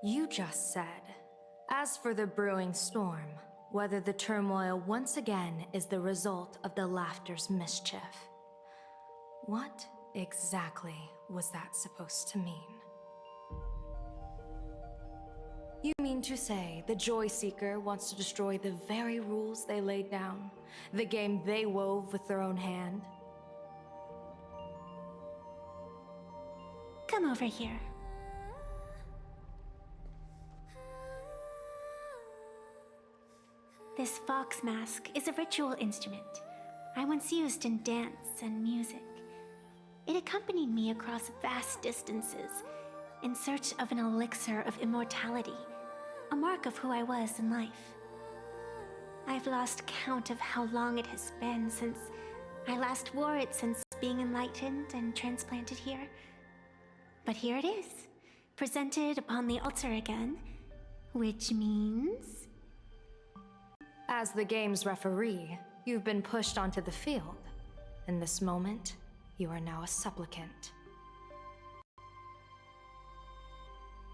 You just said, as for the brewing storm, whether the turmoil once again is the result of the laughter's mischief. What exactly was that supposed to mean? You mean to say the Joy Seeker wants to destroy the very rules they laid down, the game they wove with their own hand? Come over here. This fox mask is a ritual instrument I once used in dance and music. It accompanied me across vast distances in search of an elixir of immortality, a mark of who I was in life. I've lost count of how long it has been since I last wore it since being enlightened and transplanted here. But here it is, presented upon the altar again, which means... As the game's referee, you've been pushed onto the field. In this moment, you are now a supplicant.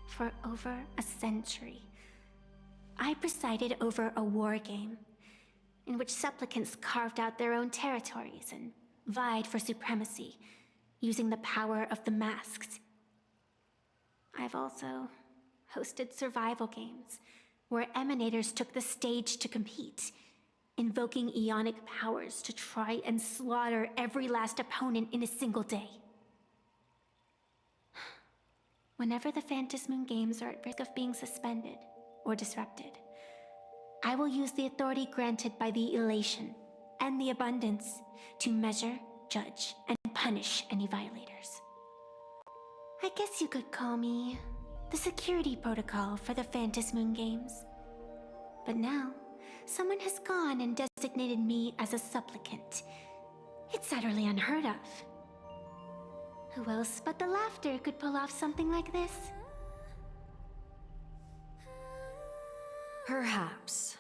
For over a century, I presided over a war game in which supplicants carved out their own territories and vied for supremacy, using the power of the masks. I've also hosted survival games where emanators took the stage to compete, invoking eonic powers to try and slaughter every last opponent in a single day. Whenever the Phantom Moon Games are at risk of being suspended or disrupted, I will use the authority granted by the elation and the abundance to measure, judge, and punish any violators. I guess you could call me the security protocol for the Phantom Moon Games. But now, someone has gone and designated me as a supplicant. It's utterly unheard of. Who else but the Laughter could pull off something like this? Perhaps.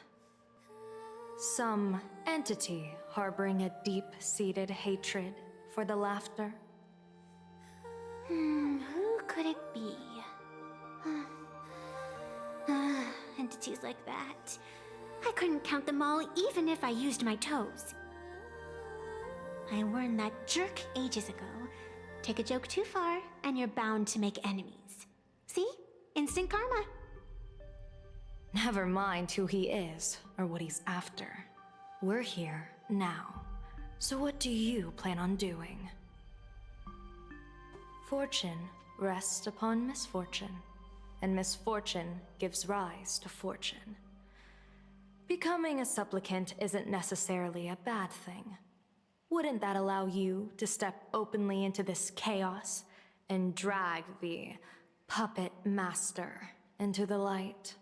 Some entity harboring a deep-seated hatred for the Laughter. Who could it be? Entities like that. I couldn't count them all even if I used my toes. I warned that jerk ages ago. Take a joke too far, and you're bound to make enemies. See? Instant karma. Never mind who he is, or what he's after. We're here, now. So what do you plan on doing? Fortune rests upon misfortune, and misfortune gives rise to fortune. Becoming a supplicant isn't necessarily a bad thing. Wouldn't that allow you to step openly into this chaos and drag the puppet master into the light?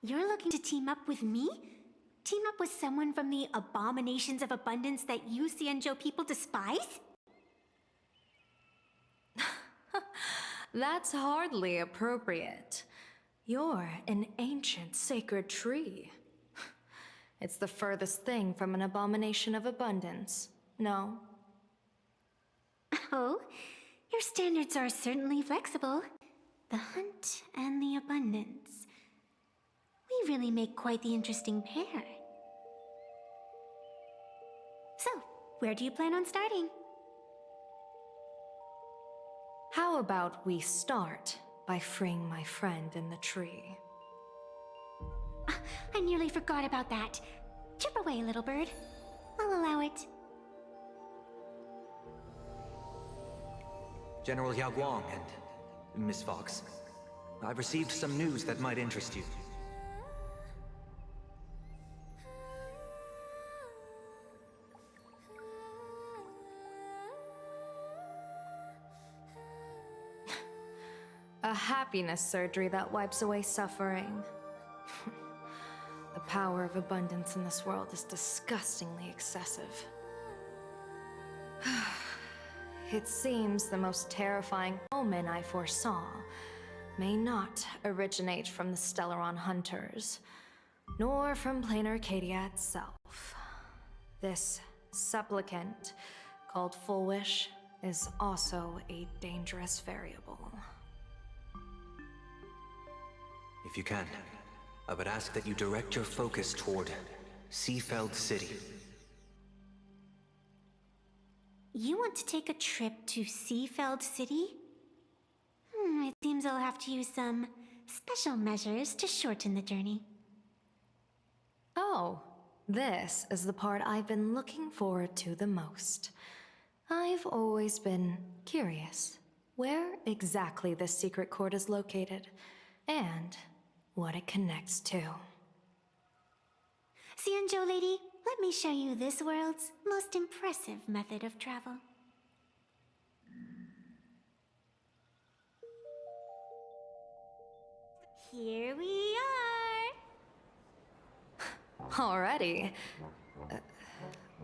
You're looking to team up with me? Team up with someone from the abominations of abundance that you Xianzhou people despise? That's hardly appropriate. You're an ancient sacred tree. It's the furthest thing from an abomination of abundance, no? Oh, your standards are certainly flexible. The hunt and the abundance. We really make quite the interesting pair. So, where do you plan on starting? How about we start by freeing my friend in the tree? I nearly forgot about that. Chip away, little bird. I'll allow it. General Yao Guang and Miss Fox, I've received some news that might interest you. A happiness surgery that wipes away suffering. The power of abundance in this world is disgustingly excessive. It seems the most terrifying omen I foresaw may not originate from the Stellaron hunters, nor from plain Arcadia itself. This supplicant, called Full Wish, is also a dangerous variable. If you can, I would ask that you direct your focus toward Seafeld City. You want to take a trip to Seafeld City? It seems I'll have to use some special measures to shorten the journey. Oh, this is the part I've been looking forward to the most. I've always been curious where exactly this secret court is located, and what it connects to. Xianzhou lady, let me show you this world's most impressive method of travel. Here we are! Already?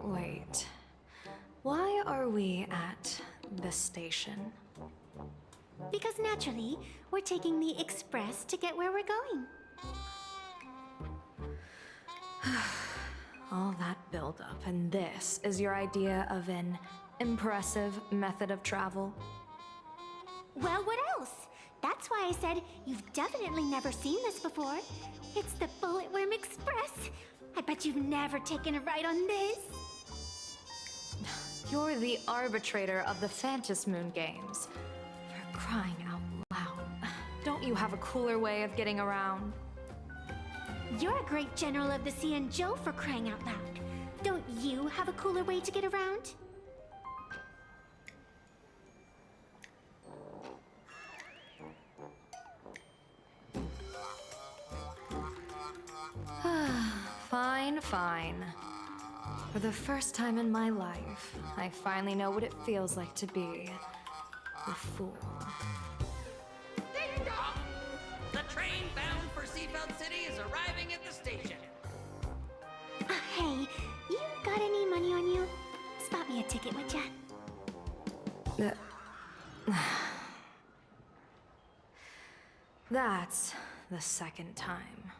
Wait. Why are we at this station? Because naturally, we're taking the express to get where we're going. All that buildup, and this is your idea of an impressive method of travel? Well, what else? That's why I said you've definitely never seen this before. It's the Bulletworm Express. I bet you've never taken a ride on this. You're the arbitrator of the Phantom Moon games. For crying out loud. Don't you have a cooler way of getting around? You're a great general of the Xianzhou, for crying out loud. Don't you have a cooler way to get around? Fine, fine. For the first time in my life, I finally know what it feels like to be a fool. Ding dong! The train bound for Seafeld City is arriving at the station. Hey, you got any money on you? Spot me a ticket, would ya? That's the second time.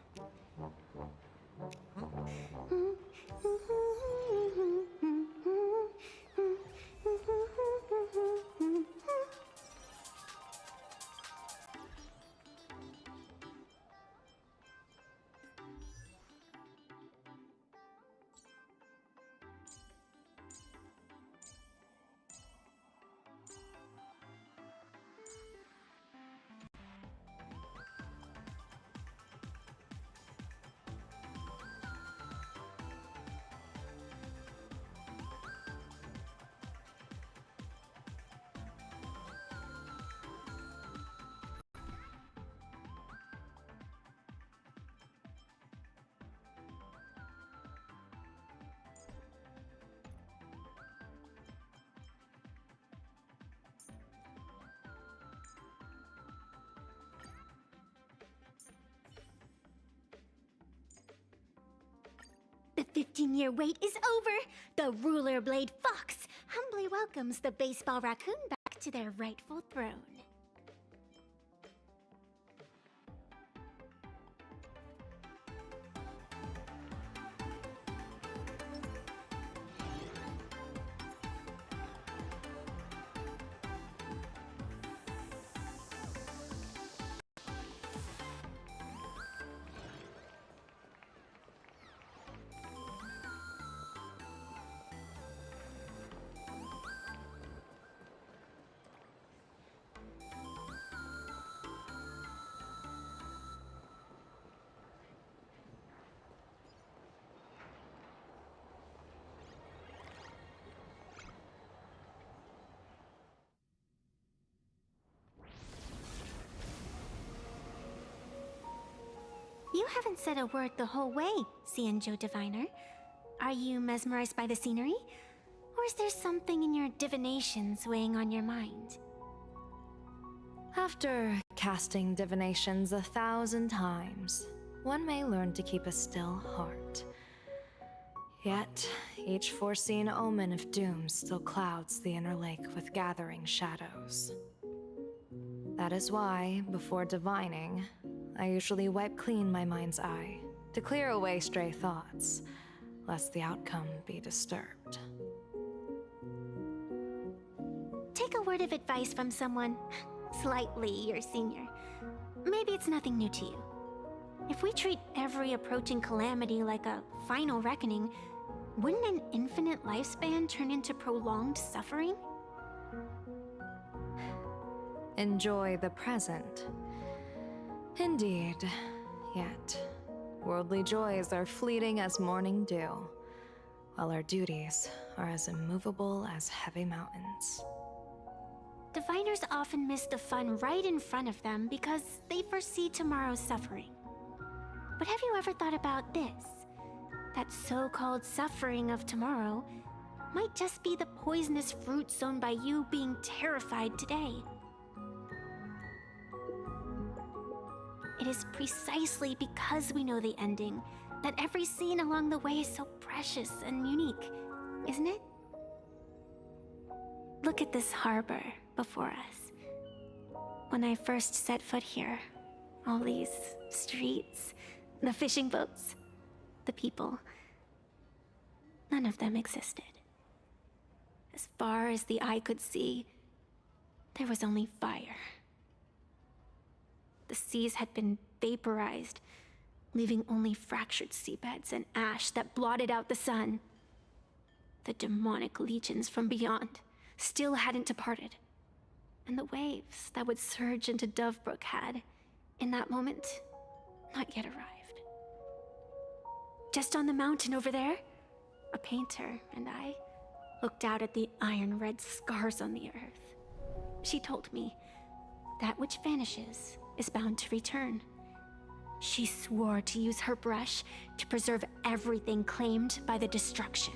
The 15-year wait is over! The Ruler Blade Fox humbly welcomes the Baseball Raccoon back to their rightful throne. You haven't said a word the whole way, Xianzhou Diviner. Are you mesmerized by the scenery? Or is there something in your divinations weighing on your mind? After casting divinations 1,000 times, one may learn to keep a still heart. Yet, each foreseen omen of doom still clouds the inner lake with gathering shadows. That is why, before divining, I usually wipe clean my mind's eye to clear away stray thoughts, lest the outcome be disturbed. Take a word of advice from someone slightly your senior. Maybe it's nothing new to you. If we treat every approaching calamity like a final reckoning, wouldn't an infinite lifespan turn into prolonged suffering? Enjoy the present. Indeed, yet worldly joys are fleeting as morning dew. while our duties are as immovable as heavy mountains. Diviners often miss the fun right in front of them because they foresee tomorrow's suffering. But have you ever thought about this? That so-called suffering of tomorrow might just be the poisonous fruit sown by you being terrified today. It is precisely because we know the ending that every scene along the way is so precious and unique, isn't it? Look at this harbor before us. When I first set foot here, all these streets, the fishing boats, the people, none of them existed. As far as the eye could see, there was only fire. The seas had been vaporized, leaving only fractured seabeds and ash that blotted out the sun. The demonic legions from beyond still hadn't departed, and the waves that would surge into Dovebrook had, in that moment, not yet arrived. Just on the mountain over there, a painter and I looked out at the iron-red scars on the earth. She told me, that which vanishes is bound to return. She swore to use her brush to preserve everything claimed by the destruction.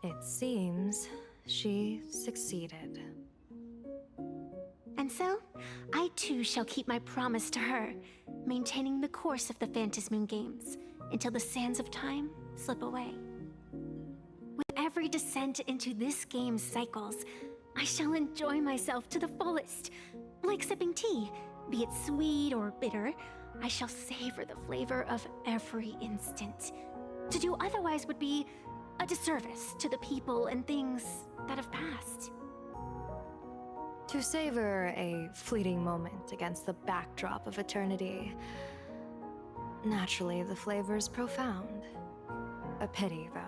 It seems she succeeded. And so, I too shall keep my promise to her, maintaining the course of the Phantasmoon Games until the sands of time slip away. With every descent into this game's cycles, I shall enjoy myself to the fullest. Like sipping tea, be it sweet or bitter, I shall savor the flavor of every instant. To do otherwise would be a disservice to the people and things that have passed. To savor a fleeting moment against the backdrop of eternity. Naturally, the flavor's profound. A pity, though.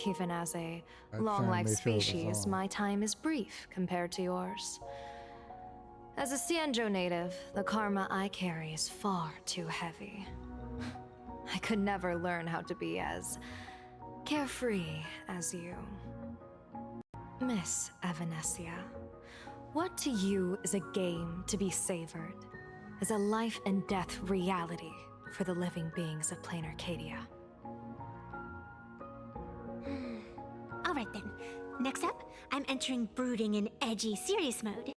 Even as a long-life species, my time is brief compared to yours. As a Cienjo native, the karma I carry is far too heavy. I could never learn how to be as carefree as you. Miss Evanescia, what to you is a game to be savored, is a life and death reality for the living beings of plain Arcadia? Alright then, next up, I'm entering brooding and edgy serious mode.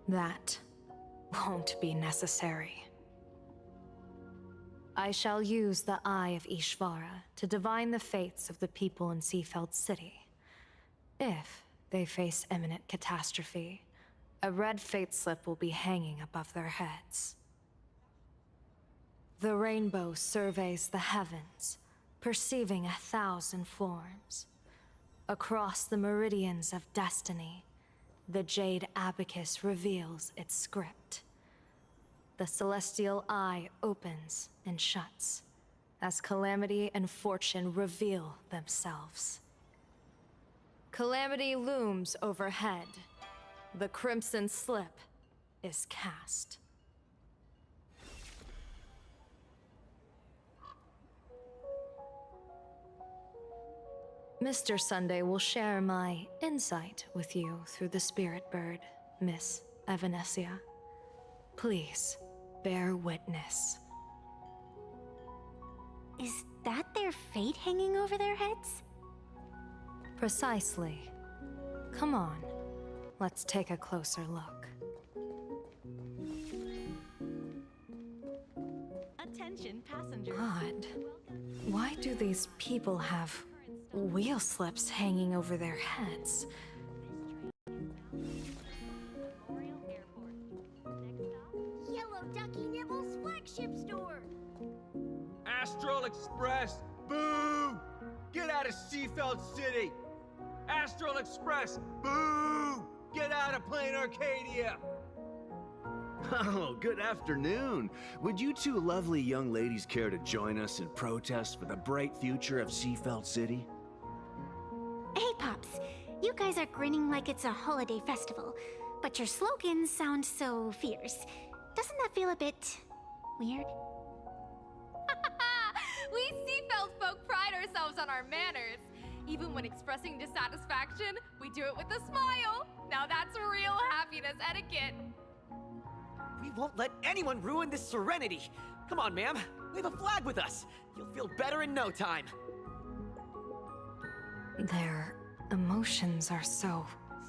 That won't be necessary. I shall use the Eye of Ishvara to divine the fates of the people in Seafeld City. If they face imminent catastrophe, a red fate slip will be hanging above their heads. The rainbow surveys the heavens, perceiving 1,000 forms. Across the meridians of destiny, the Jade Abacus reveals its script. The celestial eye opens and shuts as calamity and fortune reveal themselves. Calamity looms overhead. The crimson slip is cast. Mr. Sunday will share my insight with you through the spirit bird, Miss Evanescia. Please, bear witness. Is that their fate hanging over their heads? Precisely. Come on, let's take a closer look. Attention passengers. Odd. Why do these people have wheel slips hanging over their heads? Yellow Ducky Nibble's flagship store. Astral Express! Boo! Get out of Seafeld City! Astral Express! Boo! Get out of plain Arcadia! Oh, good afternoon. Would you two lovely young ladies care to join us in protest for the bright future of Seafeld City? Hey, Pops. You guys are grinning like it's a holiday festival, but your slogans sound so fierce. Doesn't that feel a bit weird? We Seafeld folk pride ourselves on our manners. Even when expressing dissatisfaction, we do it with a smile. Now that's real happiness etiquette. We won't let anyone ruin this serenity. Come on, ma'am. We have a flag with us. You'll feel better in no time. Their emotions are so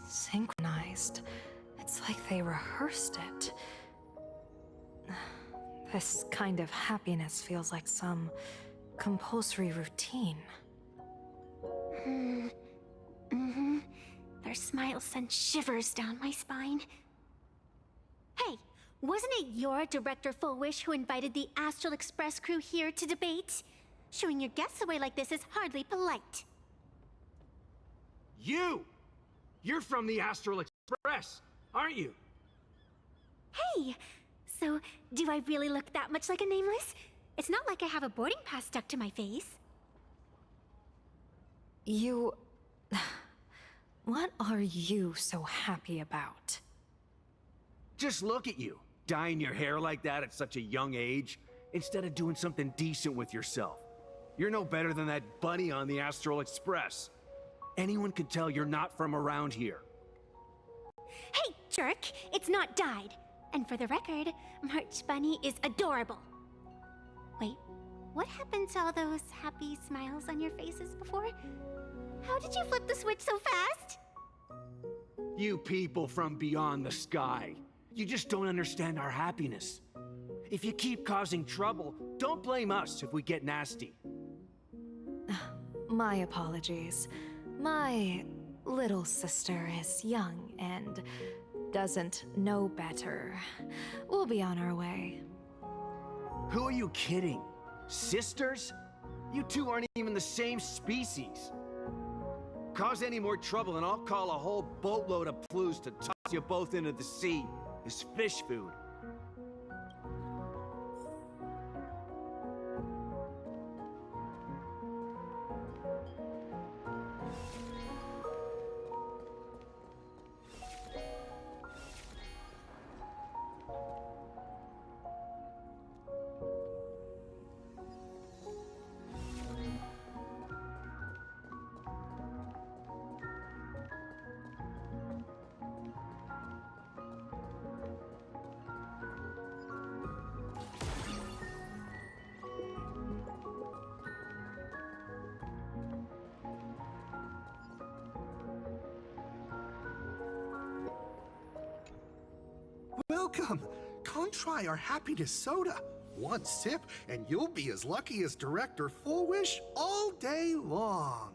synchronized. It's like they rehearsed it. This kind of happiness feels like some compulsory routine. Their smiles send shivers down my spine. Hey, wasn't it your Director Fullwish who invited the Astral Express crew here to debate? Showing your guests away like this is hardly polite. You're from the Astral Express, aren't you? Hey, so do I really look that much like a nameless? It's not like I have a boarding pass stuck to my face. You... What are you so happy about? Just look at you, dyeing your hair like that at such a young age, instead of doing something decent with yourself. You're no better than that bunny on the Astral Express. Anyone could tell you're not from around here. Hey, jerk! It's not dyed. And for the record, March Bunny is adorable. Wait, what happened to all those happy smiles on your faces before? How did you flip the switch so fast? You people from beyond the sky. You just don't understand our happiness. If you keep causing trouble, don't blame us if we get nasty. My apologies. My little sister is young and doesn't know better. We'll be on our way. Who are you kidding? Sisters? You two aren't even the same species. Cause any more trouble and I'll call a whole boatload of Ploos to toss you both into the sea as fish food. Welcome! Come try our happiness soda. One sip, and you'll be as lucky as Director Fullwish all day long.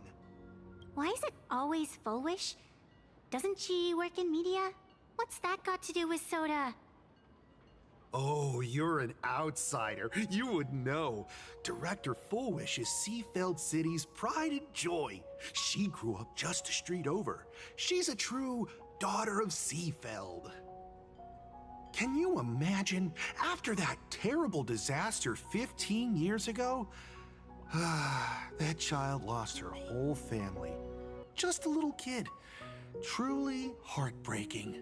Why is it always Fullwish? Doesn't she work in media? What's that got to do with soda? Oh, you're an outsider. You would know. Director Fullwish is Seafeld City's pride and joy. She grew up just a street over. She's a true daughter of Seafeld. Can you imagine, after that terrible disaster 15 years ago? That child lost her whole family. Just a little kid. Truly heartbreaking.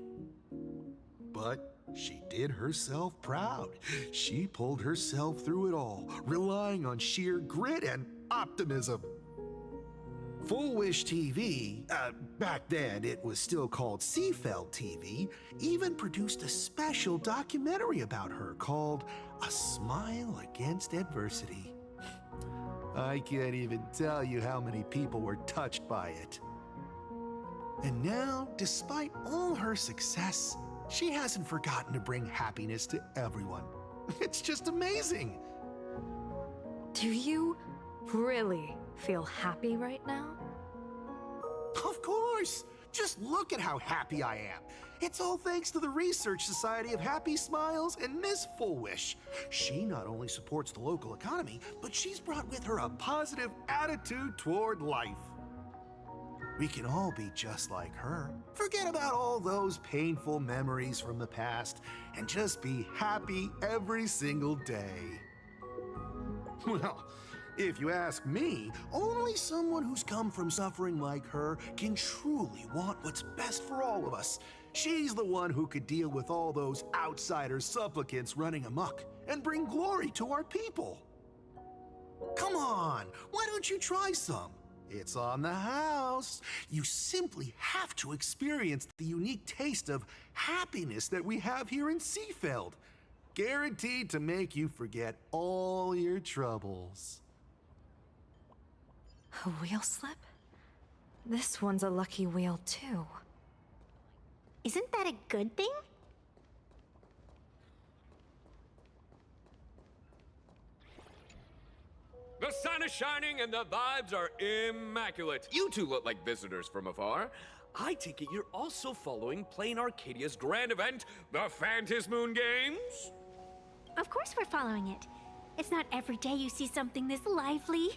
But she did herself proud. She pulled herself through it all, relying on sheer grit and optimism. Fullwish TV, back then it was still called Seafeld TV, even produced a special documentary about her called A Smile Against Adversity. I can't even tell you how many people were touched by it. And now, despite all her success, she hasn't forgotten to bring happiness to everyone. It's just amazing. Do you really feel happy right now? Of course! Just look at how happy I am. It's all thanks to the Research Society of Happy Smiles and Miss Fullwish. She not only supports the local economy, but she's brought with her a positive attitude toward life. We can all be just like her. Forget about all those painful memories from the past and just be happy every single day. Well, if you ask me, only someone who's come from suffering like her can truly want what's best for all of us. She's the one who could deal with all those outsider supplicants running amok and bring glory to our people. Come on, why don't you try some? It's on the house. You simply have to experience the unique taste of happiness that we have here in Seafeld. Guaranteed to make you forget all your troubles. A wheel slip? This one's a lucky wheel, too. Isn't that a good thing? The sun is shining and the vibes are immaculate. You two look like visitors from afar. I take it you're also following Plain Arcadia's grand event, the Phantasmoon Games? Of course we're following it. It's not every day you see something this lively.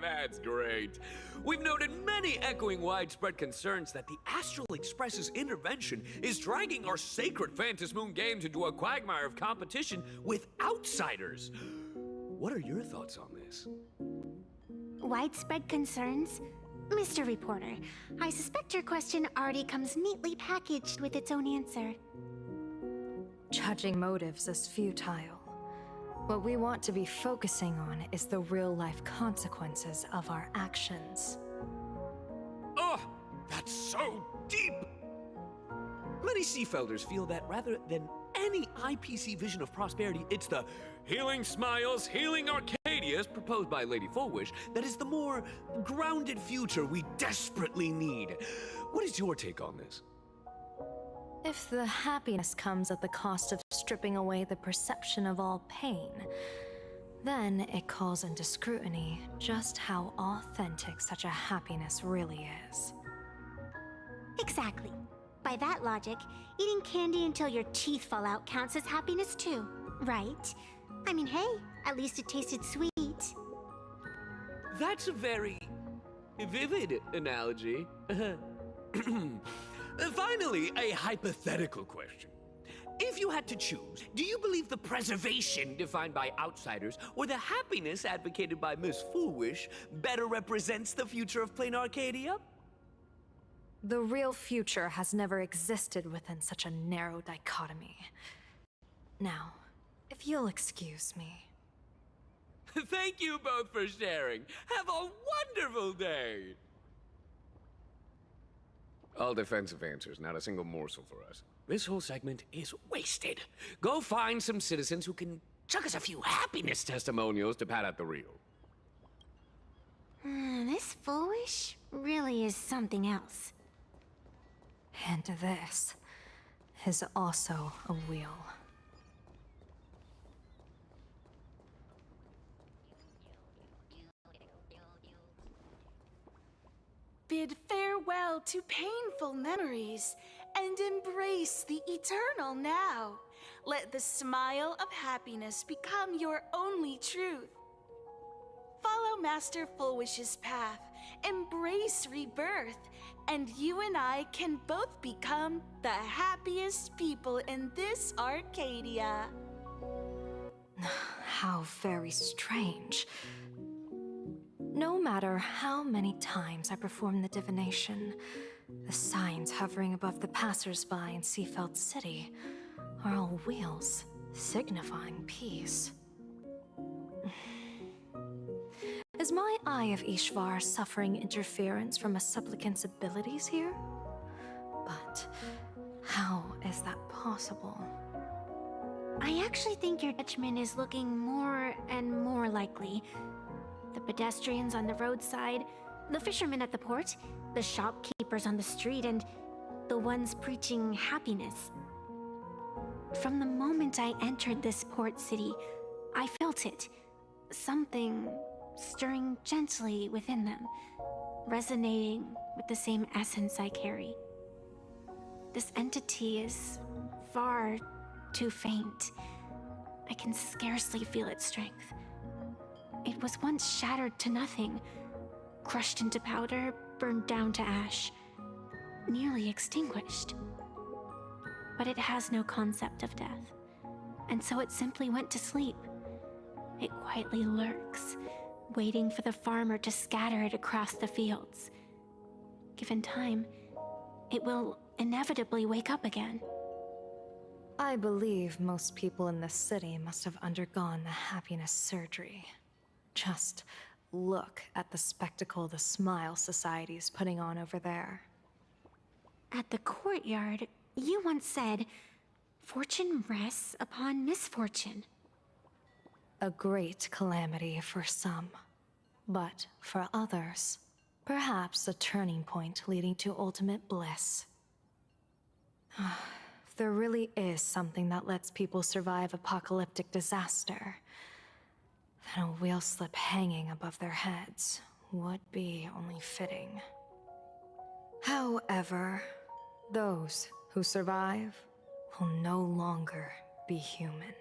That's great. We've noted many echoing widespread concerns that the Astral Express's intervention is dragging our sacred Phantasmoon Games into a quagmire of competition with outsiders. What are your thoughts on this? Widespread concerns? Mr. Reporter, I suspect your question already comes neatly packaged with its own answer. Judging motives is futile. What we want to be focusing on is the real-life consequences of our actions. Oh, that's so deep! Many Seafelders feel that rather than any IPC vision of prosperity, it's the healing smiles, healing Arcadias proposed by Lady Fullwish that is the more grounded future we desperately need. What is your take on this? If the happiness comes at the cost of stripping away the perception of all pain, then it calls into scrutiny just how authentic such a happiness really is. Exactly. By that logic, eating candy until your teeth fall out counts as happiness too, right? I mean, hey, at least it tasted sweet. That's a very vivid analogy. Finally, a hypothetical question. If you had to choose, do you believe the preservation defined by outsiders or the happiness advocated by Miss Foolish better represents the future of Plain Arcadia? The real future has never existed within such a narrow dichotomy. Now, if you'll excuse me. Thank you both for sharing. Have a wonderful day! All defensive answers, not a single morsel for us. This whole segment is wasted. Go find some citizens who can chuck us a few happiness testimonials to pad out the reel. This Foolish really is something else. And this is also a wheel. Bid farewell to painful memories and embrace the eternal now. Let the smile of happiness become your only truth. Follow Master Fullwish's path, embrace rebirth, and you and I can both become the happiest people in this Arcadia. How very strange. No matter how many times I perform the divination, the signs hovering above the passers-by in Seafeld City are all wheels, signifying peace. Is my Eye of Ishvar suffering interference from a supplicant's abilities here? But how is that possible? I actually think your judgment is looking more and more likely. The pedestrians on the roadside, the fishermen at the port, the shopkeepers on the street, and the ones preaching happiness. From the moment I entered this port city, I felt it. Something stirring gently within them, resonating with the same essence I carry. This entity is far too faint. I can scarcely feel its strength. It was once shattered to nothing, crushed into powder, burned down to ash, nearly extinguished. But it has no concept of death, and so it simply went to sleep. It quietly lurks, waiting for the farmer to scatter it across the fields. Given time, it will inevitably wake up again. I believe most people in this city must have undergone the happiness surgery. Just look at the spectacle the Smile Society's putting on over there. At the courtyard, you once said, "Fortune rests upon misfortune." A great calamity for some, but for others, perhaps a turning point leading to ultimate bliss. If there really is something that lets people survive apocalyptic disaster, then a wheel slip hanging above their heads would be only fitting. However, those who survive will no longer be human.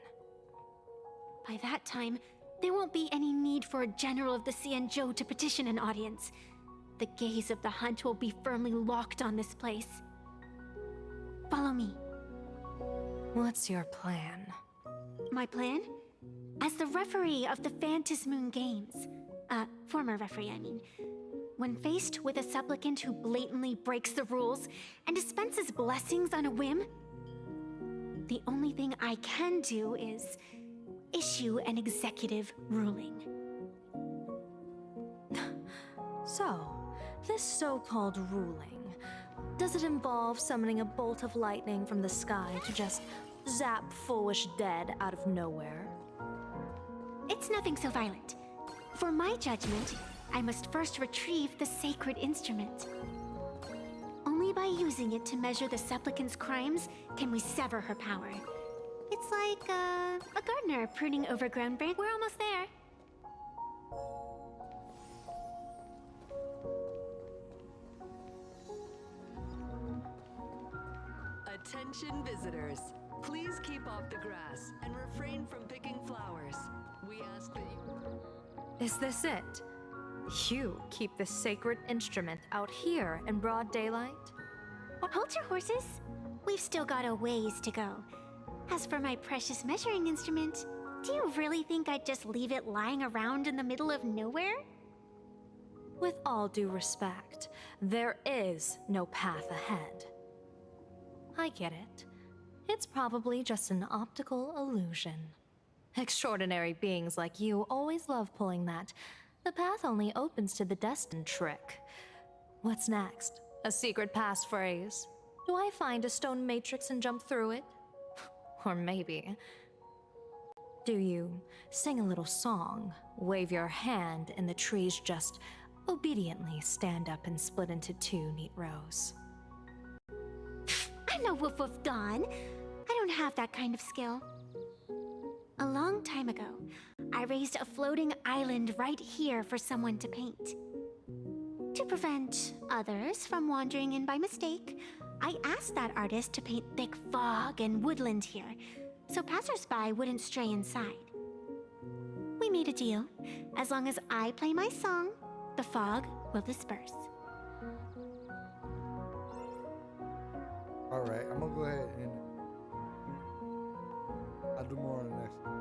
By that time, there won't be any need for a general of the Xianzhou to petition an audience. The gaze of the hunt will be firmly locked on this place. Follow me. What's your plan? My plan? As the referee of the Phantasmoon Games, former referee, I mean, when faced with a supplicant who blatantly breaks the rules and dispenses blessings on a whim, the only thing I can do is issue an executive ruling. So, this so-called ruling, does it involve summoning a bolt of lightning from the sky to just zap foolish dead out of nowhere? It's nothing so violent. For my judgment, I must first retrieve the sacred instrument. Only by using it to measure the supplicant's crimes can we sever her power. It's like a gardener pruning overgrown branches. We're almost there. Attention visitors. Please keep off the grass and refrain from picking flowers. We ask that you... Is this it? You keep this sacred instrument out here in broad daylight? Hold your horses. We've still got a ways to go. As for my precious measuring instrument, do you really think I'd just leave it lying around in the middle of nowhere? With all due respect, there is no path ahead. I get it. It's probably just an optical illusion. Extraordinary beings like you always love pulling that "the path only opens to the destined" trick. What's next? A secret passphrase? Do I find a stone matrix and jump through it? Or maybe... do you sing a little song, wave your hand, and the trees just obediently stand up and split into two neat rows? I'm no Woof Woof Dawn. I don't have that kind of skill. A long time ago, I raised a floating island right here for someone to paint. To prevent others from wandering in by mistake, I asked that artist to paint thick fog and woodland here, so passersby wouldn't stray inside. We made a deal. As long as I play my song, the fog will disperse. Alright, I'm gonna go ahead and I'll do more on the next one.